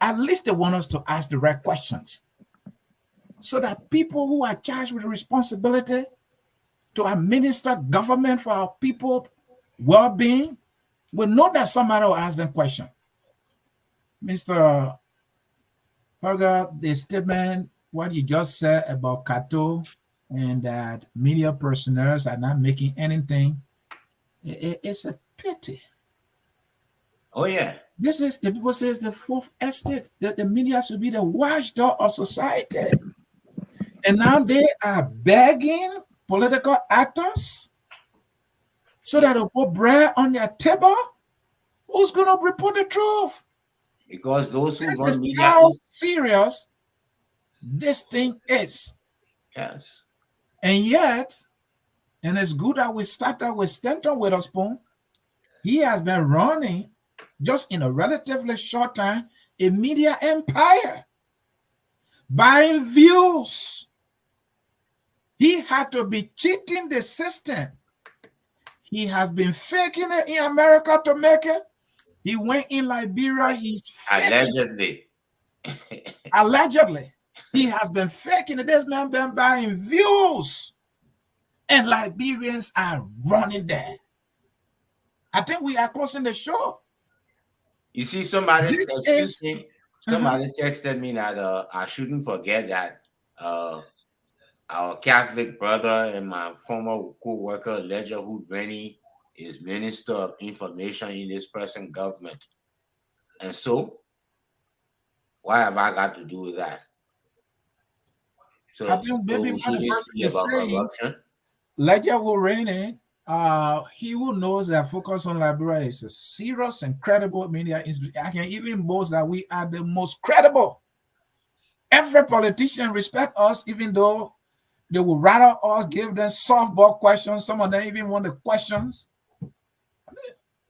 Speaker 3: At least they want us to ask the right questions. So that people who are charged with the responsibility to administer government for our people well-being will know that somebody will ask them questions. Mr. Berger, the statement, what you just said about Cato and that media personnel are not making anything, it's a pity.
Speaker 8: Oh, yeah.
Speaker 3: This is, the people say, the fourth estate, that the media should be the watchdog of society. And now they are begging political actors so that they'll put bread on their table. Who's going to report the truth?
Speaker 8: Because those who
Speaker 3: This is
Speaker 8: run media,
Speaker 3: how serious this thing is.
Speaker 8: yes.
Speaker 3: And yet, and it's good that we started with Stanton Witherspoon. He has been running, just in a relatively short time, a media empire, buying views. He had to be cheating the system. He has been faking it in America to make it. He went in Liberia. He's
Speaker 8: Allegedly.
Speaker 3: Allegedly. He has been faking it. This man been buying views. And Liberians are running there. I think we are closing the show.
Speaker 8: You see, somebody texted me that I shouldn't forget that our Catholic brother and my former co-worker, Ledger Hood Rennie, is Minister of Information in this present government. And so, what have I got to do with that? So,
Speaker 3: I think maybe
Speaker 8: we shouldn't speak about corruption.
Speaker 3: Ledger will reign in. He who knows that Focus on Liberia is a serious and credible media institute. I can even boast that we are the most credible. Every politician respect us, even though they would rather us give them softball questions. Some of them even want the questions.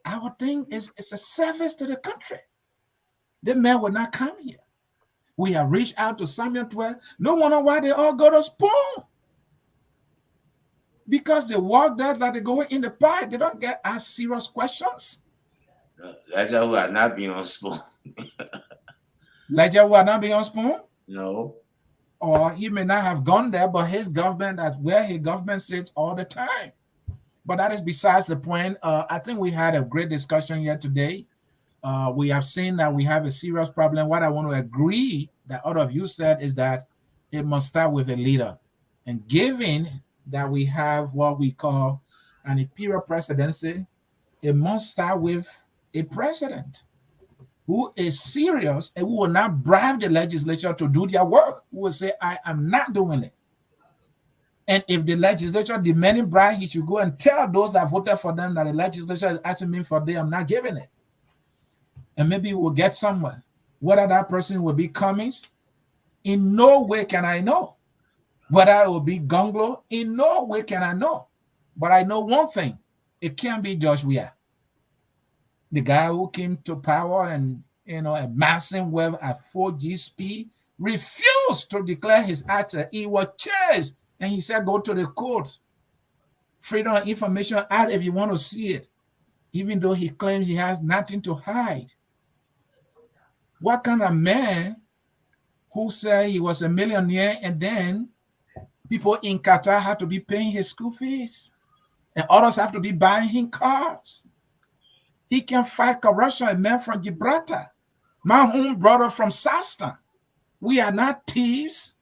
Speaker 3: Our thing is it's a service to the country. The men will not come here. We have reached out to Samuel 12. No wonder why they all go to Spoon. Because they walk there like they go in the park. They don't get asked serious questions.
Speaker 8: Ledger who has not been on Spoon.
Speaker 3: Ledger who has not been on Spoon?
Speaker 8: No.
Speaker 3: Or he may not have gone there, but his government, that's where his government sits all the time. But that is besides the point. I think we had a great discussion here today. We have seen that we have a serious problem. What I want to agree that all of you said is that it must start with a leader. And given that we have what we call an imperial presidency, it must start with a president who is serious and who will not bribe the legislature to do their work, who will say, I am not doing it. And if the legislature demanding bribe, he should go and tell those that voted for them that the legislature is asking me for them, I'm not giving it. And maybe we'll get somewhere. Whether that person will be Cummings, in no way can I know. Whether it will be Gunglo, in no way can I know. But I know one thing, it can't be George Weah. The guy who came to power and, amassing wealth at 4G speed, refused to declare his actor. He was chased. And he said, go to the court. Freedom of Information Act if you want to see it. Even though he claims he has nothing to hide. What kind of man who said he was a millionaire and then people in Qatar had to be paying his school fees and others have to be buying him cars? He can fight corruption. A man from Gibraltar, my own brother from Stanton. We are not thieves.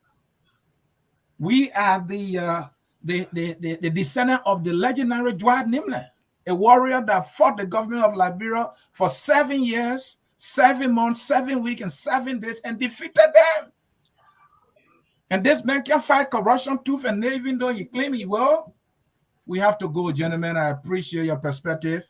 Speaker 3: We are the descendant of the legendary Dwight Nimler, a warrior that fought the government of Liberia for 7 years, 7 months, 7 weeks, and 7 days, and defeated them. And this man can fight corruption tooth and nail, even though he claims he will. We have to go, gentlemen. I appreciate your perspective.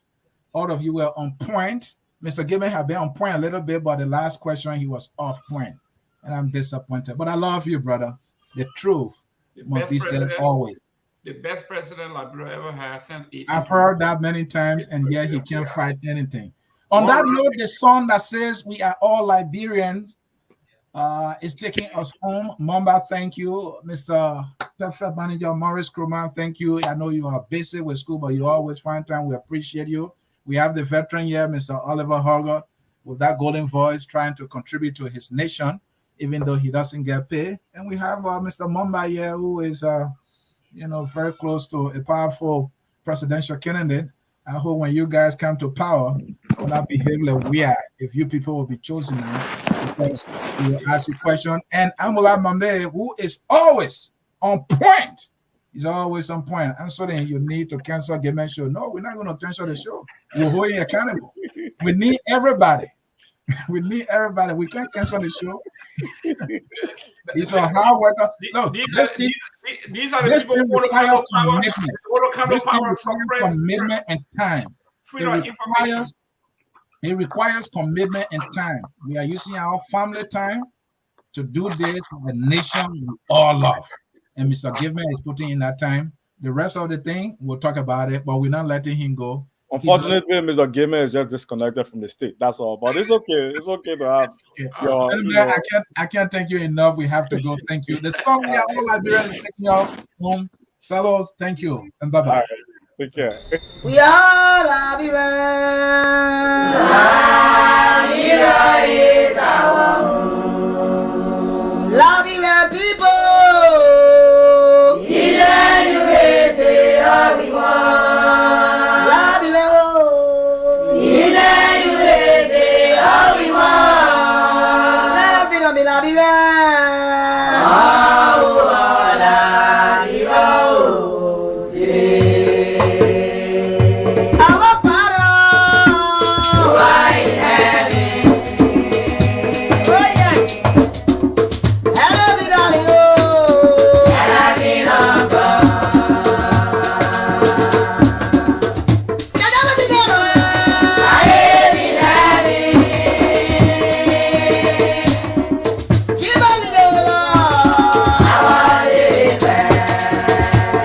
Speaker 3: All of you were on point. Mr. Gibbon had been on point a little bit, but the last question, he was off point. And I'm disappointed. But I love you, brother. The truth must be said always.
Speaker 7: The best president Liberia ever had since 18.
Speaker 3: I've heard that many times, and yet he can't fight anything. On that note, the song that says we are all Liberians is taking us home. Mamba, thank you. Mr. Perfect Manager Maurice Kruman, thank you. I know you are busy with school, but you always find time. We appreciate you. We have the veteran here, Mr. Oliver Hogarth, with that golden voice, trying to contribute to his nation, even though he doesn't get paid. And we have Mr. Mamba here, who is, very close to a powerful presidential candidate. I hope when you guys come to power, will not behave like we are. If you people will be chosen now, because we will ask you questions. And Amula Mambe, who is always on point. He's always on point. And so then you need to cancel Game Show. No, we're not going to cancel the show. We're holding you accountable. We need everybody. We need everybody. We can't cancel the show. It's a hard worker. No, these are the people who want to come to power. Commitment and time. It requires commitment and time. We are using our family time to do this for the nation we all love. And Mr. Giveman is putting in that time. The rest of the thing, we'll talk about it, but we're not letting him go.
Speaker 4: Unfortunately, Mr. Giveman is just disconnected from the state. That's all. But it's okay. It's okay to have your.
Speaker 3: I can't thank you enough. We have to go. Thank you. The song we are all Liberians taking you home. Fellows, thank you. And bye-bye.
Speaker 4: All right. Take care.
Speaker 12: We are Liberians. Liberia is our home. Liberian people. Liberia.